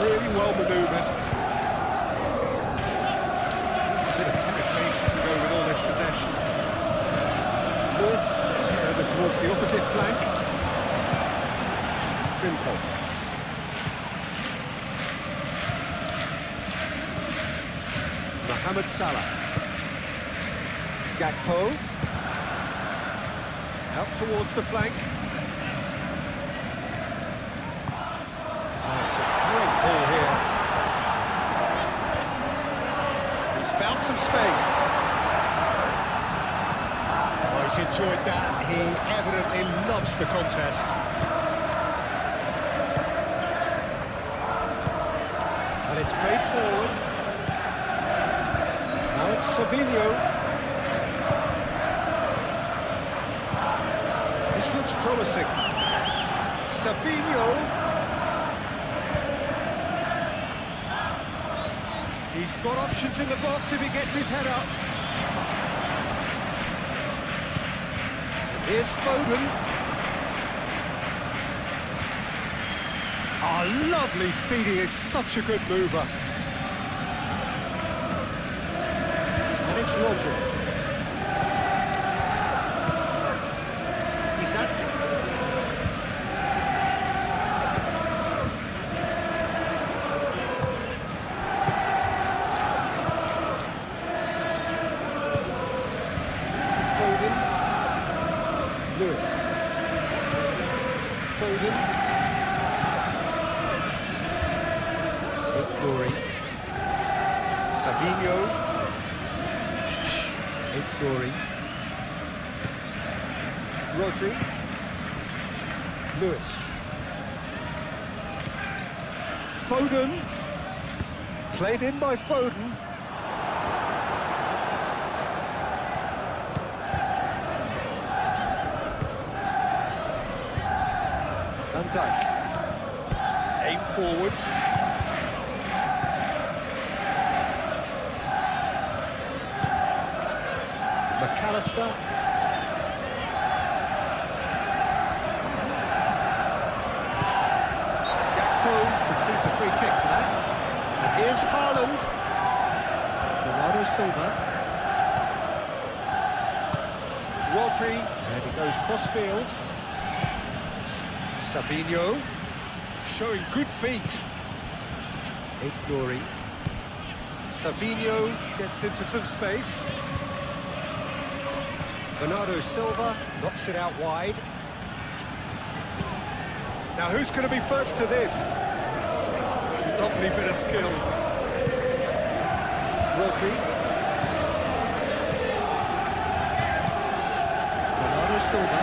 Really well manoeuvred. It's a bit of penetration to go with all this possession. Lewis over towards the opposite flank. Frimpong. Mohamed Salah. Gakpo. Out towards the flank. Great ball here. He's found some space. Oh, he's enjoyed that. He evidently loves the contest. And it's played forward. Now it's Savinho. This looks promising. Savinho. He's got options in the box if he gets his head up. Here's Foden. Oh, lovely feed. He is such a good mover. And it's Rodri. Isaac. Foden. Lewis. Foden. Glory. Savinho. Glory. Rodri. Lewis. Foden. Played in by Foden. Van Dijk. Aim forwards. McAllister. Gakpo concedes a free kick for that. And here's Haaland. Bernardo Silva. Rodri. And he goes cross-field. Savinho. Showing good feet. Glory. Savinho gets into some space. Bernardo Silva knocks it out wide. Now who's going to be first to this? Lovely bit of skill. Rodri. Bernardo Silva.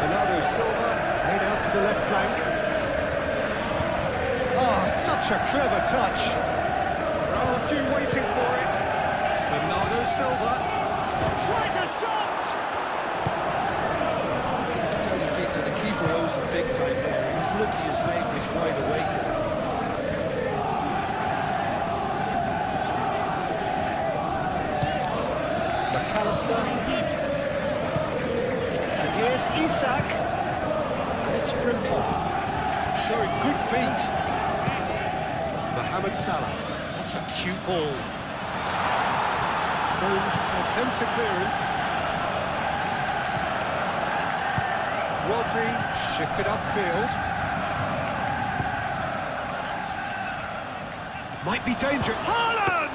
Bernardo Silva laid out to the left flank. Oh, such a clever touch. There are a few waiting for it. Bernardo Silva tries a shot! I tell you, Peter, the keeper owes him big time there. He's lucky his mate was wide awake today. McAllister. And here's Isak. And it's Frimpong. Showing good feet. Mohamed Salah. That's a cute ball. Stones attempts a clearance. Rodri shifted upfield. Might be danger. Haaland!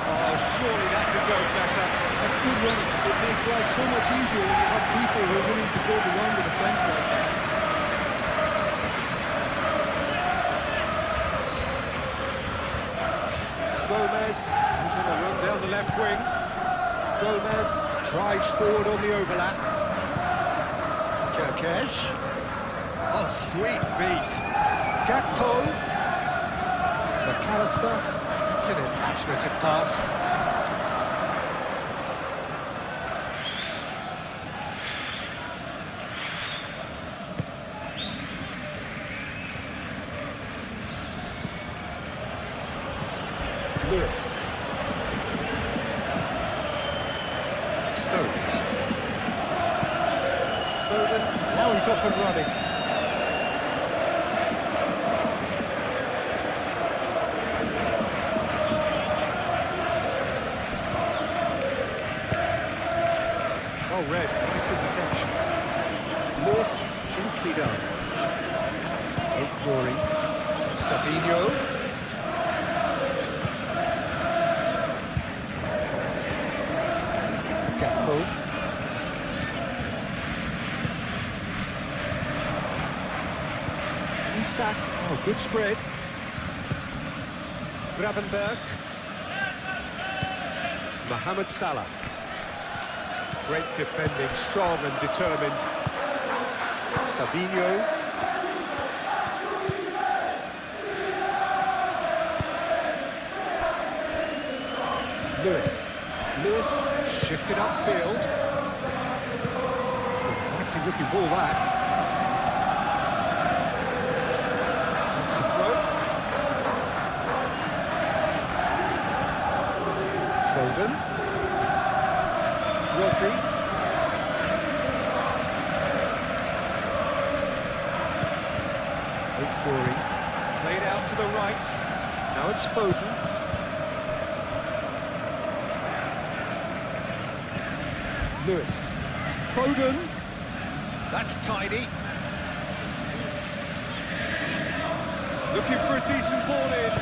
Oh, surely that could go better. That's good running. It makes life so much easier when you have people who are willing to go beyond the defence like that. Gomez, who's on a run down the left wing. Gomez drives forward on the overlap. Kirkesh. Oh, sweet feet. Gakpo. McAllister. It's an imaginative pass. Lewis. Stones. Foden, now he's off and running. Oh, red, nice interception. Lewis, gently done. Glory. Savinho. Gakpo. Isak. Oh, good spread. Gravenberg. Mohamed Salah. Great defending, strong and determined. Savinho. Lewis. Lewis shifted upfield. It's an inviting looking ball that. That's the throw. Foden. Rodri. Glory. Played out to the right. Now it's Foden. Lewis. Foden. That's tidy. Looking for a decent ball in.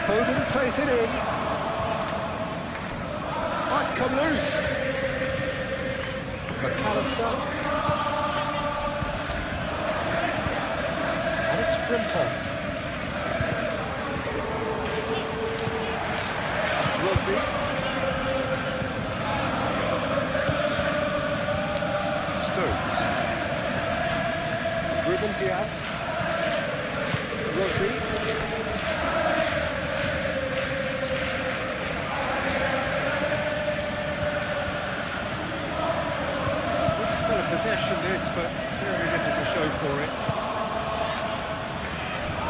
Foden plays it in. Oh, it's come loose. McAllister. And it's Frimpong. Rodri. Stones. Ruben Dias. Rodri. Good spell of possession this, but very little to show for it.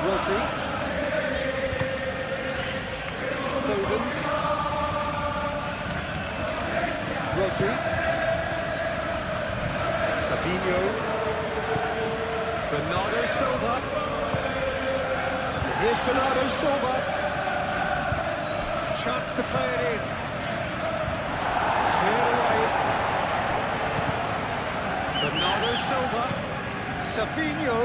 Rodri. Foden. Rodri. Savinho. Bernardo Silva. Here's Bernardo Silva. Chance to play it in. Cleared away. Bernardo Silva. Savinho.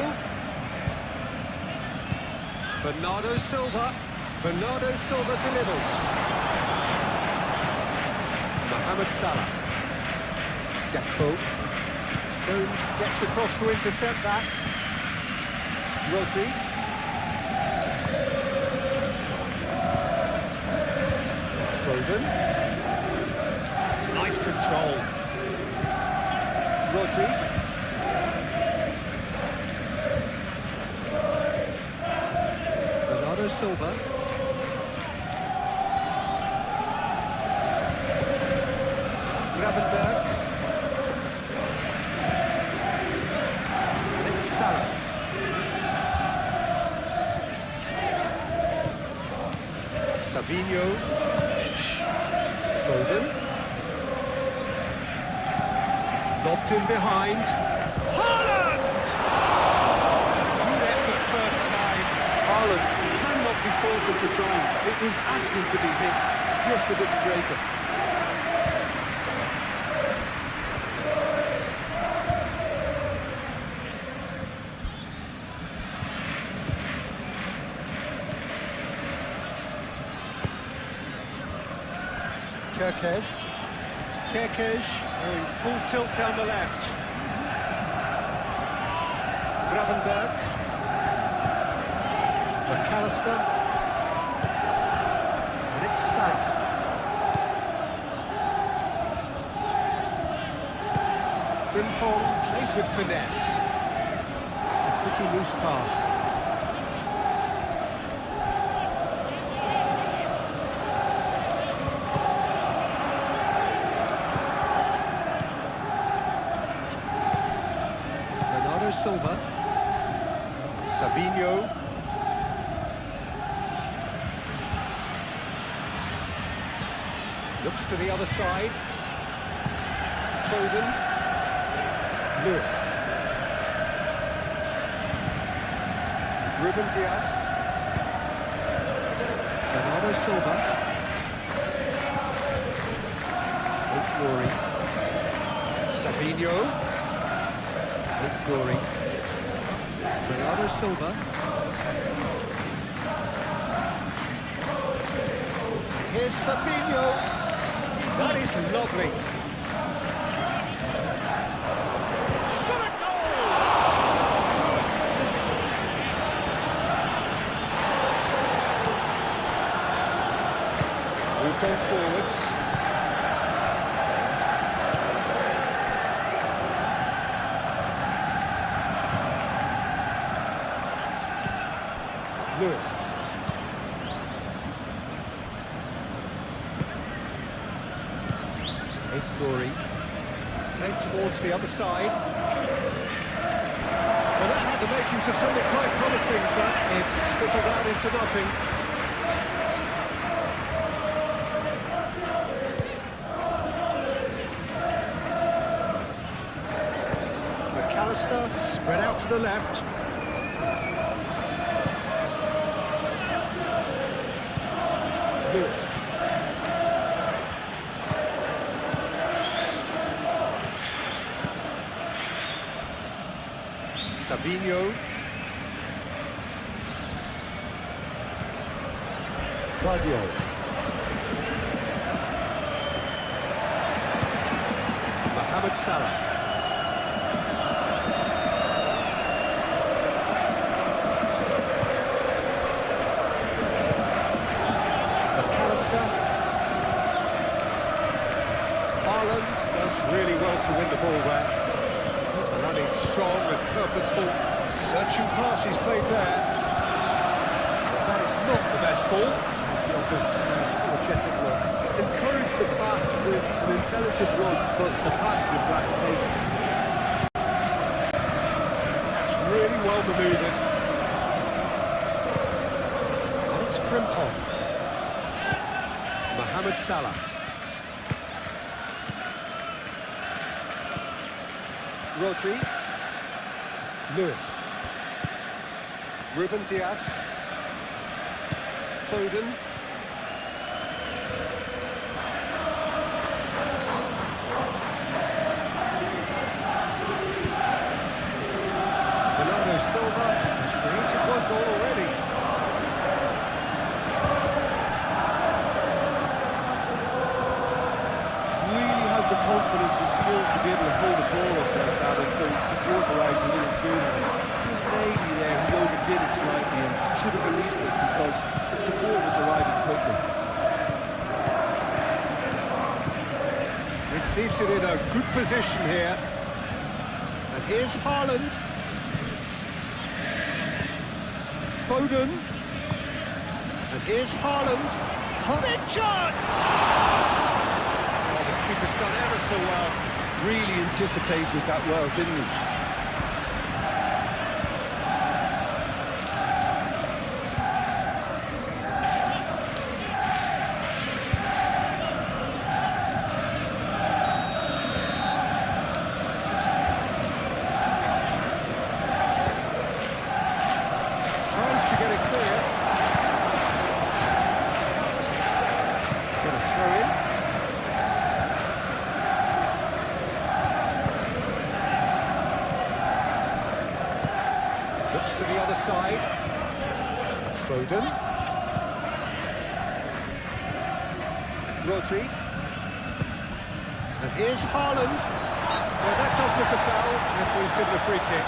Bernardo Silva. Bernardo Silva delivers. Mohamed Salah. Gakpo. Stones gets across to intercept that. Rodri. Foden. Nice control. Rodri. Bernardo Silva. Gravenberg. And it's Salah. Savinho. Foden. Lobbed in behind. Haaland! Good effort first time. Haaland cannot be faulted for trying. It was asking to be hit, just a bit straighter. Kerkez going full tilt down the left. Gravenberg. McAllister. And it's Salah. Frimpong played with finesse. It's a pretty loose pass. Silva. Savinho. Looks to the other side. Foden. Lewis. Ruben Dias. Bernardo Silva. Glory. Savinho. Glory. Bernardo Silva. Here's Savinho. That is lovely. Shot a goal! Moved on forwards. Lewis. Glory. Played towards the other side. Well, that had the makings of something quite promising, but it's fizzled out into nothing. McAllister spread out to the left. Lewis. Savinho. Claudio. Mohamed Salah. McAllister. Haaland does really well to win the ball there. Running strong and purposeful. Searching pass he's played there. But that is not the best ball. He offers an energetic look. Encouraged the pass with an intelligent run, but the pass just lacked pace. That's really well manoeuvred. And it's Frimpong. Mohamed Salah. Rodri. Lewis. Ruben Dias. Foden. Bernardo Silva has created one goal already. Really has the confidence and skill to be able to hold the ball up like that until support arrives a little sooner. Just maybe there he overdid it slightly and should have released it because the support was arriving quickly. Receives it in a good position here. And here's Haaland. Foden. And here's Haaland. Big chance! Oh, the keeper's done ever so well. Really anticipated that well, didn't he? Tries to get it clear. Gonna throw in. Looks to the other side. Foden. Rodri. And here's Haaland. Well, that does look a foul. Referee's given a free kick.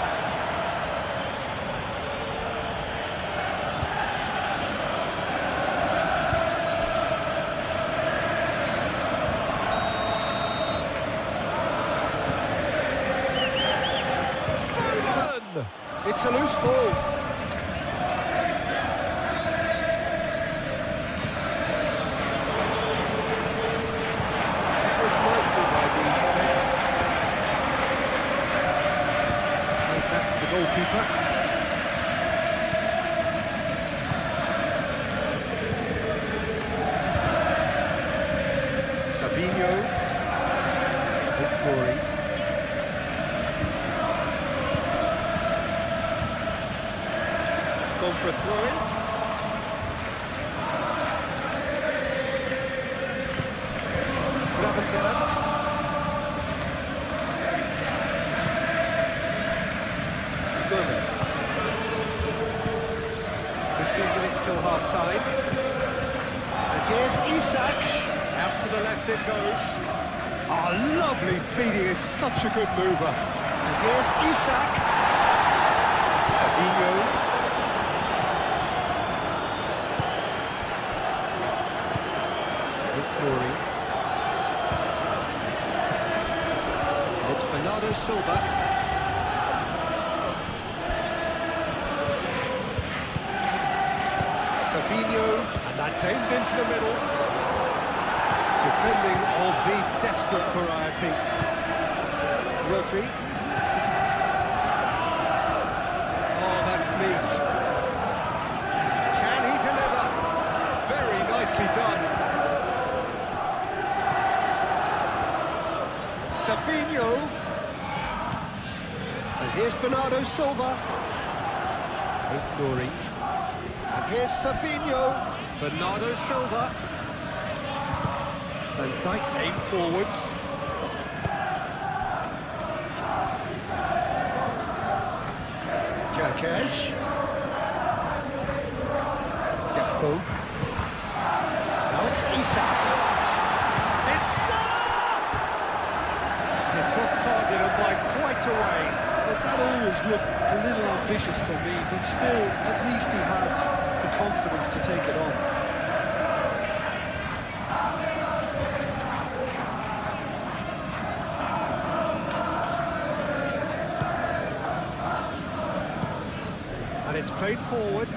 It's a loose ball. Tackled nicely by the defence. Played back to the goalkeeper. Savinho. Victory. Gone for a throw-in. Gravenberg. Gomez. 15 minutes till half-time. And here's Isak. Out to the left it goes. Oh, lovely feed. He is such a good mover. And here's Isak. Savinho. It's Bernardo Silva. Savinho, and that's aimed into the middle. Defending of the desperate variety. Rodri. Oh, that's neat. Can he deliver? Very nicely done. Savinho. And here's Bernardo Silva. Nuri. And here's Savinho. Bernardo Silva. Van Dijk aim forwards. Kerkesh. Gakpo. Now it's Isak. It's off target and by quite a way. But that always looked a little ambitious for me, but still, at least he had the confidence to take it on. And it's played forward.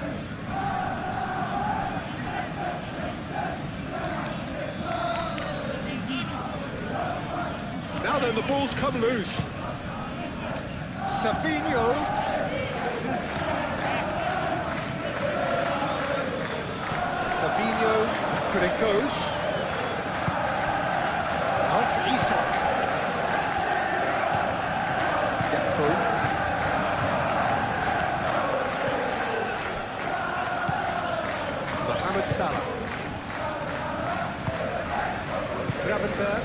Now then, the ball's come loose. Savinho. Savinho, but it goes. Now it's Isak. Gakpo. Mohamed Salah. Gravenberg.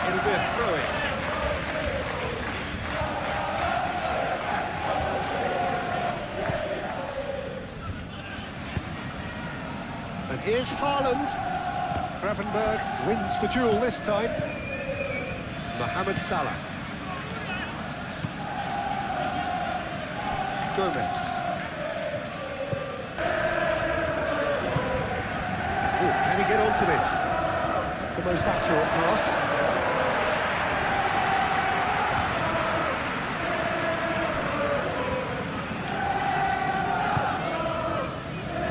It'll be a throw-in. And here's Haaland. Gravenberg wins the duel this time. Mohamed Salah. Gomez. Oh, can he get onto this? The most accurate cross.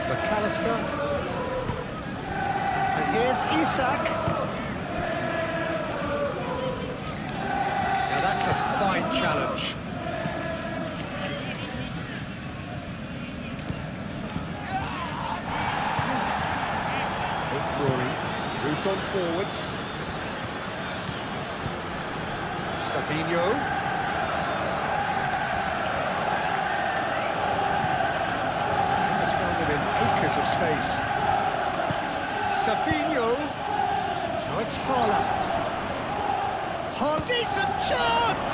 McAllister. And here's Isak. Now that's a fine challenge. Moved on forwards. Savinho. Has found him in acres of space. Savinho. Now it's Haaland. Decent chance!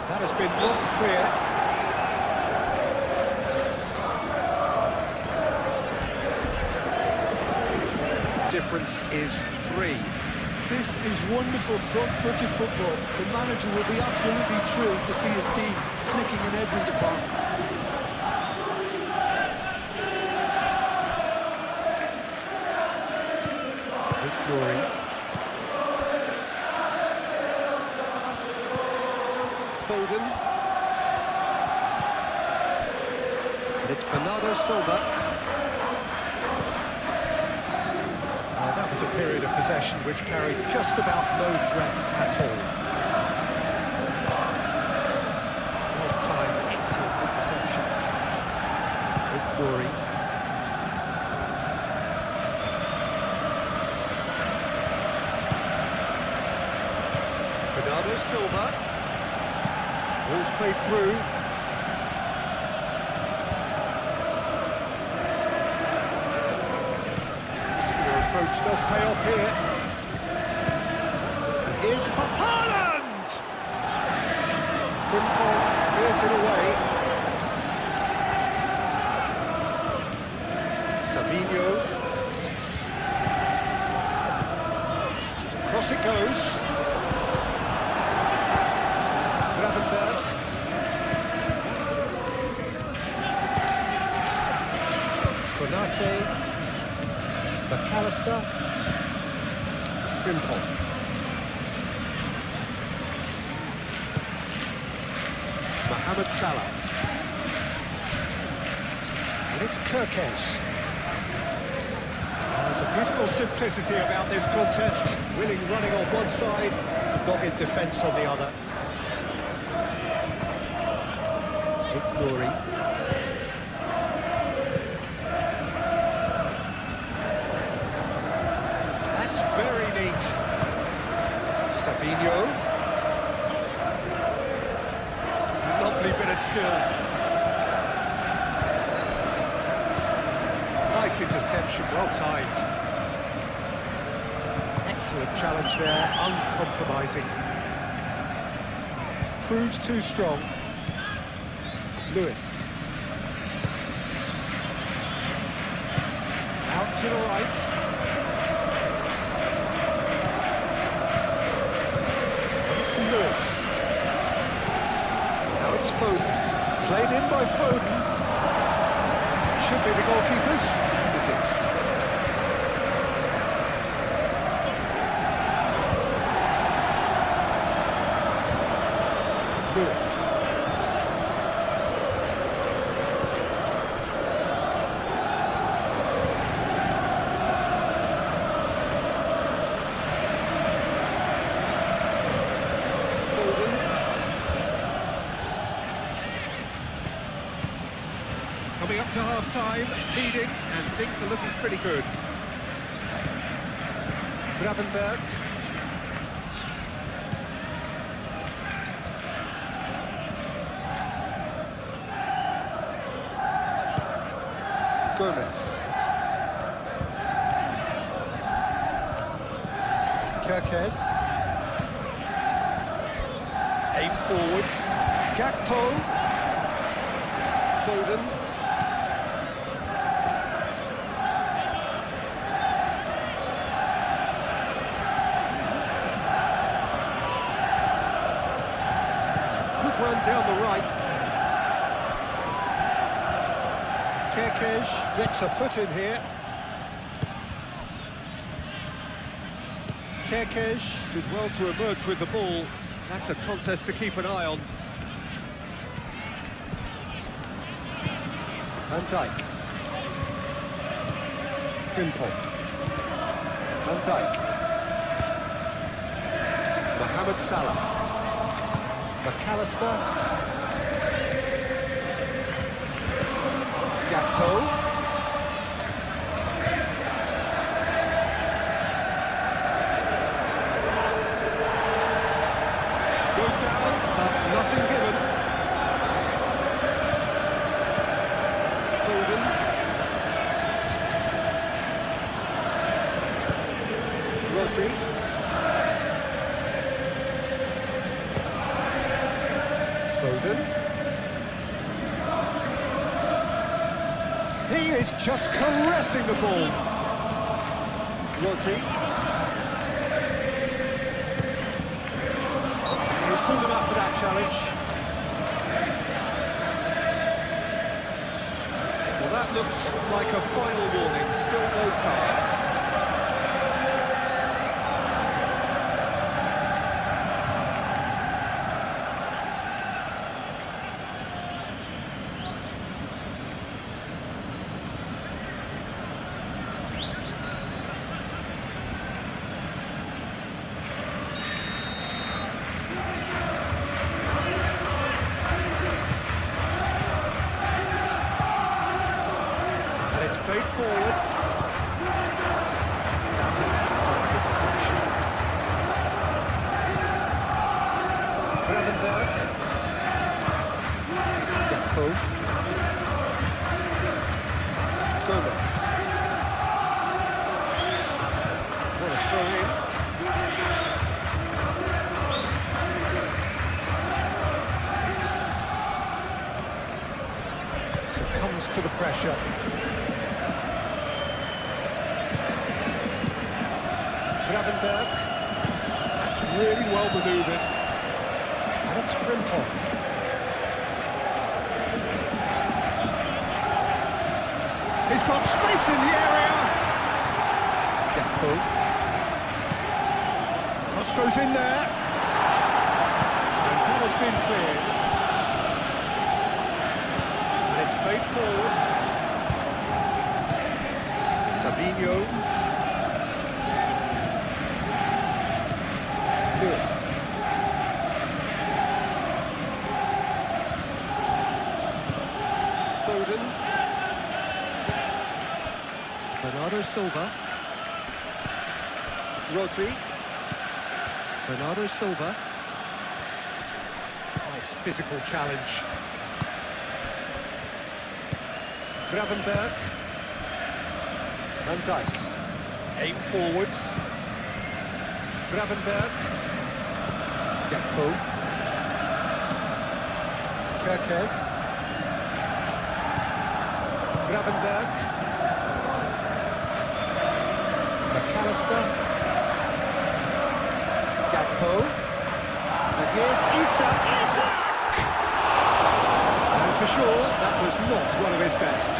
That has been knocked clear. Difference is 3. This is wonderful front-footed football. The manager will be absolutely thrilled to see his team clicking in every department. Nuri. Foden. And it's Bernardo Silva. That was a period of possession which carried just about no threat at all. Well-timed, excellent interception. Nuri. Bernardo Silva. Ball's played through. Muscular approach does pay off here. And here's Haaland! Frimpong clears it away. Savinho. Cross it goes. Gravenberg. Konate. McAllister. Frimpong. Mohamed Salah. And it's Kirkesh. There's a beautiful simplicity about this contest. Willing running on one side, dogged defence on the other. Nouri. That's very neat. Sabinho. Lovely bit of skill. Nice interception, well timed. Excellent challenge there, uncompromising. Proves too strong. Lewis. Out to the right. It's Lewis. Now it's Foden. Played in by Foden. Should be the goalkeepers. It is. Lewis. Coming up to half-time, leading, and things are looking pretty good. Gravenberg. Gomez. Kirkesh. Aim forwards. Gakpo. Foden. Run down the right. Kirkesh gets a foot in here. Kirkesh did well to emerge with the ball. That's a contest to keep an eye on. Van Dijk. Frimpong. Van Dijk. Mohamed Salah. McAllister. Gakpo. Goes down, but nothing given. Foden. Rodri. Foden. He is just caressing the ball. Rodri. He's pulled him up for that challenge. Well, that looks like a final warning. Still no card. Played forward. That's an excellent interception. Gravenberg. Gakpo. Gomez. What a throw in. Succumbs to the pressure. Gravenberg. That's really well manoeuvred. And it's Frimpong. He's got space in the area. Gakpo. Cross goes in there. And that has been cleared. And it's played forward. Savinho. Lewis. Foden. Bernardo Silva. Rodri. Bernardo Silva. Nice physical challenge. Gravenberg. Van Dijk. Aim forwards. Gravenberg. Gakpo. Kerkez. Gravenberg. McAllister. Gakpo. And here's Isak. And for sure, that was not one of his best.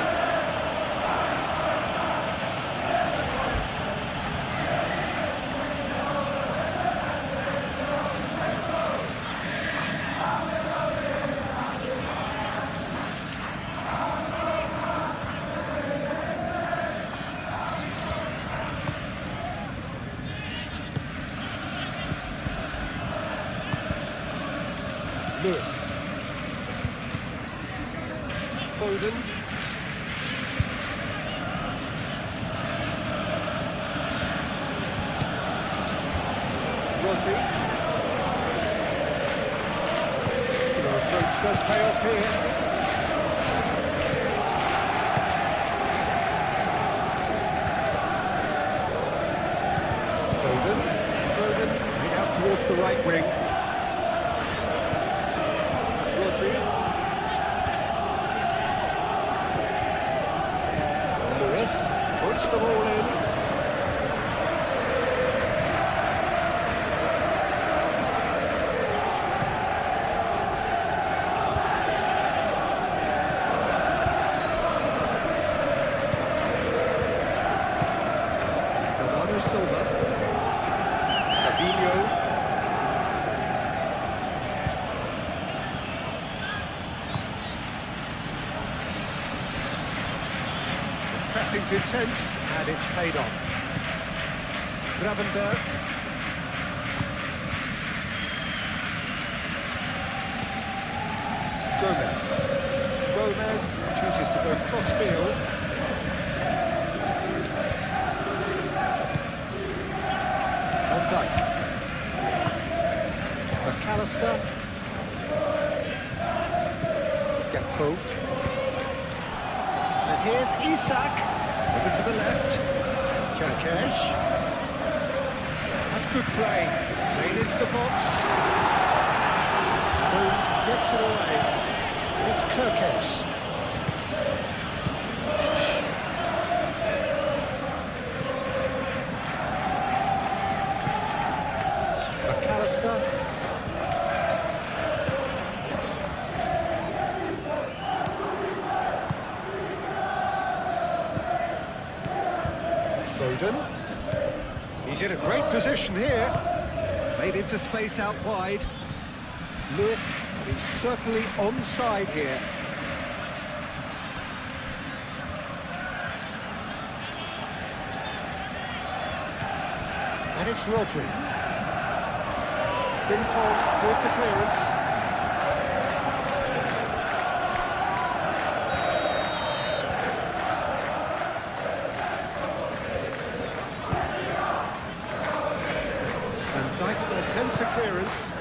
Lewis. Foden. Rodri. Muscular approach does pay off here. Foden. Foden heading out towards the right wing. Lewis puts the ball in. Bernardo Silva. Savinho. Pressing's intense, and it's paid off. Gravenberg. Gomez chooses to go cross-field. Van Dijk. McAllister. Gakpo. And here's Isak. Over to the left. Kerkez. That's good play. Played into the box. Stones gets it away. It's Kerkez. McAllister. Foden. He's in a great position here. Played into space out wide. Lewis, and he's certainly onside here. And it's Rodri. Frimpong with the clearance. Attempts a clearance.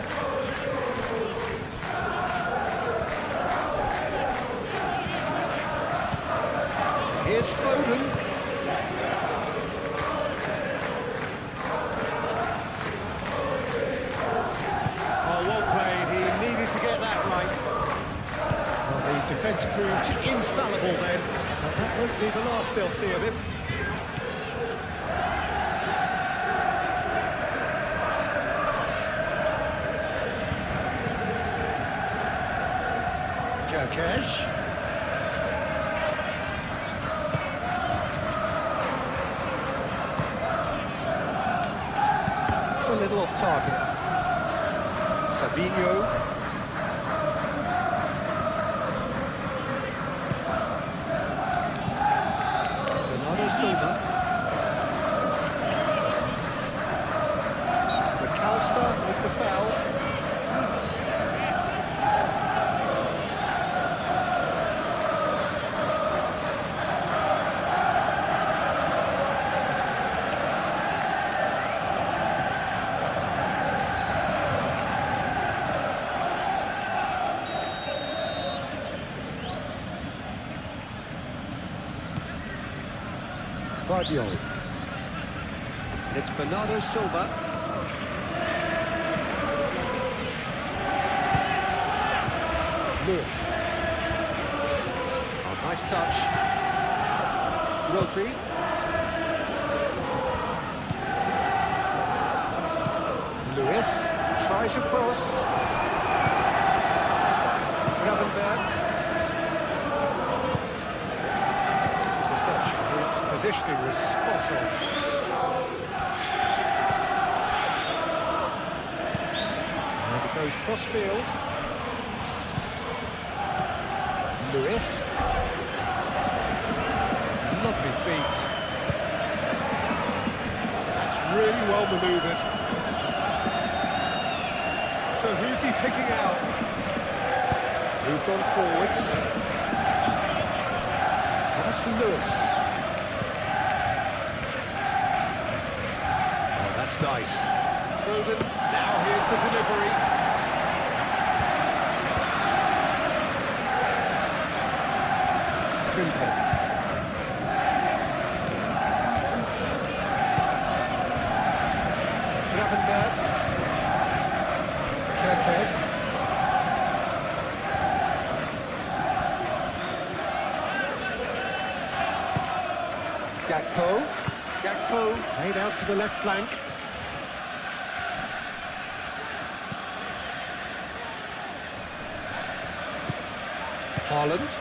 Here's Foden. Oh, well played. He needed to get that right. Well, the defence proved infallible then. But that won't be the last they'll see of him. Kerkez. little off target. Savinho. Bernardo Silva. McAllister with the foul. Vardiol. And it's Bernardo Silva. Lewis. Oh, nice touch. Rodri. Lewis tries across. Gravenberg. His positioning was spot on. And it goes cross-field. Lewis. Lovely feet. That's really well manoeuvred. So who's he picking out? Moved on forwards. And that's Lewis. Oh, that's nice. Foden, now here's the delivery. Simple. Gravenberg. Kerkez. Gakpo laid out to the left flank. Haaland.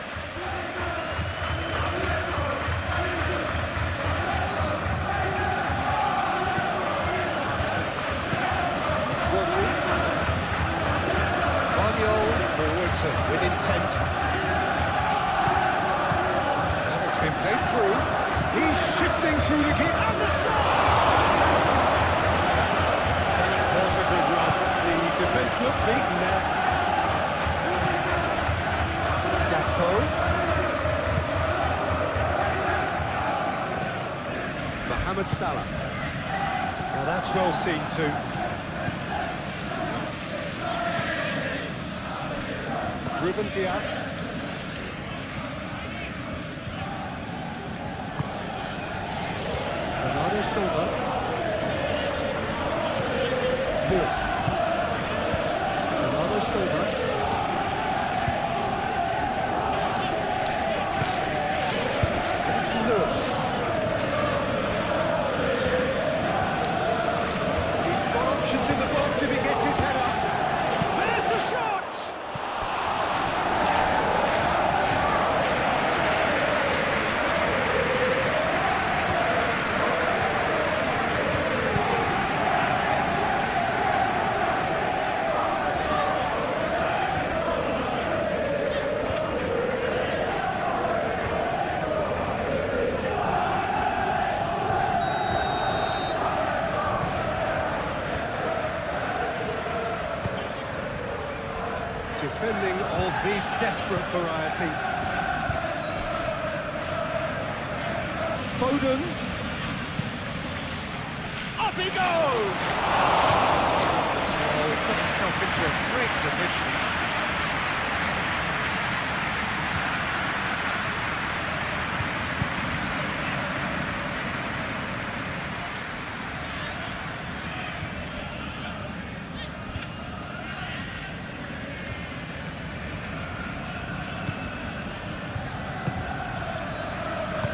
Rodri. Vardiol forwards and with intent. And it's been played through. He's shifting through the keep and the shot! That was a good run. The defence looked beaten there. Gakpo. Mohamed Salah. Now that's well seen too. Ruben Dias. Bernardo Silva. Lewis. Bernardo Silva. And it's Lewis. He's got options in the box if he gets his head up. There's the shot! Defending of the desperate variety. Foden. Up he goes! Oh, he put himself into a great position.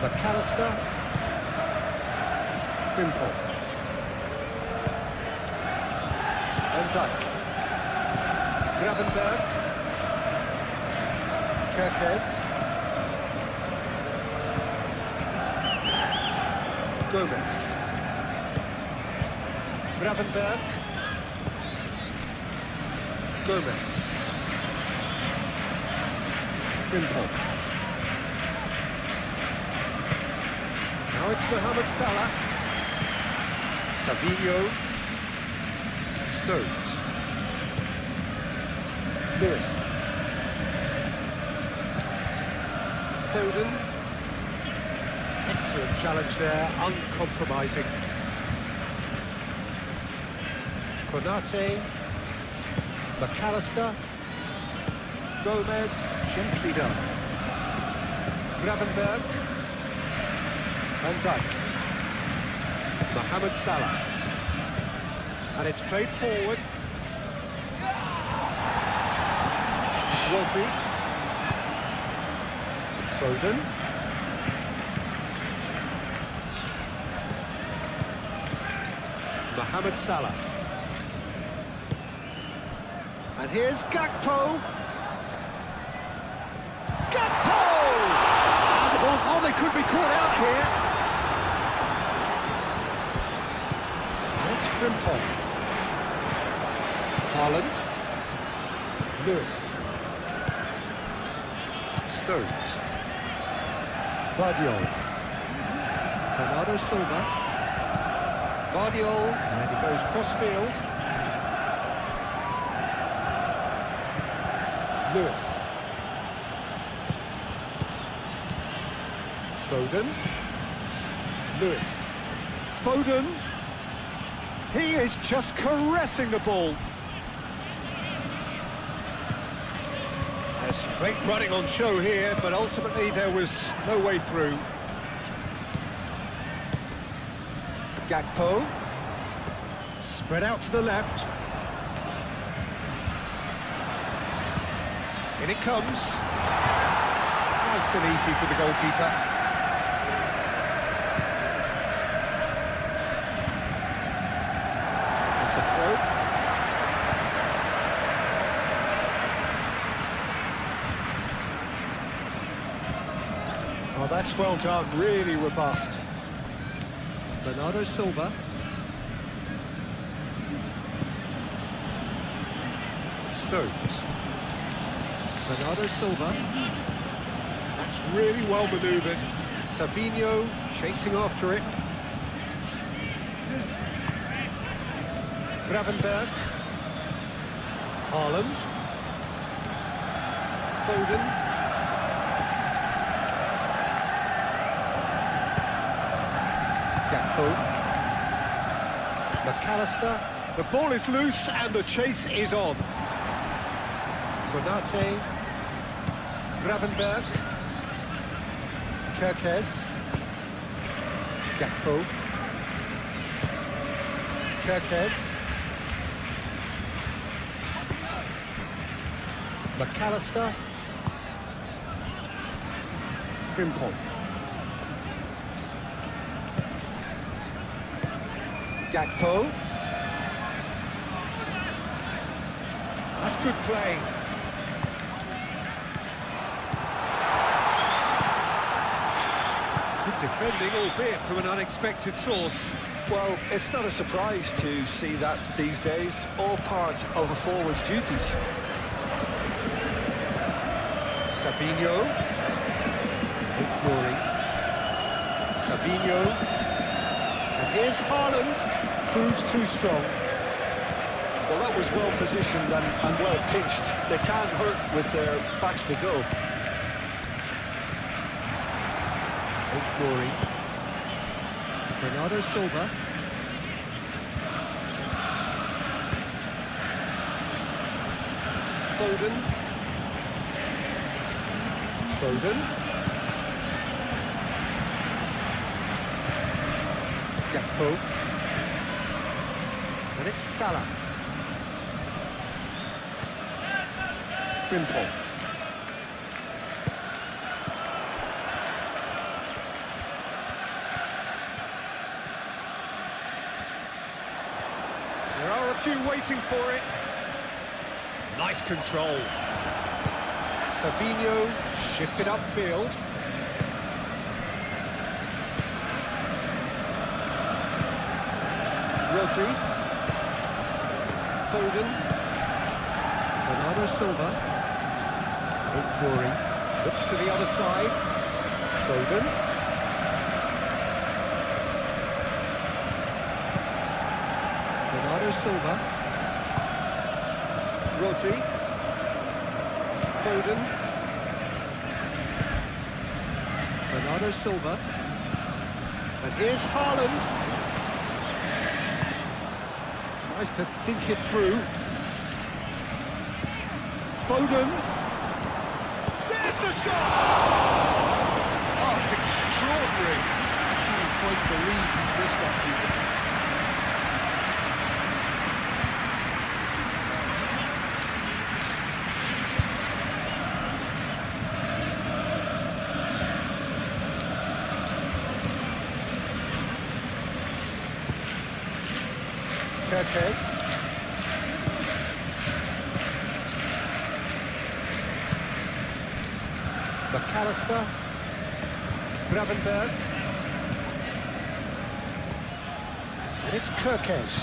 McAllister. Simple. Van Dijk. Gravenberg. Kerkez. Gomez. Gravenberg. Gomez. Frimpong. Now it's Mohamed Salah. Savinho. Stones. Lewis. Foden. Excellent challenge there, uncompromising. Konate. McAllister. Gomez, gently done. Gravenberg. Van Dijk. Mohamed Salah. And it's played forward. Rodri. Foden. Mohamed Salah. And here's Gakpo. Gakpo! And the ball, oh, they could be caught out here. And it's Frimpong. Haaland. Lewis. Stones. Vardiol. Bernardo Silva. Vardiol, and he goes cross-field. Lewis. Foden. Lewis. Foden. He is just caressing the ball. There's some great running on show here, but ultimately there was no way through. Gakpo. Spread out to the left. In it comes. Nice and easy for the goalkeeper. It's a throw. Oh, that's well done, really robust. Bernardo Silva. Stones. Bernardo Silva. That's really well manoeuvred. Savinho chasing after it. Gravenberg. Haaland. Foden. Gakpo. McAllister. The ball is loose and the chase is on. Konate. Gravenberg. Kerkez. Gakpo. Kerkez. McAllister. Frimpong. Gakpo. That's good play. Good defending, albeit from an unexpected source. Well, it's not a surprise to see that these days, all part of a forward's duties. Savinho. Ignoring. Savinho. And here's Haaland. Proves too strong. Well, that was well positioned and well pitched. They can't hurt with their backs to go. Ignoring. Bernardo Silva. Foden. Foden. Gakpo. And it's Salah. Frimpong. There are a few waiting for it. Nice control. Savinho shifted upfield. Rodri. Foden. Bernardo Silva. Ignoring. Looks to the other side. Foden. Bernardo Silva. Rodri. Foden. Bernardo Silva. And here's Haaland. Tries to think it through. Foden. There's the shot! Oh, extraordinary. I can't quite believe he's missed that, Peter. Kerkez. McAllister. Gravenberg. And it's Kerkez.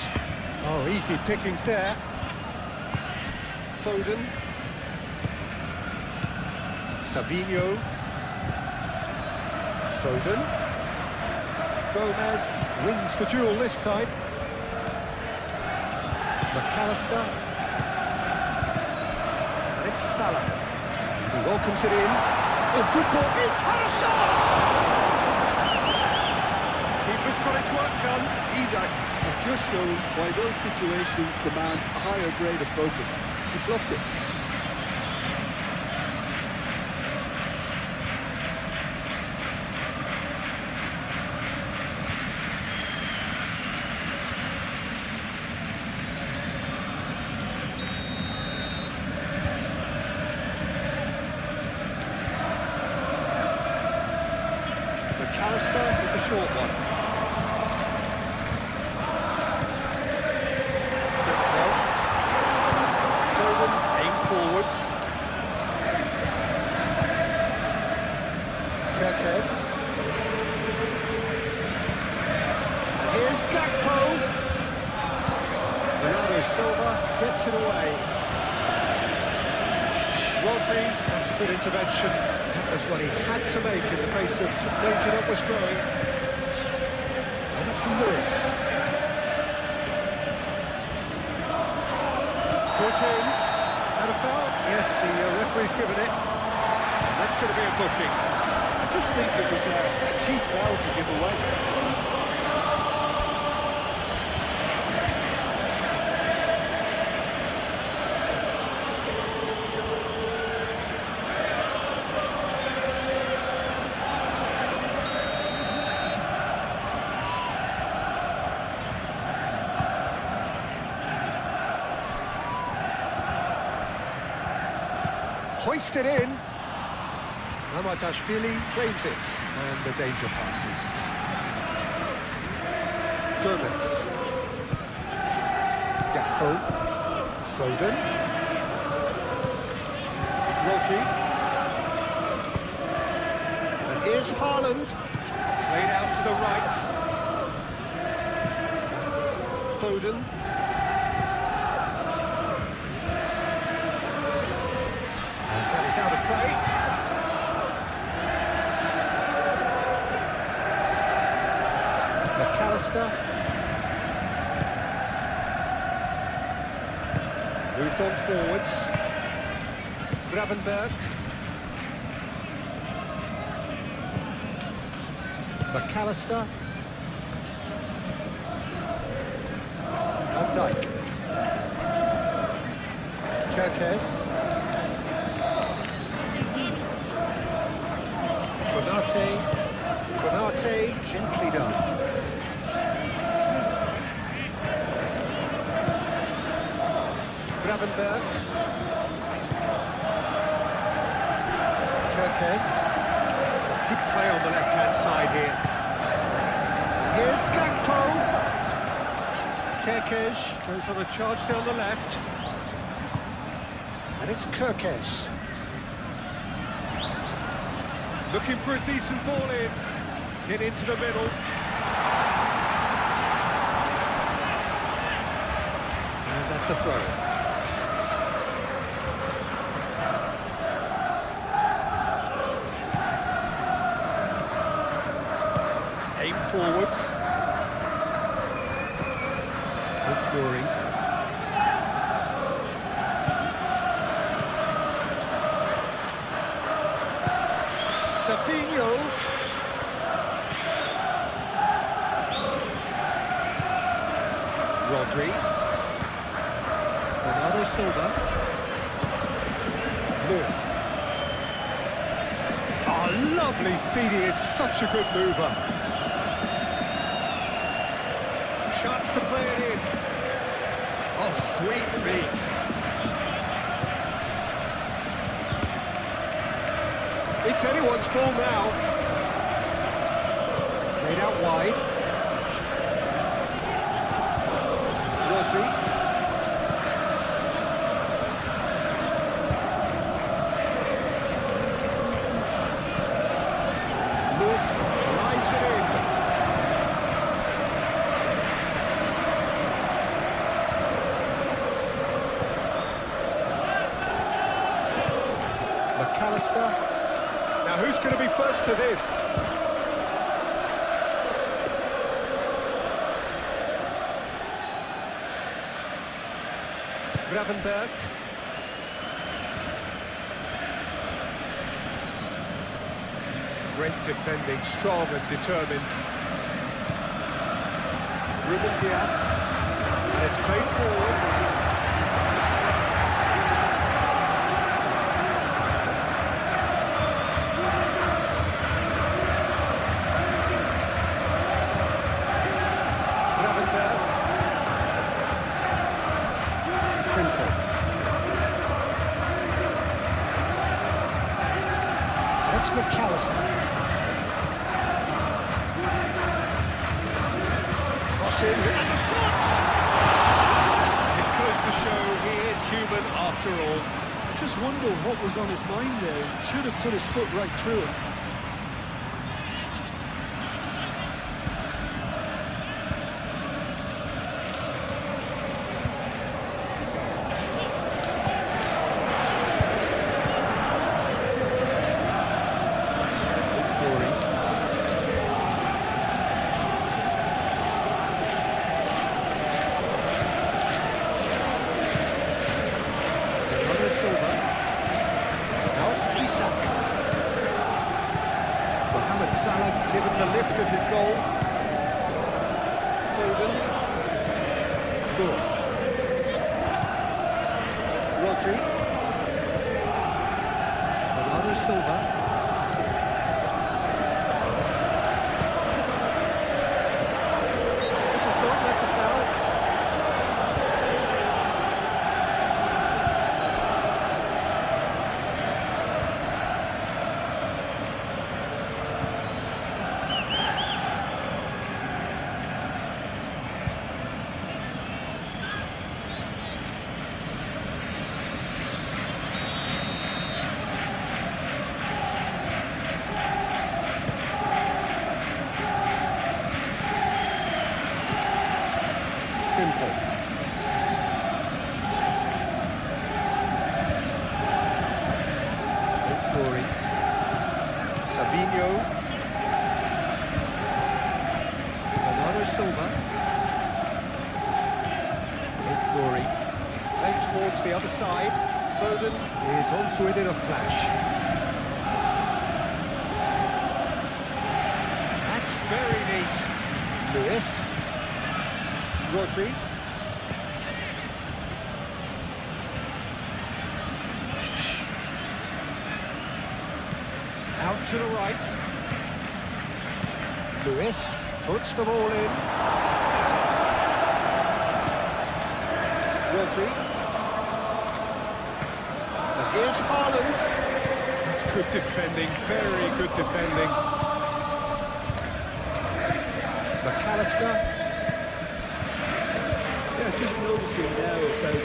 Oh, easy pickings there. Foden. Savinho. Foden. Gomez wins the duel this time. McAllister. And it's Salah. He welcomes it in. Oh, good ball. He's had a shot! Keeper's got his work done. Isaac has just shown why those situations demand a higher grade of focus. He bluffed it. McAllister with the short one. Foden aim forwards. Kerkez. And here's Gakpo. Bernardo Silva gets it away. Rodri, that's a good intervention. That was what he had to make in the face of danger that was growing. And it's Lewis. Foot in. And a foul? Yes, the referee's given it. And that's going to be a booking. I just think it was a cheap foul to give away. Hoisted in. Mamadashvili claims it, and the danger passes. Gomez. Gakpo. Foden. Rodri. And here's Haaland. Played out to the right. Foden. Out of play. McAllister. Moved on forwards. Gravenberg. McAllister. Van Dijk. Kerkez. Konate, gently done. Gravenberg. Kerkez. Good play on the left-hand side here. And here's Gakpo. Kerkez goes on a charge down the left. And it's Kerkez. Looking for a decent ball in. Hit into the middle. And that's It's a throw. Aim forwards. Ignoring. Savinho. Rodri. Bernardo Silva. Lewis. Oh, lovely feed. He is such a good mover. Chance to play it in. Oh, sweet feet. It's anyone's ball now. Played out wide. Rodri. Lewis drives it in. McAllister. Now who's going to be first to this? Gravenberg. Great defending, strong and determined. Ruben Dias. And it's played forward. That's McAllister. Crossing and the shots! It goes to show he is human after all. I just wonder what was on his mind there. He should have put his foot right through it. Salah given the lift of his goal. Foden. Lewis. Rodri. Bernardo Silva. This is good, that's a foul. Simple. Victory. Savinho. Bernardo Silva. Victory. Then towards the other side. Foden is onto it in a flash. That's very neat. Lewis. Rodri. Out to the right. Lewis puts the ball in. Rodri. And here's Haaland. That's good defending, very good defending. McAllister. Just noticing now about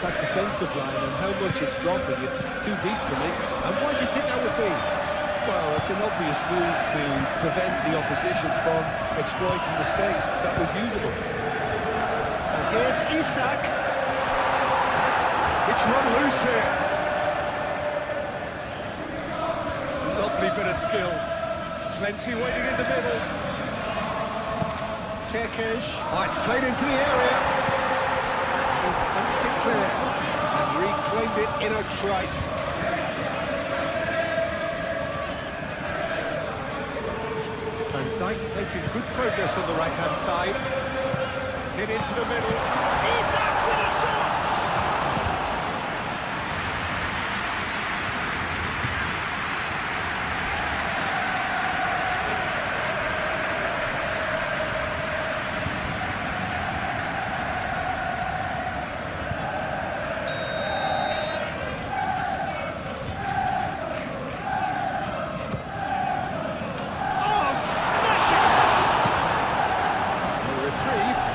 that defensive line and how much it's dropping. It's too deep for me. And why do you think that would be? Well, it's an obvious move to prevent the opposition from exploiting the space that was usable. And here's Isak. It's run loose here. Lovely bit of skill. Plenty waiting in the middle. Kerkesh. Oh, it's played into the area. Thumps it clear. And reclaimed it in a trice. Van Dijk making good progress on the right-hand side. Hit into the middle. Isaac with a shot!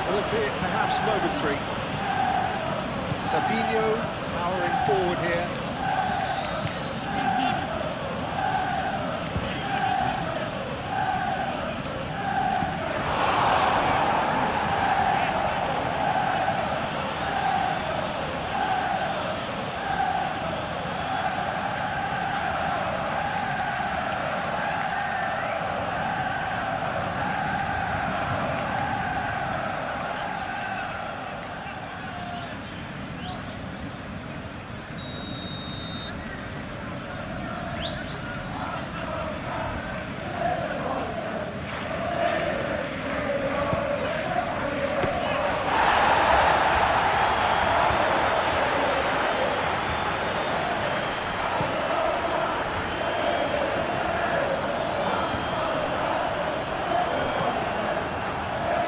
Albeit perhaps momentary. Savinho powering forward here.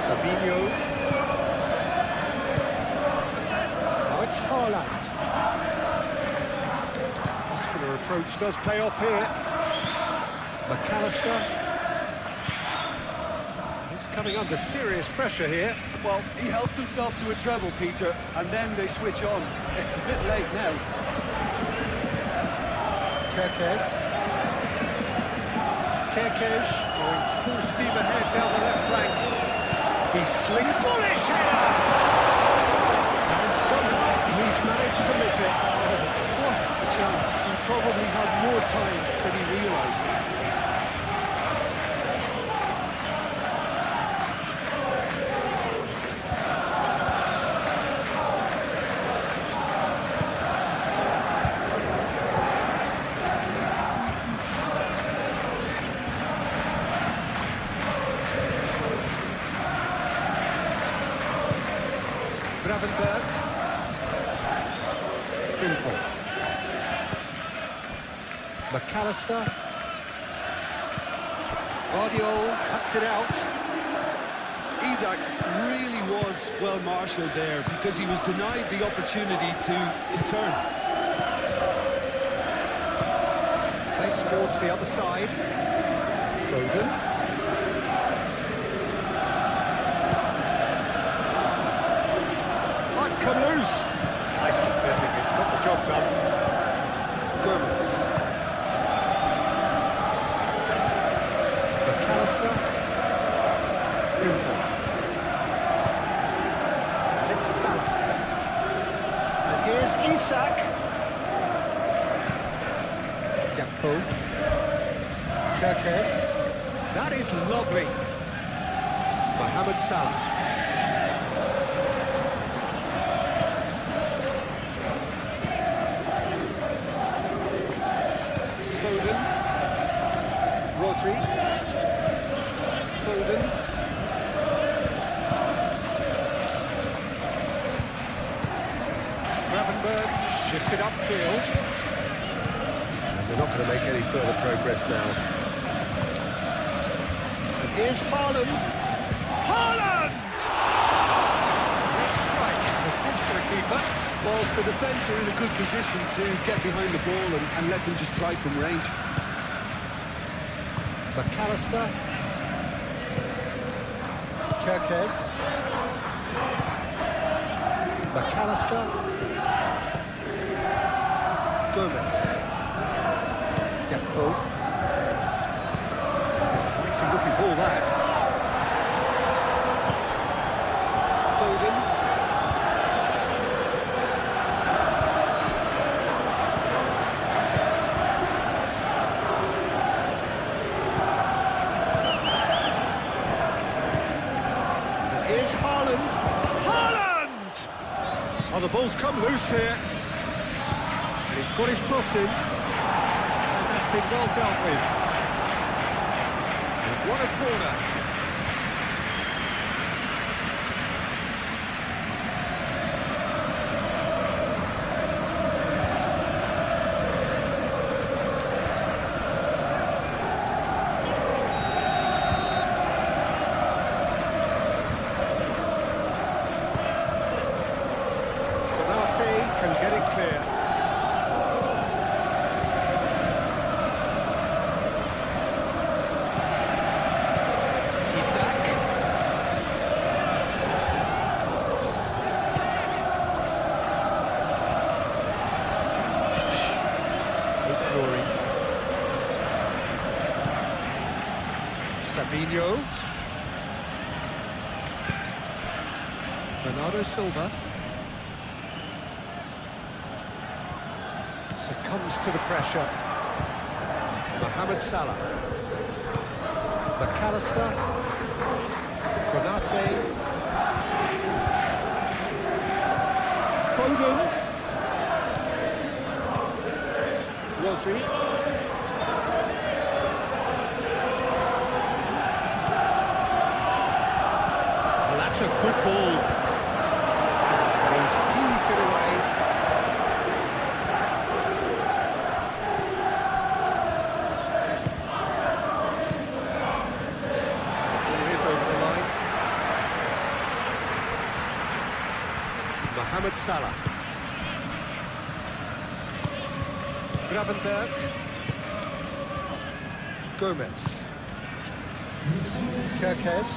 Savinho. Now it's Haaland. Muscular approach does pay off here. McAllister. He's coming under serious pressure here. Well, he helps himself to a treble, Peter, and then they switch on. It's a bit late now. Kerkesh going full steam ahead down the left flank. He slings bullish header! And somehow he's managed to miss it. What a chance. He probably had more time than he realised. Gravenberg. Simple. McAllister. Guardiola cuts it out. Isaac really was well marshalled there because he was denied the opportunity to turn. Played towards the other side. Foden. Come loose. Nice defending, it's got the job done. Gomez. McAllister. Simple. And it's Salah. And here's Isak. Gakpo. Kerkesh. That is lovely. Mohamed Salah. Rodri. Foden. Gravenberg shifted upfield. And they're not going to make any further progress now. And here's Haaland. Haaland! That's right, it's his keeper. Well, the defence are in a good position to get behind the ball and let them just try from range. McAllister. Kerkesh. McAllister. Gomez. Gakpo. It's a pretty looking ball, that. Foden. Here's Haaland. Haaland! Oh, the ball's come loose here. And he's got his cross in. And that's been well dealt with. What a corner. Can get it clear. Isak. Ignoring. Savinho. Bernardo Silva. Succumbs to the pressure. Mohamed Salah. McAllister. Konate. Foden. Rodri. Well, that's a good ball. He's heaved it away. Mohamed Salah. Gravenberg. Gomez. Kirkes.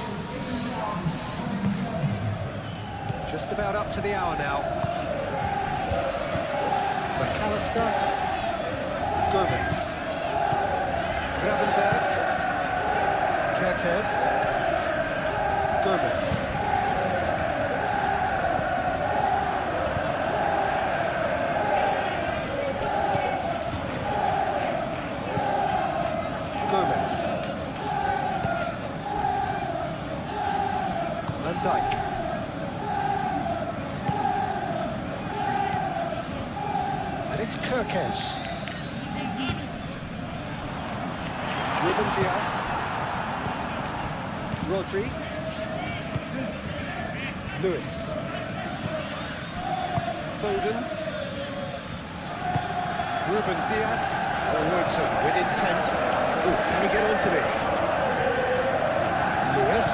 Just about up to the hour now. McAllister. Gomez. Gravenberg. Kirkes. Gomez. Van Dijk. And it's Kirkes. Ruben Dias. Rodri. Lewis. Foden. Ruben Dias. Forwardson with intent. Ooh, can he get onto this? Lewis.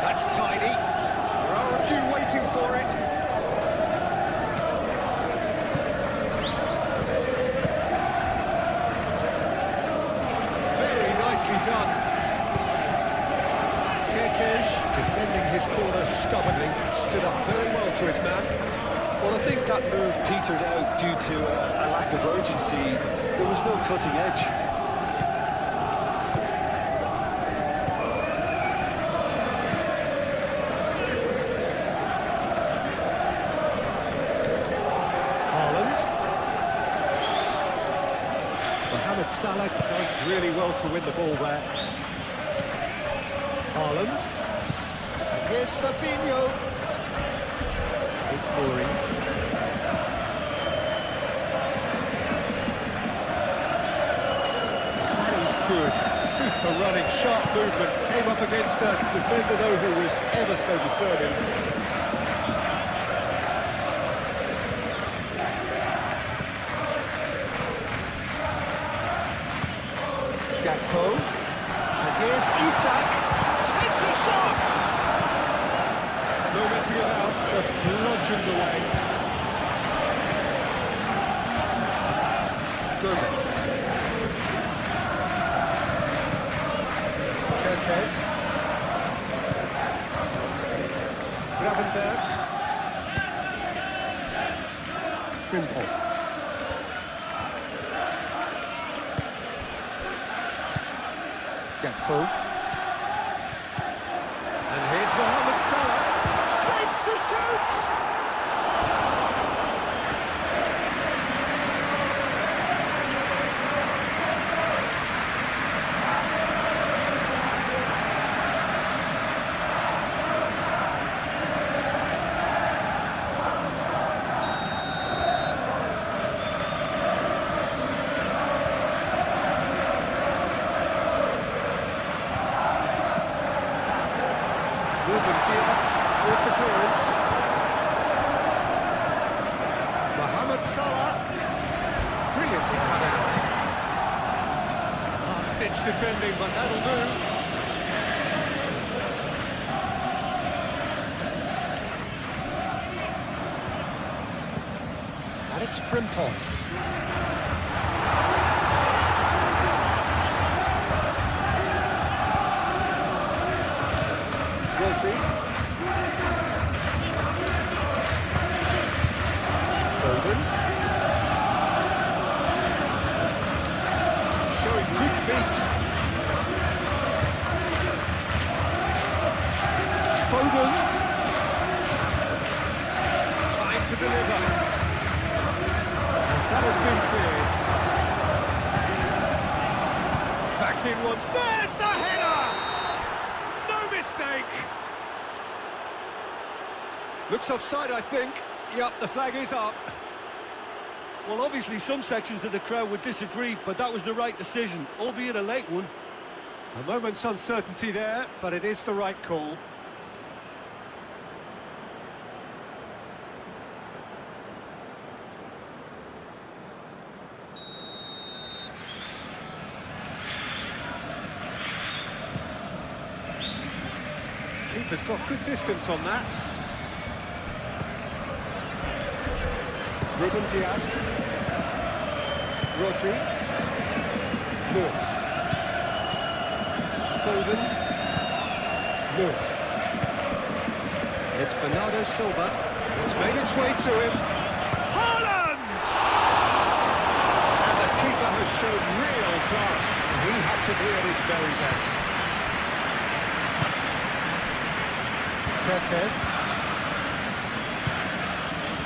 That's tidy. There are a few waiting for it. Very nicely done. Kirkes, defending his corner stubbornly, stood up very well to his man. Well, I think that move petered out due to a lack of urgency. There was no cutting edge. Haaland. Mohamed Salah does really well to win the ball there. Haaland. And here's Savinho. Ignoring. Good, super running, sharp movement, came up against a defender though who was ever so determined. Gakpo, and here's Isak, takes a shot! No messing about, just bludgeoned away. Gomez. Gravenberg. Frimpong. Gakpo. And here's Mohamed Salah. Shapes to shoot! Ruben Dias with the clearance. Mohamed Salah. Brilliantly cut out. Last-ditch defending, but that'll do. And it's Frimpong. Rodri. Foden. Showing good feet. Foden. Time to deliver. That has been cleared. Back in once. There's the header! No mistake! Looks offside, I think. Yup, the flag is up. Well, obviously some sections of the crowd would disagree, but that was the right decision, albeit a late one. A moment's uncertainty there, but it is the right call. Keeper's got good distance on that. Ruben Dias. Rodri. Lewis. Foden. Lewis. It's Bernardo Silva. It's made its way to him. Haaland! And the keeper has shown real class. He had to be at his very best. Kerkez.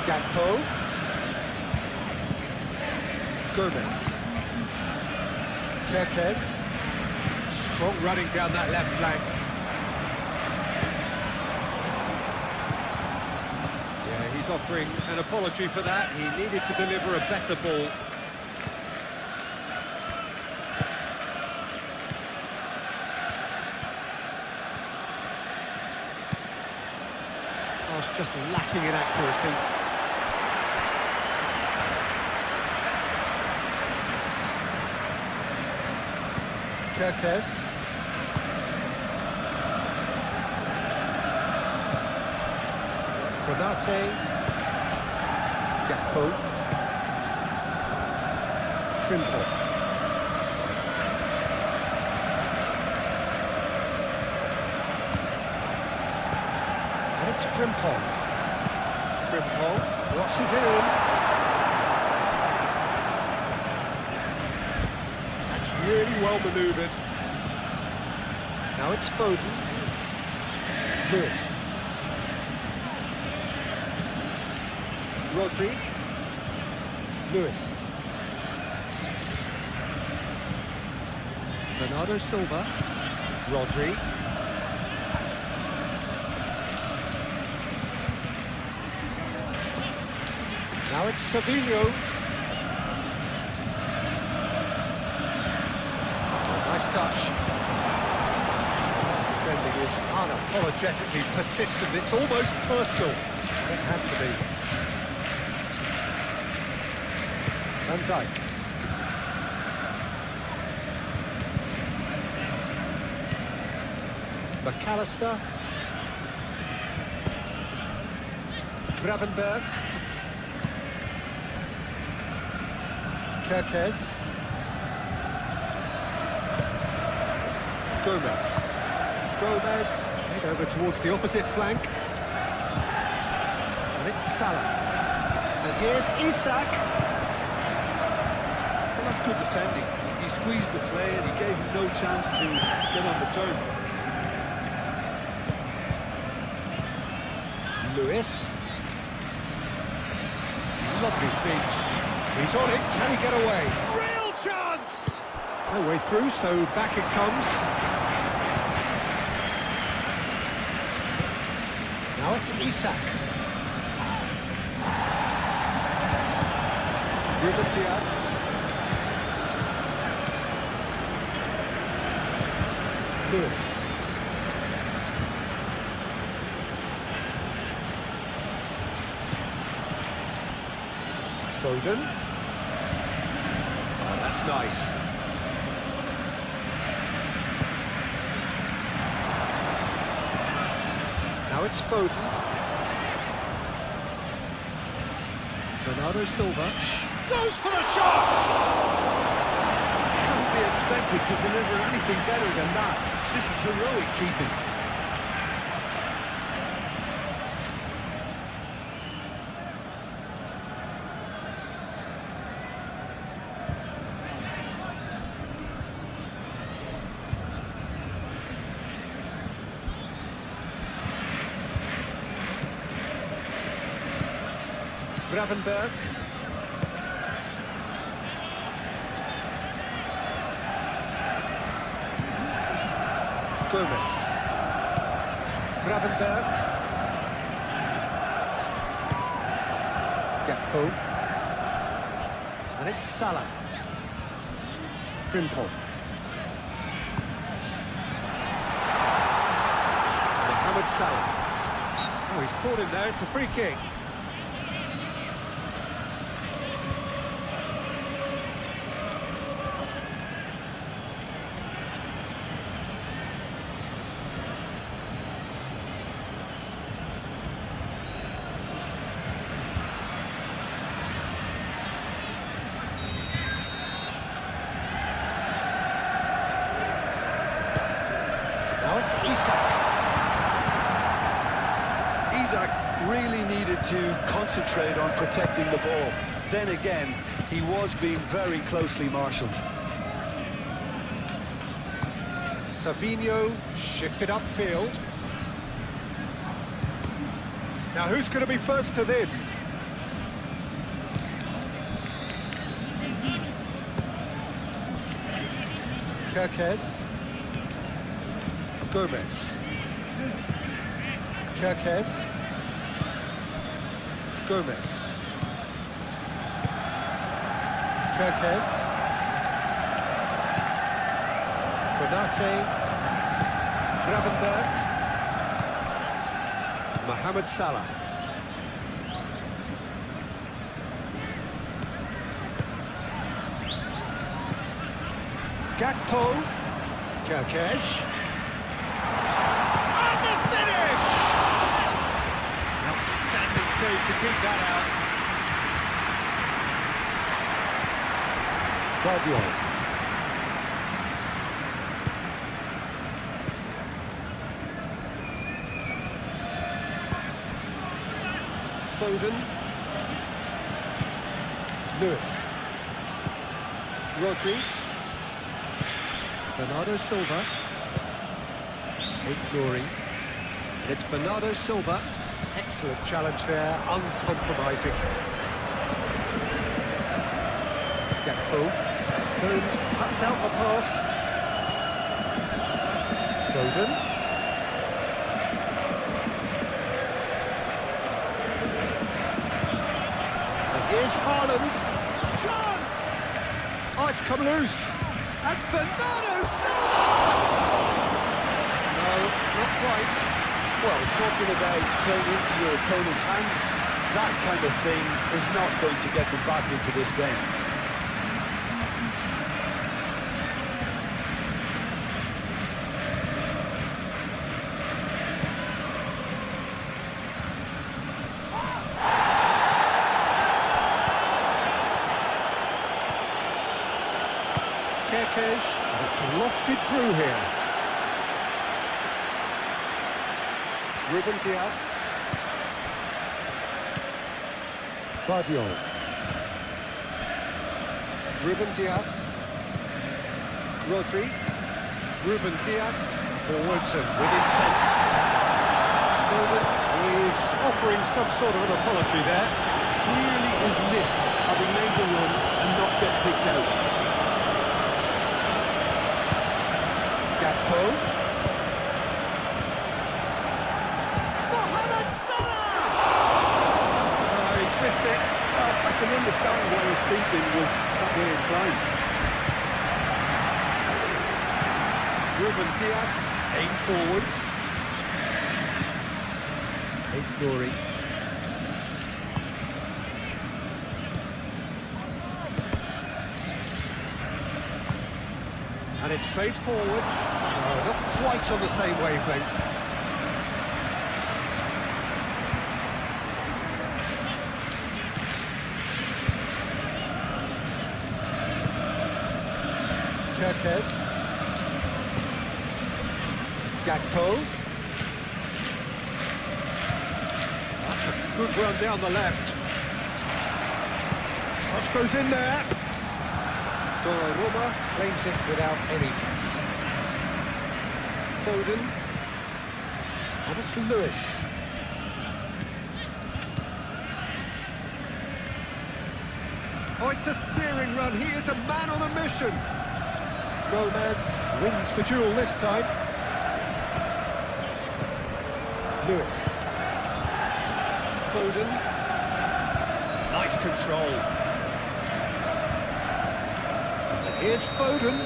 Gakpo. Gomez. Kerkez. Strong running down that left flank. Yeah, he's offering an apology for that. He needed to deliver a better ball. Oh, it's just lacking in accuracy. Kerkez. Konate. Gakpo. Frimpong. And it's Frimpong. Frimpong crosses it in. Really well manoeuvred. Now it's Foden. Lewis. Rodri. Lewis. Bernardo Silva. Rodri. Now it's Savinho. Nice touch. Defending is unapologetically persistent. It's almost personal. It had to be. Van Dijk. McAllister. Gravenberg. Kerkez. Gomez. Gomez, head over towards the opposite flank. And it's Salah. And here's Isak. Well, that's good defending. He squeezed the play and he gave him no chance to get on the turn. Lewis. Lovely feet. He's on it. Can he get away? Real chance! No way through, so back it comes. Now it's Isak. Ruben Dias. Lewis. Foden. Oh, that's nice. Now it's Foden. Bernardo Silva goes for the shot! Can't be expected to deliver anything better than that. This is heroic keeping. Gravenberg. Gomez. Gravenberg. Gakpo. And it's Salah. Frimpong. Mohamed Salah. Oh, he's caught him there, it's a free kick. Now it's Isak. Isak really needed to concentrate on protecting the ball. Then again, he was being very closely marshalled. Savinho shifted upfield. Now who's going to be first to this? Kirkes. Gomez. Kirkes. Gomez. Kirkes. Konate. Gravenberg. Mohamed Salah. Gakpo. Kirkes. And the finish! Outstanding save to keep that out. Fabio. Foden. Lewis. Rodri. Bernardo Silva. Glory. And it's Bernardo Silva. Excellent challenge there, uncompromising. Gakpo. Stones cuts out the pass. Foden. And here's Haaland. Chance! Oh, it's come loose. And Bernardo Silva! No, not quite. Well, talking about playing into your opponent's hands, that kind of thing is not going to get them back into this game. Kirkes, and it's lofted through here. Ruben Dias. Vardiol. Ruben Dias. Rodri. Ruben Dias. Forwards and with intent. Foden is offering some sort of an apology there. Clearly is miffed having made the run and not get picked out. Gakpo. Mohamed Salah! Oh, he's missed it. I can understand why his thinking was that way inclined. Ruben Dias, aim forwards. Glory. And it's played forward. No, not quite on the same wavelength. Kerkez. Gakpo. That's a good run down the left. Cross goes in there. Donnarumma claims it without any fuss. Foden. And it's Lewis. Oh, it's a searing run. He is a man on a mission. Gomez wins the duel this time. Lewis. Foden. Nice control. And here's Foden.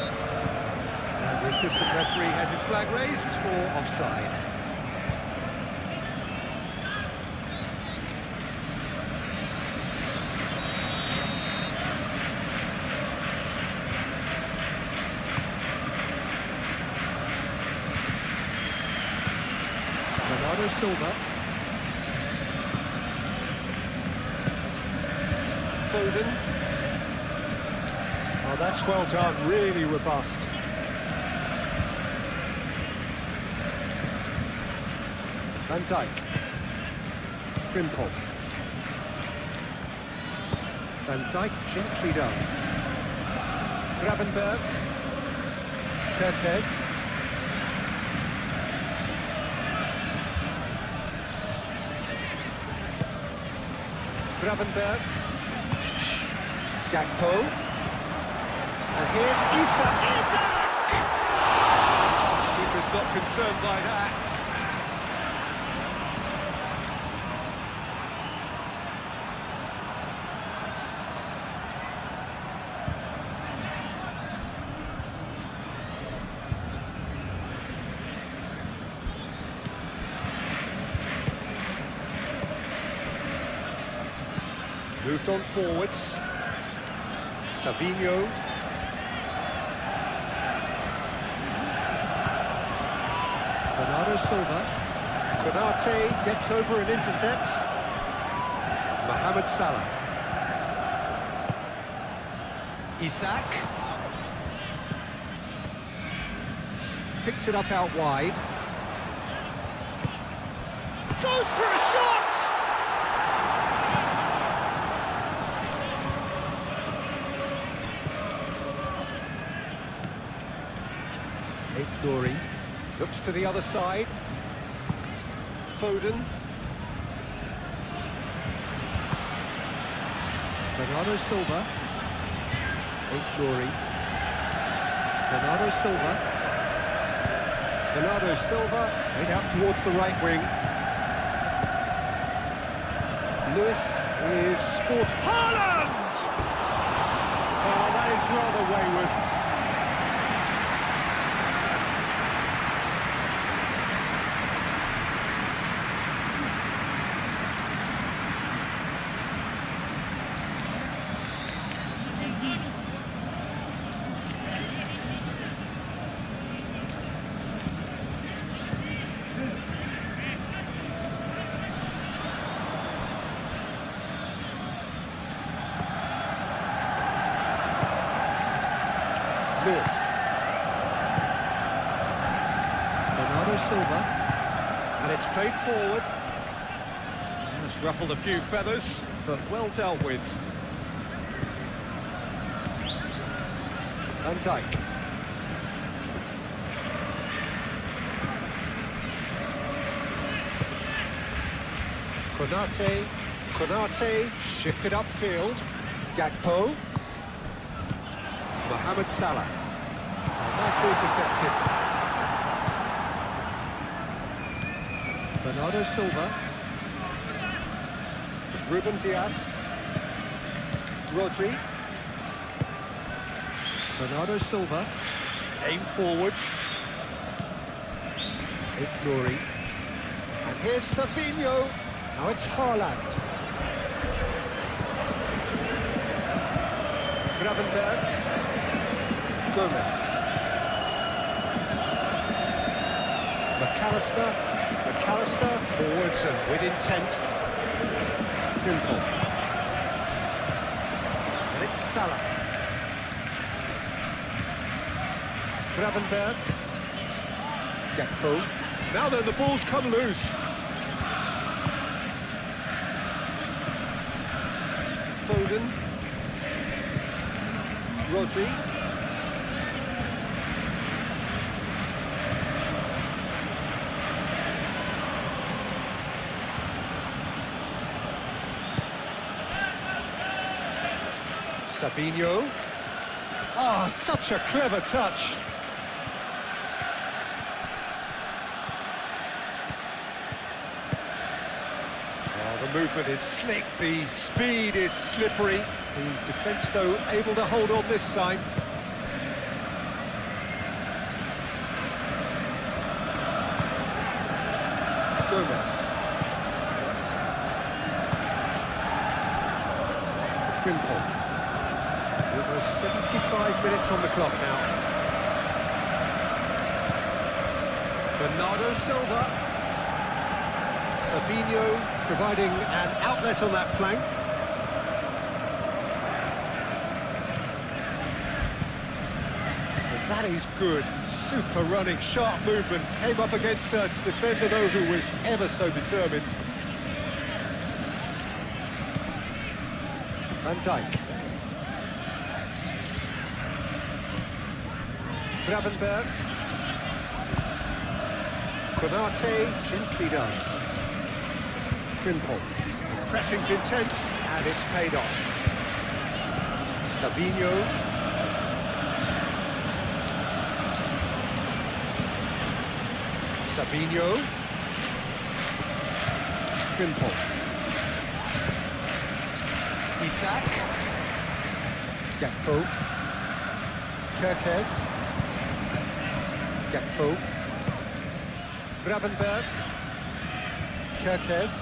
And the assistant referee has his flag raised for offside. Silva. Foden. Oh, that's well done, really robust. Van Dijk. Frimpong. Van Dijk gently done. Gravenberg. Kerkez. Gravenberg. Gakpo. And here's Isak. Keeper's not concerned by that. Moved on forwards. Savinho. Bernardo Silva. Konate gets over and intercepts. Mohamed Salah. Isak. Picks it up out wide. Goes for a shot! Dory looks to the other side. Foden. Bernardo Silva. Dory. Bernardo Silva. Bernardo Silva played out towards the right wing. Lewis is sport. Haaland! Oh, that is rather wayward. Lewis. Bernardo Silva. And it's played forward. It's ruffled a few feathers, but well dealt with. Van Dijk. Konate shifted upfield. Gakpo. Mohamed Salah. Nicely intercepted. Bernardo Silva. Ruben Dias. Rodri. Bernardo Silva. Aim forwards. Nouri. And here's Savinho. Now it's Haaland. Gravenberg. Gomez. McAllister, forwards and with intent. Simple. And it's Salah. Gravenberg. Gakpo. Now then, the ball's come loose. Foden. Rodri. Savinho. Oh, such a clever touch. Oh, the movement is slick, the speed is slippery. The defence, though, able to hold on this time. Gomez. Frimpong. Almost 75 minutes on the clock now. Bernardo Silva. Savinho providing an outlet on that flank. That is good. Super running, sharp movement. Came up against a defender, though, who was ever so determined. Van Dijk. Gravenberg. Konate, gently done. Frimpong. Pressing's intense, and it's paid off. Savinho. Savinho. Frimpong. Isak. Gakpo. Kerkez. Gakpo. Gravenberg. Kerkez.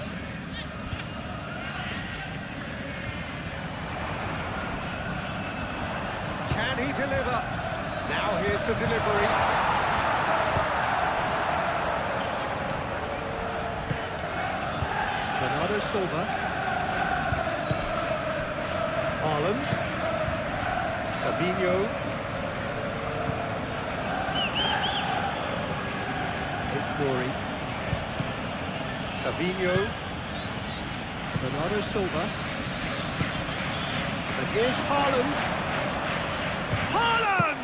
Can he deliver? Now here's the delivery. Bernardo Silva. Haaland. Savinho. Rory. Savinho. Bernardo Silva. And here's Haaland. Haaland!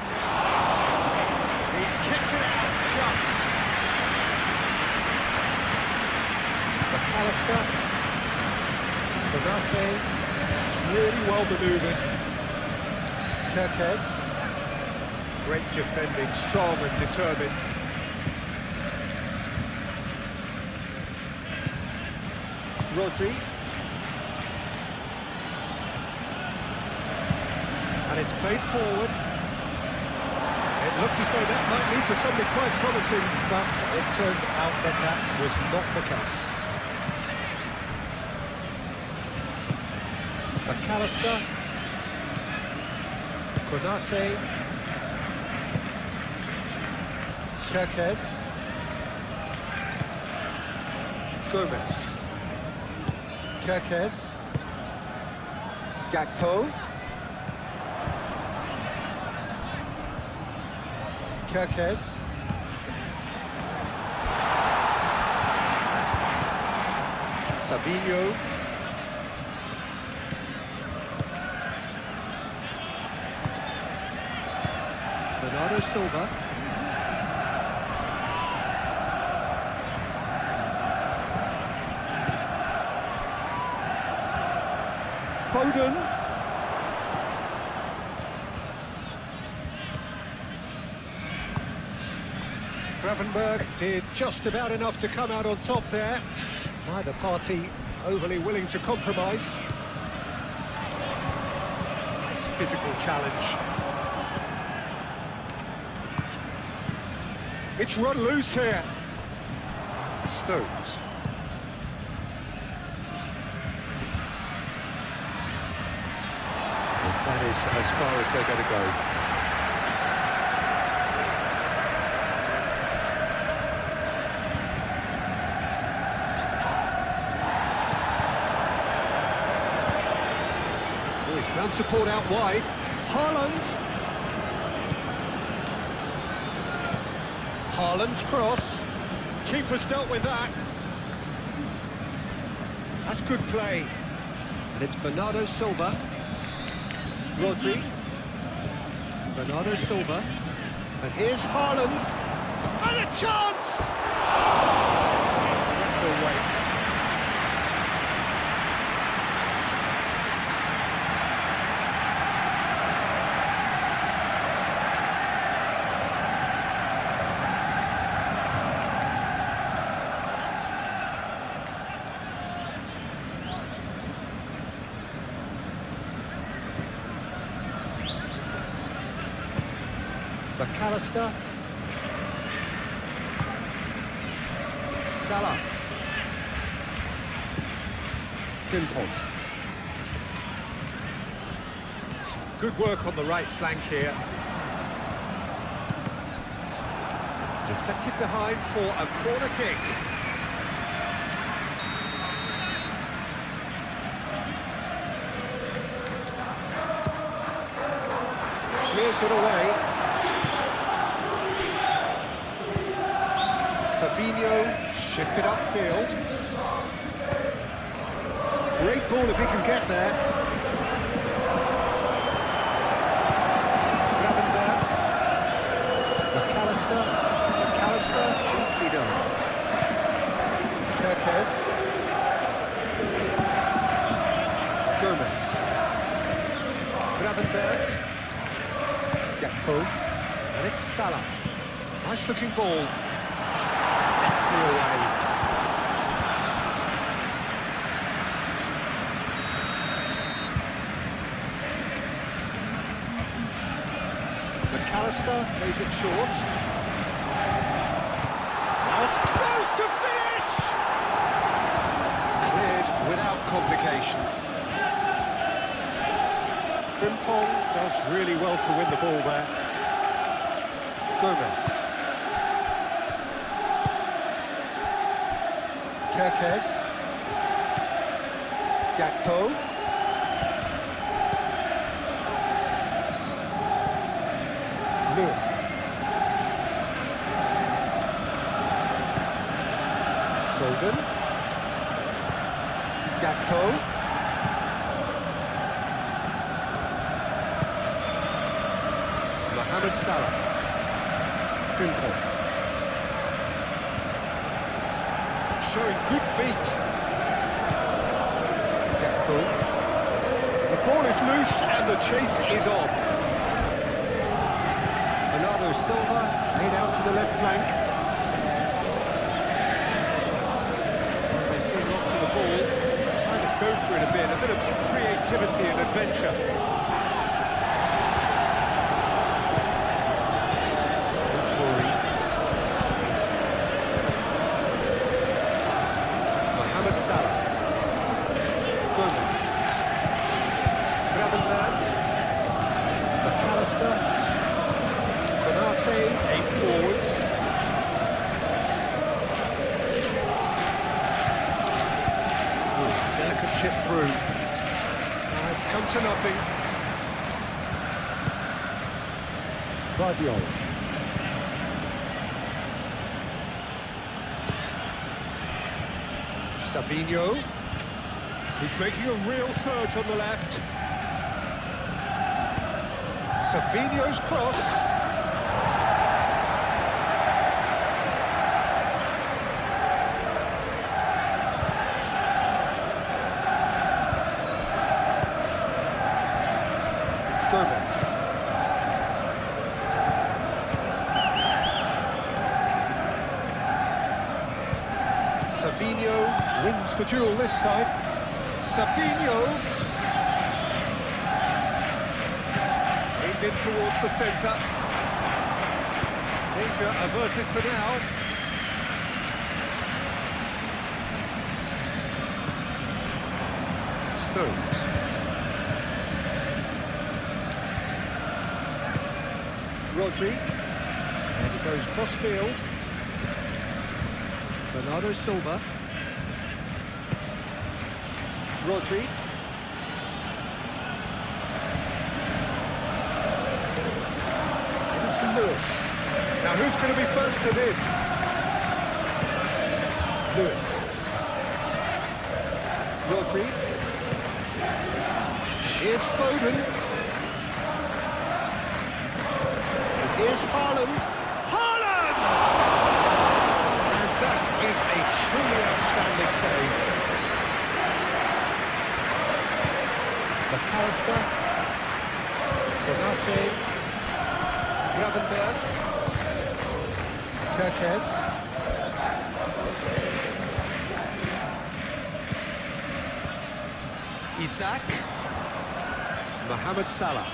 He's kicked it out just. McAllister. Konate. It's really well manoeuvred. Kerkez. Great defending, strong and determined. Rodri. And it's played forward. It looked as though that might lead to something quite promising, but it turned out that that was not the case. McAllister. Konate. Kerkez. Gomez. Kerkez. Gakpo. Kerkez. Savinho. Bernardo Silva. Foden. Gravenberg did just about enough to come out on top there. Neither party overly willing to compromise. Nice physical challenge. It's run loose here. Stones. That is as far as they're going to go. He's found support out wide. Haaland. Haaland's cross. Keeper's dealt with that. That's good play. And it's Bernardo Silva. Rodri. Bernardo Silva. And here's Haaland. And a chance! That's a waste. McAllister. Salah. Frimpong. Some good work on the right flank here. Deflected behind for a corner kick. Clears it away. Savinho shifted upfield. Great ball if he can get there. Gravenberg. McAllister, gently done. Kerkez. Gomez. Gravenberg. Gakpo. And it's Salah. Nice looking ball. Deftly away. McAllister plays it short. Now it goes to finish! Cleared without complication. Frimpong does really well to win the ball there. Gomez. Kerkez. Gakpo. Lewis. Foden. Gakpo. Mohamed Salah. Frimpong. Showing good feet. Gakpo. The ball is loose and the chase is on. Bernardo Silva laid out to the left flank. They see lots of the ball. Trying to go for it a bit of creativity and adventure. Salah. Gomez. Gravenberg. McAllister. Konate, 8 forwards. Ooh, delicate chip through. It's come to nothing. Vardiol. Savinho. He's making a real surge on the left. Savinho's cross. Gomez. Savinho wins the duel this time. Savinho aimed in towards the centre. Danger averted for now. Stones. Rodri. And it goes cross-field. Bernardo Silva. Rodri. Lewis. Now who's going to be first to this? Lewis. Rodri. Here's Foden. And here's Haaland. Haaland! And that is a truly outstanding save. McAllister. Konate. Gravenberg. Kerkez. Isak. Mohamed Salah.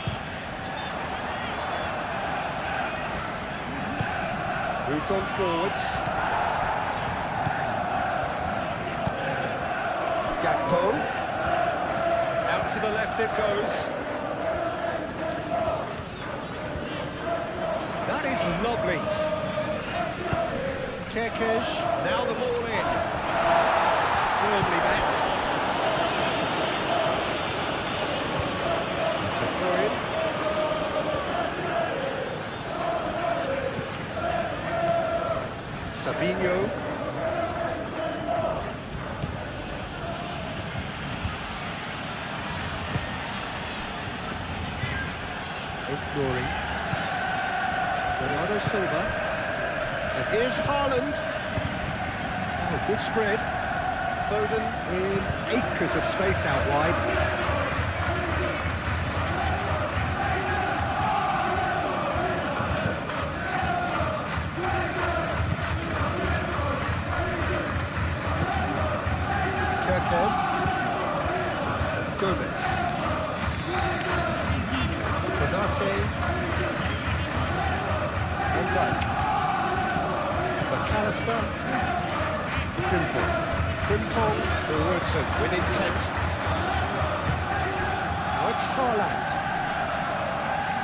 Moved on forwards. Gakpo. Out to the left it goes. That is lovely. Kerkez, now the ball in. Firmly met. It's a throw-in. Sabinho. Ignoring. Bernardo Silva. And here's Haaland. Oh, good spread. Foden in acres of space out wide. Kerkez. Gomez. Konate. Van Dijk. McAllister. Frimpong. Frimpong forwards and with intent. Now it's Haaland.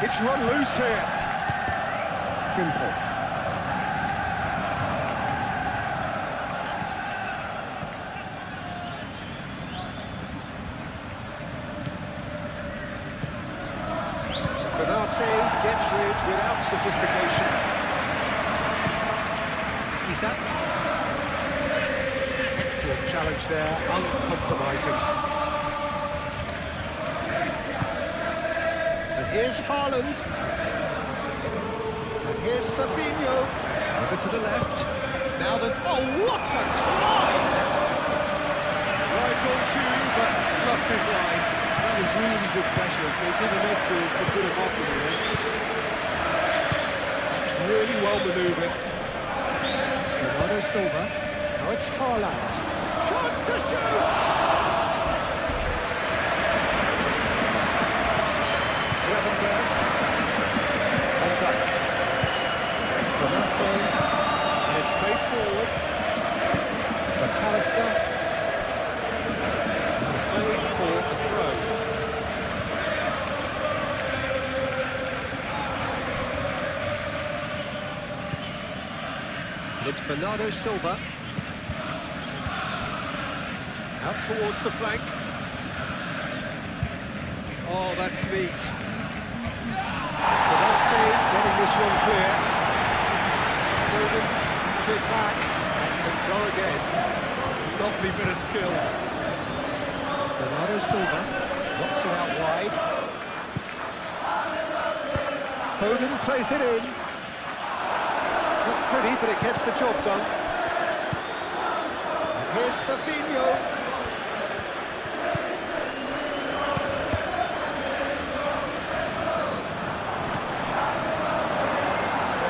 It's run loose here. Frimpong. Konate gets rid without sophistication. Isak. Excellent challenge there, uncompromising. And here's Haaland. And here's Sabinho. Over to the left. Now that... Oh, what a climb! Right on cue, but fluffed his line. That was really good pressure. They did enough to put him off in the end. It's really well manoeuvred. Bernardo Silva. Now it's Haaland. Chance to shoot! Gravenberg. Van Dijk. Konate. And it's played forward. McAllister. And played for a throw. It's Bernardo Silva. Out towards the flank. Oh, that's neat. Konate getting this one clear. Foden to back and go again. Lovely bit of skill. Bernardo Silva knocks it out wide. Foden plays it in. Not pretty, but it gets the job done. And here's Sabinho.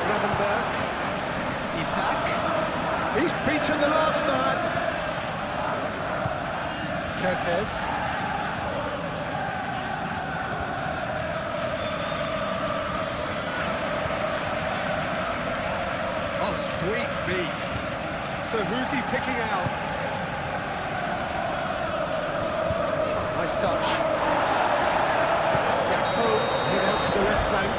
Gravenberg. Isak. He's beaten the last man. Kerkez. Sweet feet. So who's he picking out? Nice touch. Gakpo hit out to the left flank.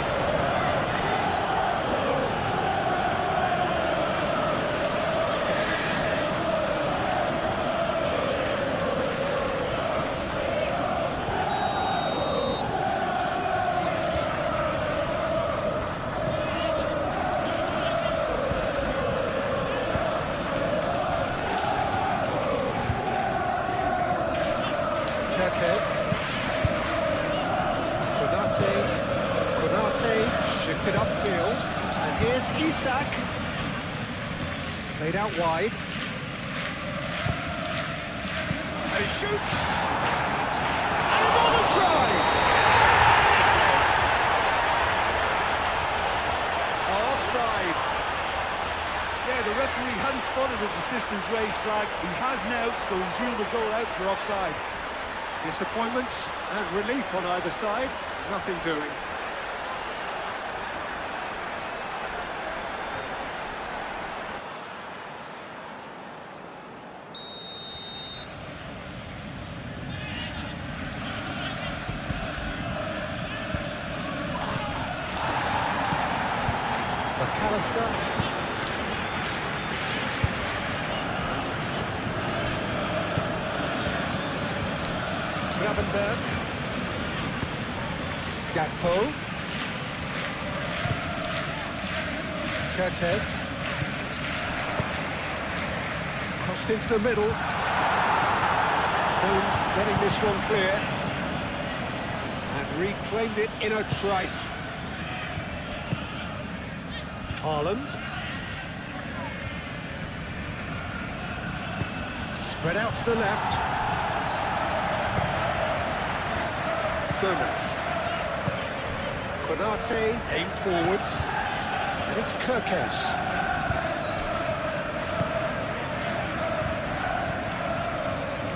Kirkes. Konate shifted upfield. And here's Isak. Played out wide. And he shoots! And another try! Offside. Yeah, the referee hadn't spotted his assistant's raised flag. He has now, so he's ruled the goal out for offside. Disappointments and relief on either side. Nothing doing. McAllister. Gravenberg. Gakpo. Kirkes. Crossed into the middle. Stones getting this one clear. And reclaimed it in a trice. Haaland. Spread out to the left. Gomez. Konate aimed forwards. And it's Kirkes.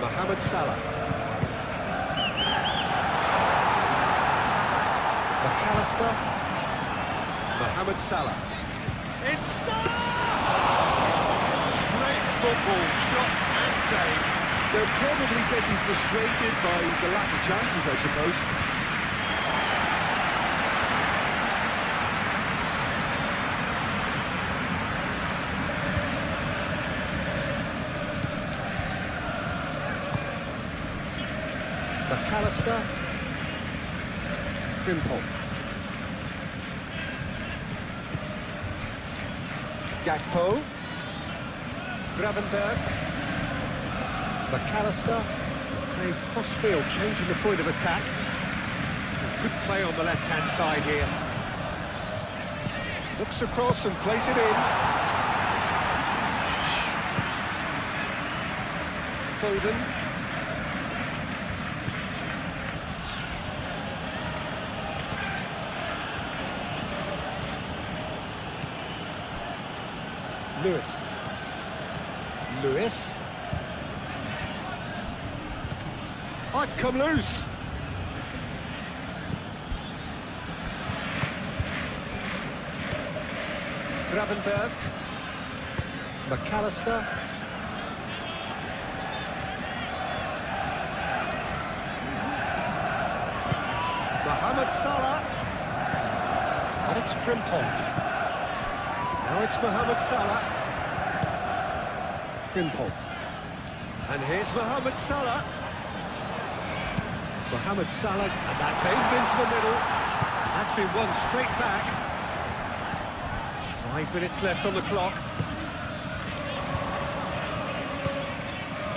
Mohamed Salah. McAllister. Mohamed Salah. It's Salah! Great football, shots and saves. They're probably getting frustrated by the lack of chances, I suppose. McAllister. Frimpong. Gakpo. Gravenberg. McAllister. Playing cross-field, changing the point of attack. Good play on the left-hand side here. Looks across and plays it in. Foden. Lewis. Oh, it's come loose. Gravenberg. McAllister. Mohamed Salah. And it's Frimpong. Now it's Mohamed Salah. Frimpong. And here's Mohamed Salah. Mohamed Salah, and that's aimed into the middle. That's been won straight back. 5 minutes left on the clock.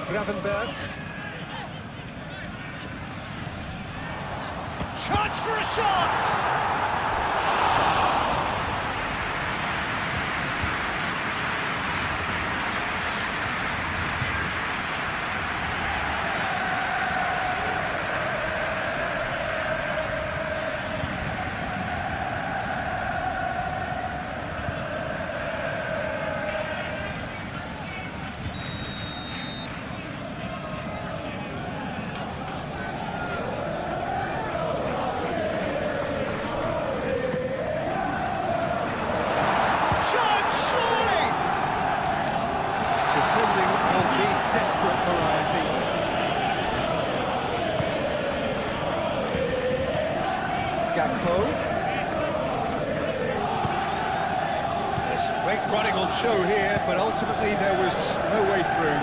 Gravenberg. Chance for a shot! Desperate variety. Gakpo. There's great running on show here, but ultimately there was no way through.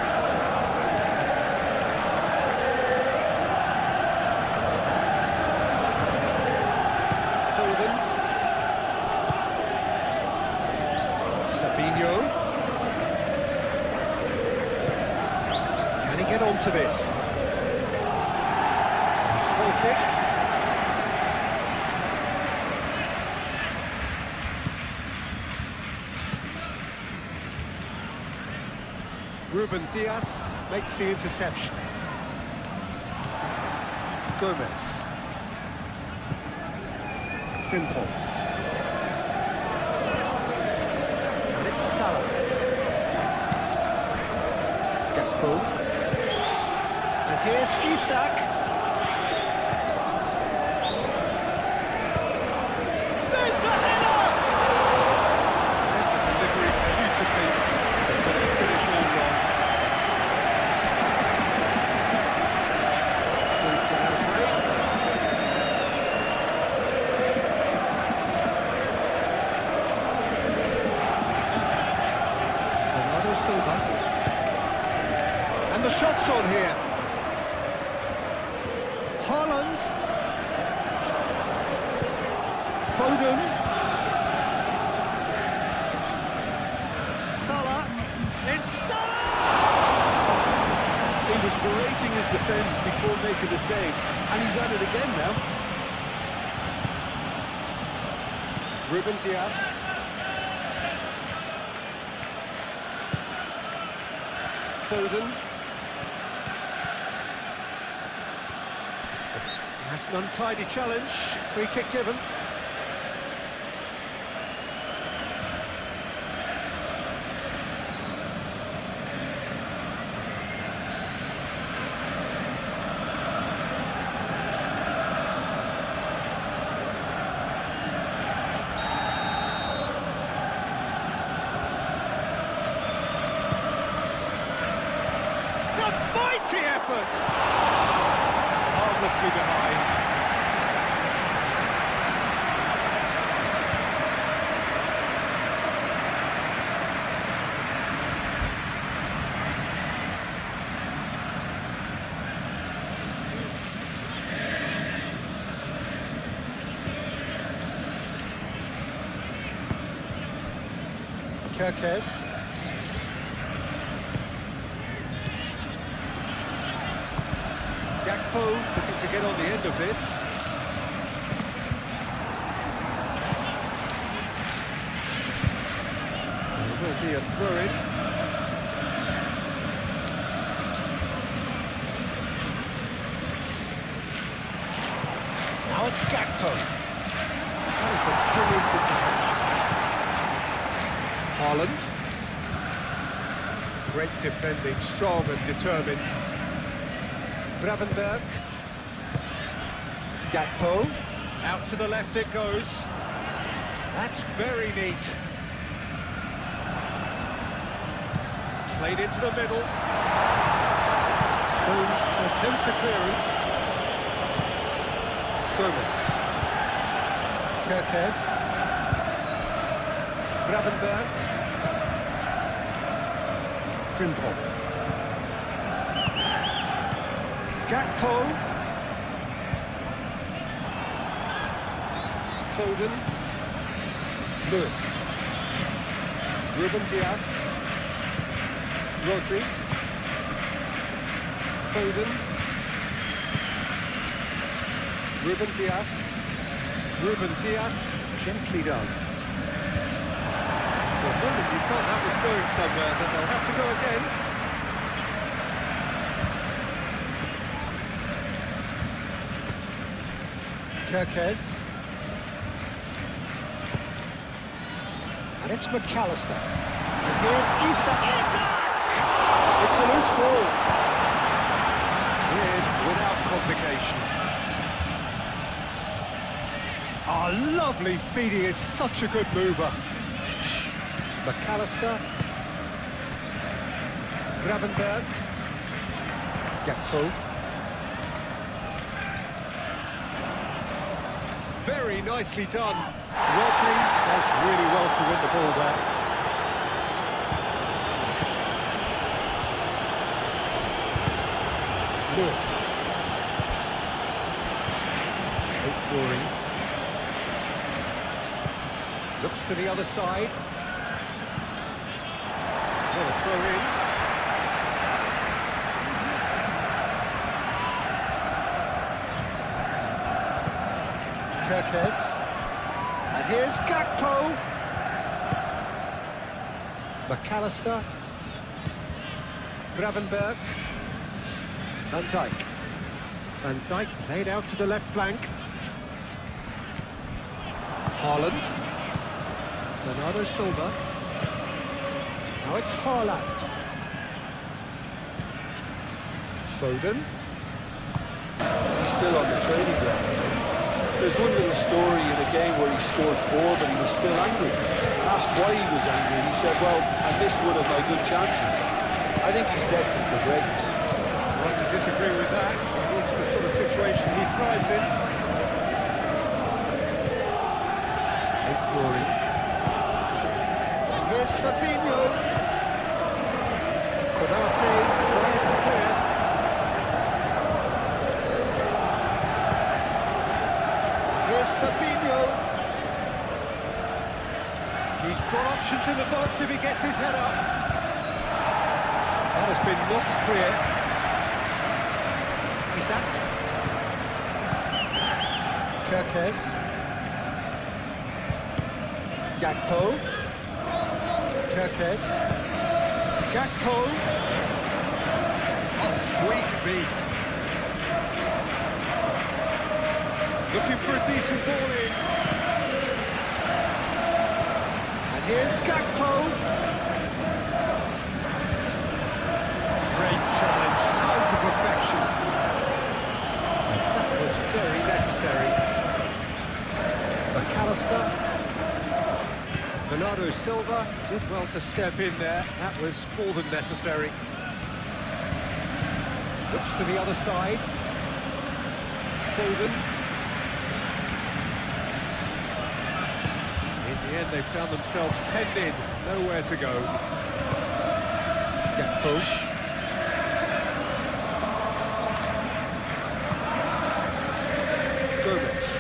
Foden. Sabinho. Get onto this. kick. Ruben Dias makes the interception. Gomez. Frimpong. And it's Salah. Gakpo. And here's Isak. There's the header! Delivery beautifully, but the finish all wrong. Who's going to play? Bernardo Silva. And the shot's on here. Haaland. Foden. Salah. It's Salah! He was berating his defence before making the save, and he's at it again now. Ruben Dias. Foden. That's an untidy challenge. Free kick given. It's a mighty effort! Harmlessly behind. Kirkes. Gakpo looking to get on the end of this. There will be a throw-in. Now it's Gakpo. That is a brilliant interception. Haaland. Great defending, strong and determined. Gravenberg. Gakpo. Out to the left it goes. That's very neat. Played into the middle. Stones attempts a clearance. Gomez. Kirkes. Gravenberg. Frimpong. Gakpo. Foden. Lewis. Ruben Dias. Rodri. Foden. Ruben Dias. Ruben Dias. Gently done. For a moment you thought that was going somewhere, but they'll have to go again. Kirkes. And it's McAllister. And here's Isak. It's a loose ball. Cleared without complication. Oh, lovely feed. He is such a good mover. McAllister. Gravenberg. Gakpo. Very nicely done. Rodri does really well to win the ball there. Lewis. Rory. Looks to the other side. For a throw in. Kirkes. And here's Gakpo. McAllister. Gravenberg. Van Dijk. Van Dijk played out to the left flank. Haaland. Bernardo Silva. Now it's Haaland. Foden. He's still on the training ground. There's one little story in a game where he scored 4, but he was still angry. Asked why he was angry, he said, well, I missed one of my good chances. I think he's destined for greatness. Hard to disagree with that. It's the sort of situation he thrives in. Big glory. And here's Savinho. Konate tries to clear. And here's Savinho. He's got options in the box if he gets his head up. That has been knocked clear. Isaac. Kirkes. Gakpo. Kirkes. Gakpo. Oh, sweet feet. Looking for a decent ball in. And here's Gakpo. Great challenge, time to perfection. That was very necessary. McAllister. Bernardo Silva did well to step in there. That was more than necessary. Looks to the other side. Foden. In the end, they found themselves penned in. Nowhere to go. Gakpo. Kirkes.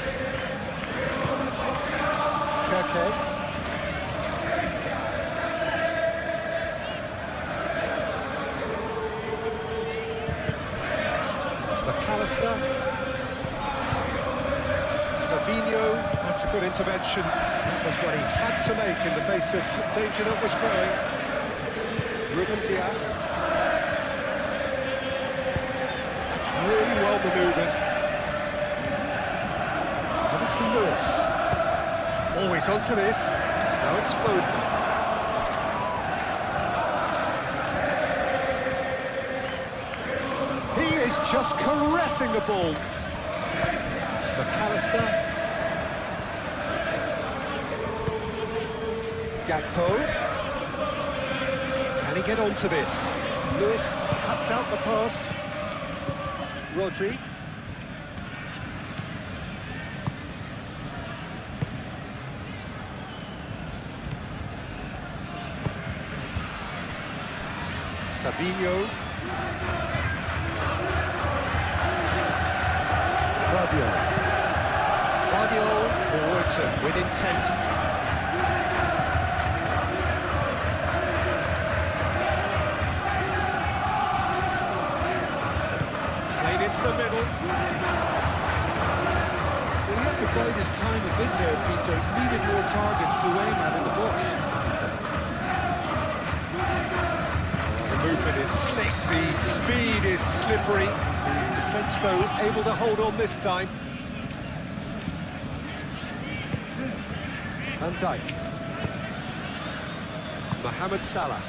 McAllister. Savinho, that's a good intervention. That was what he had to make in the face of danger that was growing. Ruben Dias. It's really well manoeuvred. Obviously Lewis. Always onto this. Now it's Foden. He is just caressing the ball. McAllister. Gakpo. Can he get onto this? Lewis cuts out the pass. Rodri. Savinho. Guardiola forwards and with intent. Played into the middle. Well, he had to bide his time a bit there, Peter. Needed more targets to aim at in the box. Movement is slick, the speed is slippery. The defence, though, able to hold on this time. Van Dijk. Mohamed Salah.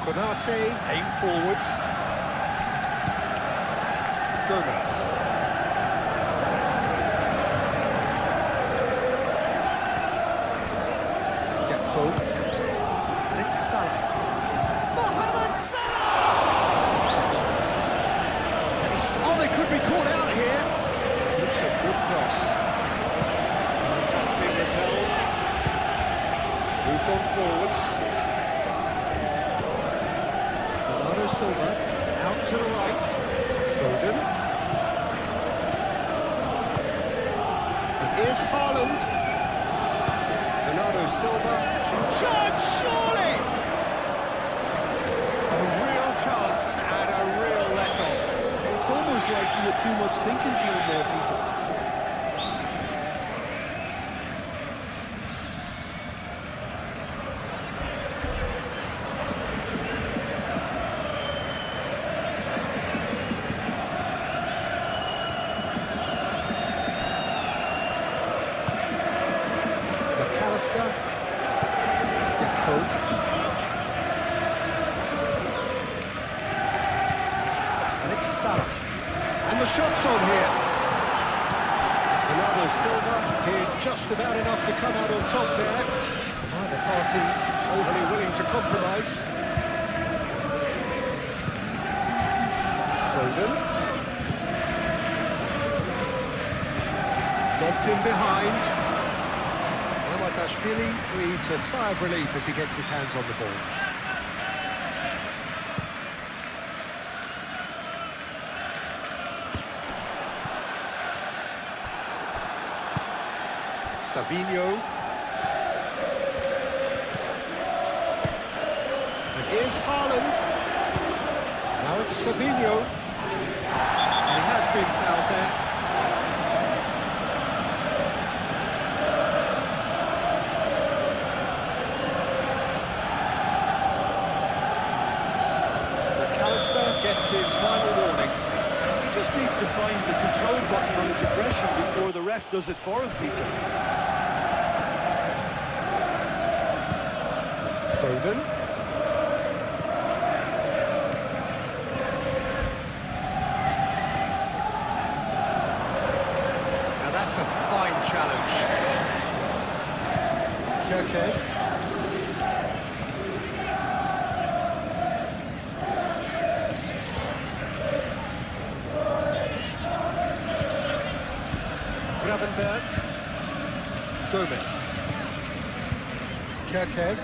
Konate, aim forwards. Gomez. Gakpo. And it's Salah. Oh, they could be caught out here. Looks a good cross. That's been repelled. Moved on forwards. Bernardo Silva out to the right. Foden. And here's Haaland. Bernardo Silva. Chance, surely! A real chance and a real let-off. It's almost like you had too much thinking time there, Peter. the shots on here. Bernardo Silva did just about enough to come out on top there. Neither party overly willing to compromise. Foden. Lobbed in behind. Mamardashvili breathes a sigh of relief as he gets his hands on the ball. Savinho. And here's Haaland. Now it's Savinho. And he has been fouled there. Gets his final warning. He just needs to find the control button on his aggression before the ref does it for him, Peter. Foden. Now that's a fine challenge. Kirkes. Gravenberg. Gomez. Kirkes.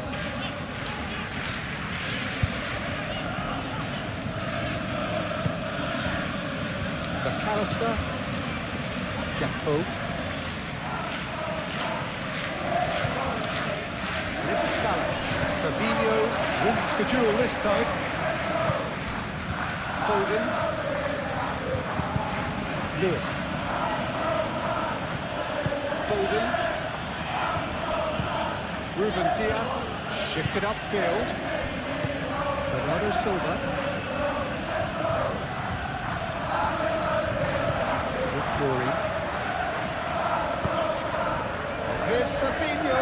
McAllister. Gakpo. And it's Salah. Savinho wins the duel this time. Foden. Lewis. Foden. Ruben Diaz shifted upfield. Bernardo Silva. With Glory. And here's Savinho.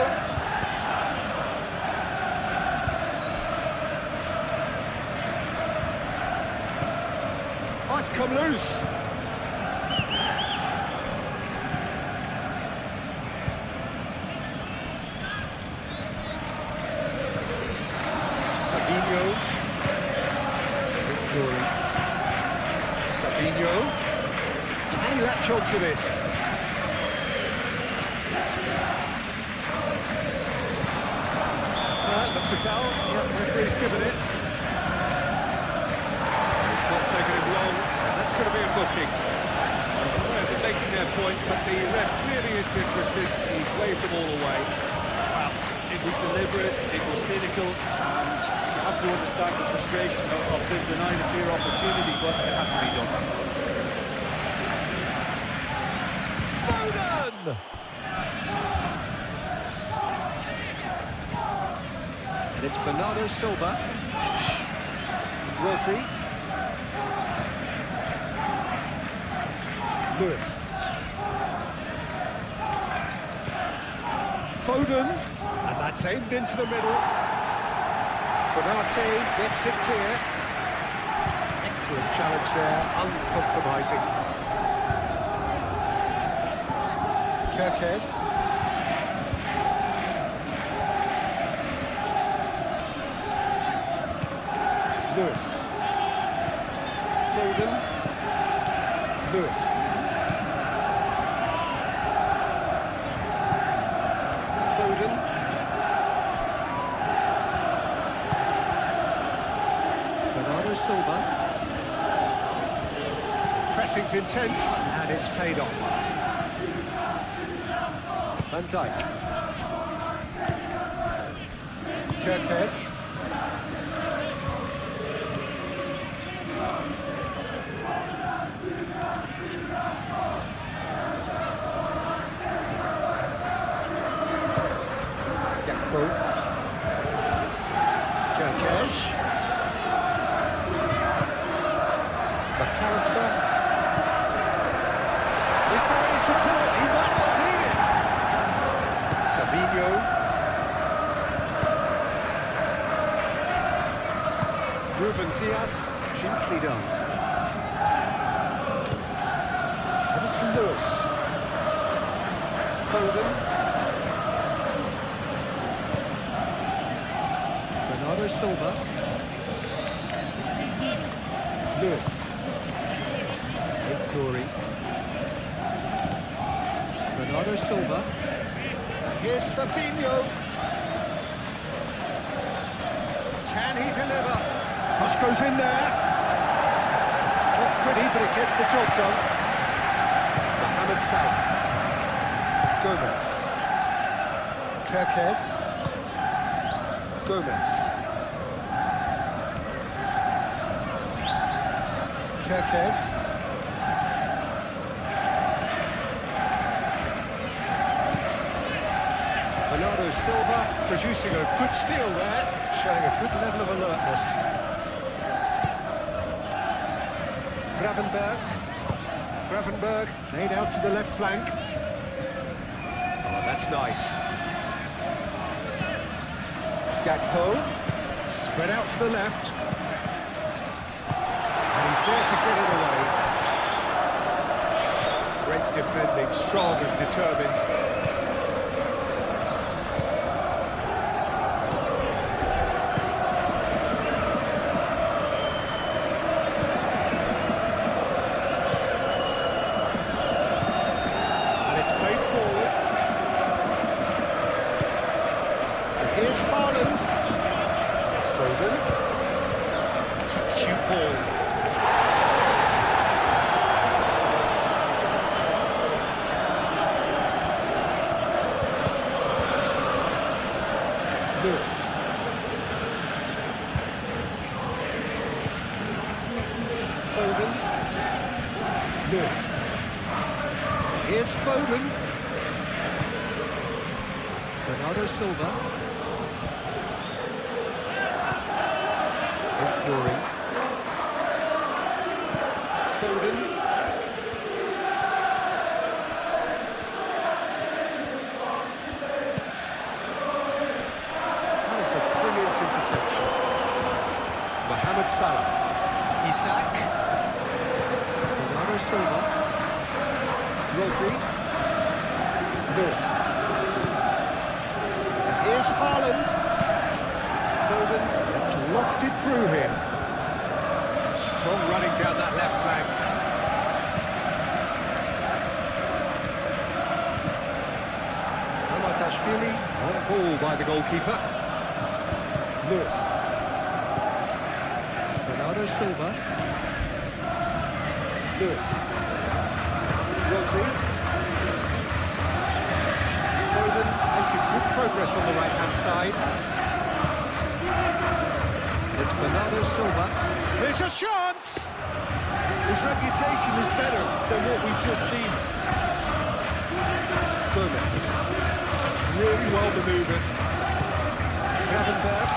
Oh, it's come loose. Savinho. Can he latch on to this? Looks a foul. Yeah, the referee's given it. It's not taken him long. That's going to be a booking. The players are making their point, but the ref clearly isn't interested. He's waved them all away. Well, it was deliberate, it was cynical, and you have to understand the frustration of being denied a clear opportunity, but it had to be done. Foden! And it's Bernardo Silva. Rodri. Lewis. Foden. And that's aimed into the middle. Konate gets it clear. Excellent challenge there, uncompromising. Kirkes. Lewis. Foden. Lewis. Foden. Bernardo Silva. Pressing's intense, and it's paid off. Van Dijk. Kirkes. Gakpo. Kirkes. McAllister. Is there any support? He might not need it. Savinho. Ruben Diaz, gently done. It's Lewis. Foden. Bernardo Silva. Lewis. Glory. Bernardo Silva. And here's Savinho. Can he deliver? Cross goes in there. Not pretty, but it gets the job done. Mohamed Salah. Gomez. Kerkez. Gomez. Kerkez. Bernardo Silva producing a good steal there, showing a good level of alertness. Gravenberg laid out to the left flank. Oh, that's nice. Gakpo spread out to the left. And he's there to get it away. Great defending, strong and determined. Here's Haaland. Foden. It's a cute ball. Lewis. Foden. Lewis. Here's Foden. Bernardo Silva. Glory. Foden. That is a brilliant interception. Mohamed Salah. Isak. Bernardo Silva. Rodri. Lewis. And here's Haaland. Foden. It's lofted through here. Strong running down that left flank. Amatashvili on ball by the goalkeeper. Lewis. Bernardo Silva. Lewis. Rodri. Foden making good progress on the right-hand side. It's Bernardo Silva. There's a chance! His reputation is better than what we've just seen. Gomez. It's really well manoeuvred. Gravenberg.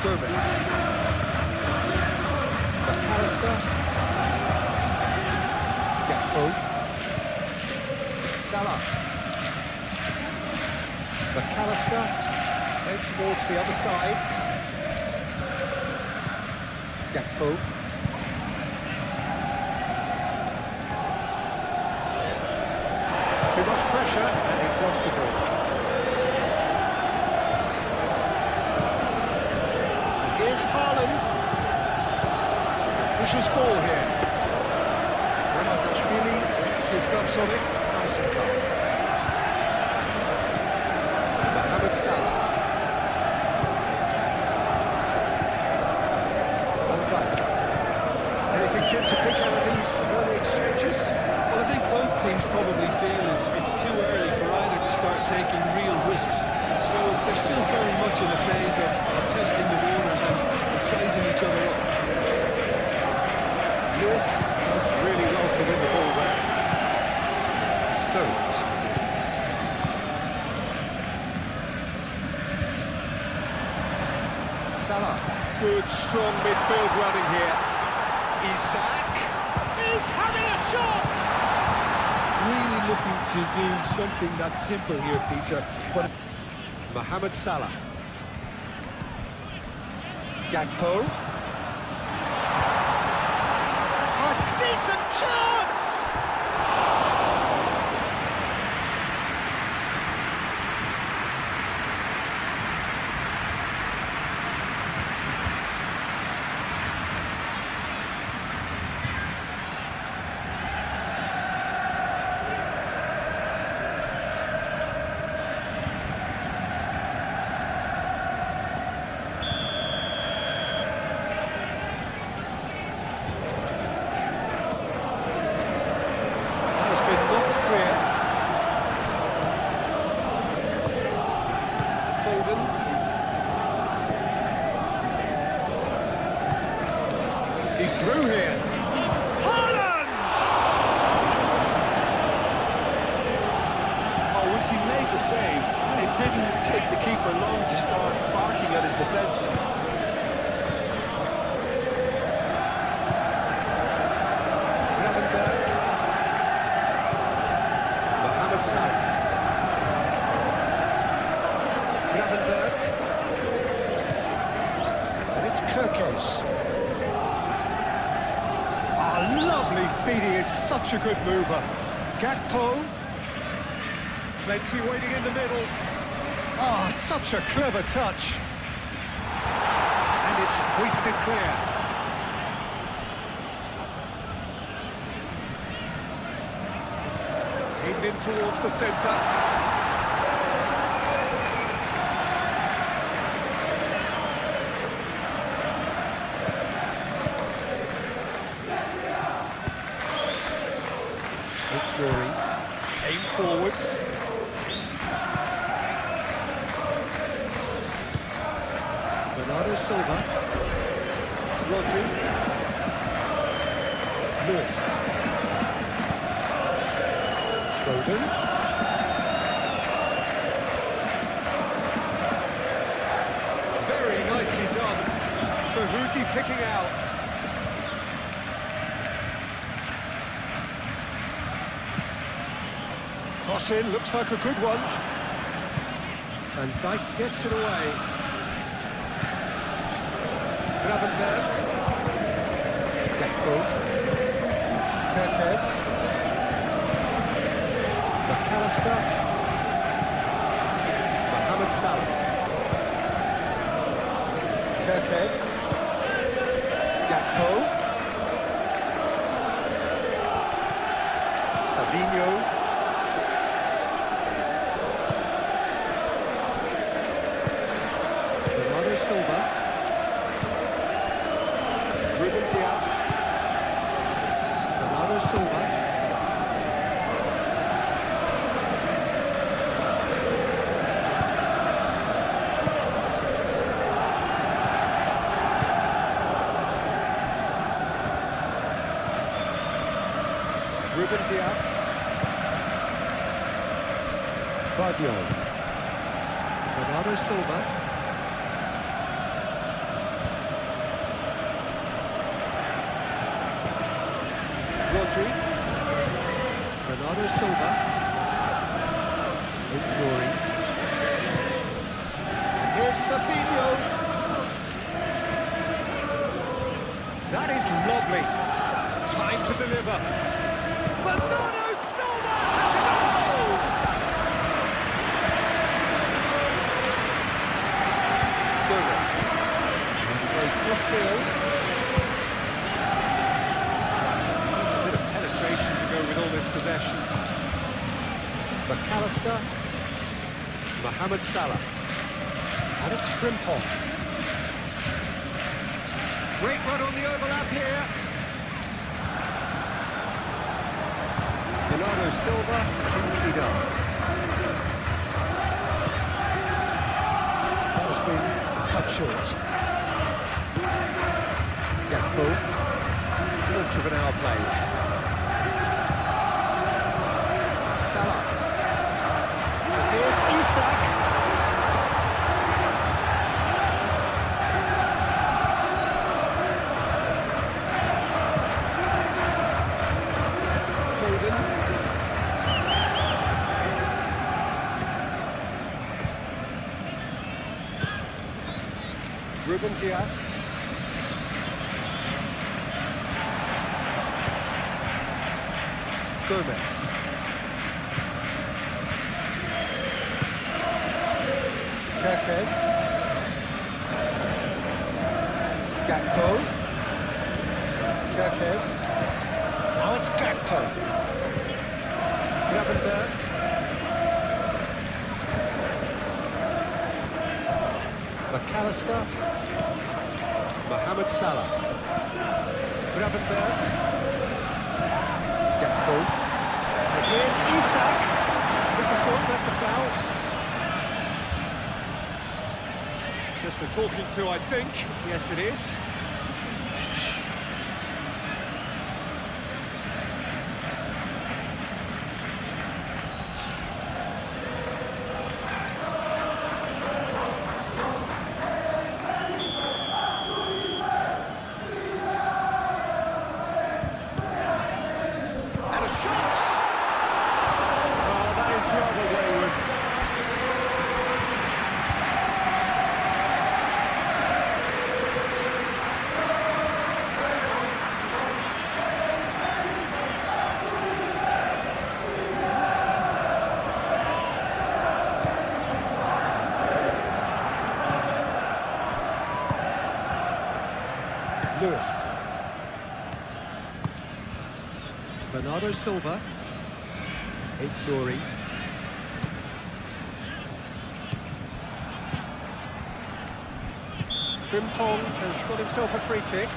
Gomez. McAllister. Gakpo. Salah. McAllister. Head towards the other side. Gakpo. Too much pressure, and he's lost the ball. And here's Haaland. Vicious ball here. Amatashvili gets his gloves on it. Nice and calm. Mohamed Salah. Anything, Jim, to pick out of these early exchanges? Well, I think both teams probably feel it's too early for either to start taking real risks. So they're still very much in a phase of testing the waters and sizing each other up. Lewis does really well to win the ball there. Stones. Salah. Good, strong midfield running here. Isak is having a shot! Really looking to do something that's simple here, Peter. But Mohamed Salah. Gakpo. Oh, it's decent chance! He's through here. Haaland! Oh, once he made the save, it didn't take the keeper long to start barking at his defence. Gravenberg. Mohamed Salah. Gravenberg. And it's Kirkes. Lovely feet, he is such a good mover. Gakpo. Plenty waiting in the middle. Ah, such a clever touch. And it's hoisted clear. Aimed in towards the centre. Aim forwards. Bernardo Silva. Rodri. Lewis. Foden. Very nicely done. So who's he picking out? Cross in, looks like a good one. And Dyke gets it away. Gravenberg. Gakpo. Kirkes. McAllister. Mohamed Salah. Kirkes. Gakpo. Savinho. Silva. Ruben Dias. Bernardo Silva. Ruben Dias. Vardiol. Bernardo Silva. Rodri. Bernardo Silva. Ignoring. And here's Savinho. That is lovely. Time to deliver. Bernardo Silva has a goal! Douglas. And he goes cross-field. To go with all this possession. McAllister. Mohamed Salah. And it's Frimpong. Great run on the overlap here. Bernardo Silva, trinkily done. That has been cut short. Gakpo. Quarter of an hour played. Salah. And here's Isak. Foden. Ruben Dias. Gomez. Kerkez. Gakpo. Kerkez. Now it's Gakpo. Gravenberg. McAllister. Mohamed Salah. Gravenberg. Gakpo. And here's Isak. This is good, that's a foul. Just a talking to, I think. Yes, it is. And a shot! Oh, that is rather wayward. Lewis. Bernardo Silva. Nouri. Frimpong has got himself a free kick.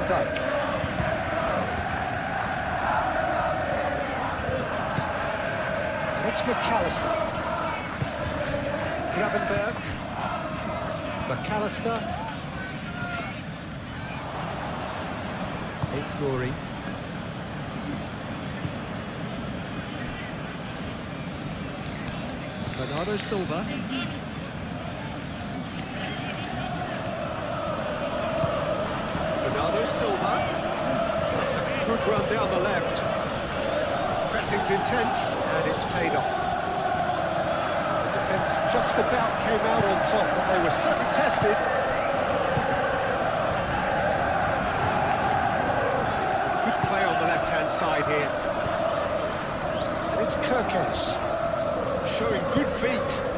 Dijk. And it's McAllister. Gravenberg. McAllister. Nouri. Bernardo Silva. Silva. That's a good run down the left. Pressing's intense, and it's paid off. The defence just about came out on top, but they were certainly tested. Good play on the left-hand side here. And it's Kerkez, showing good feet.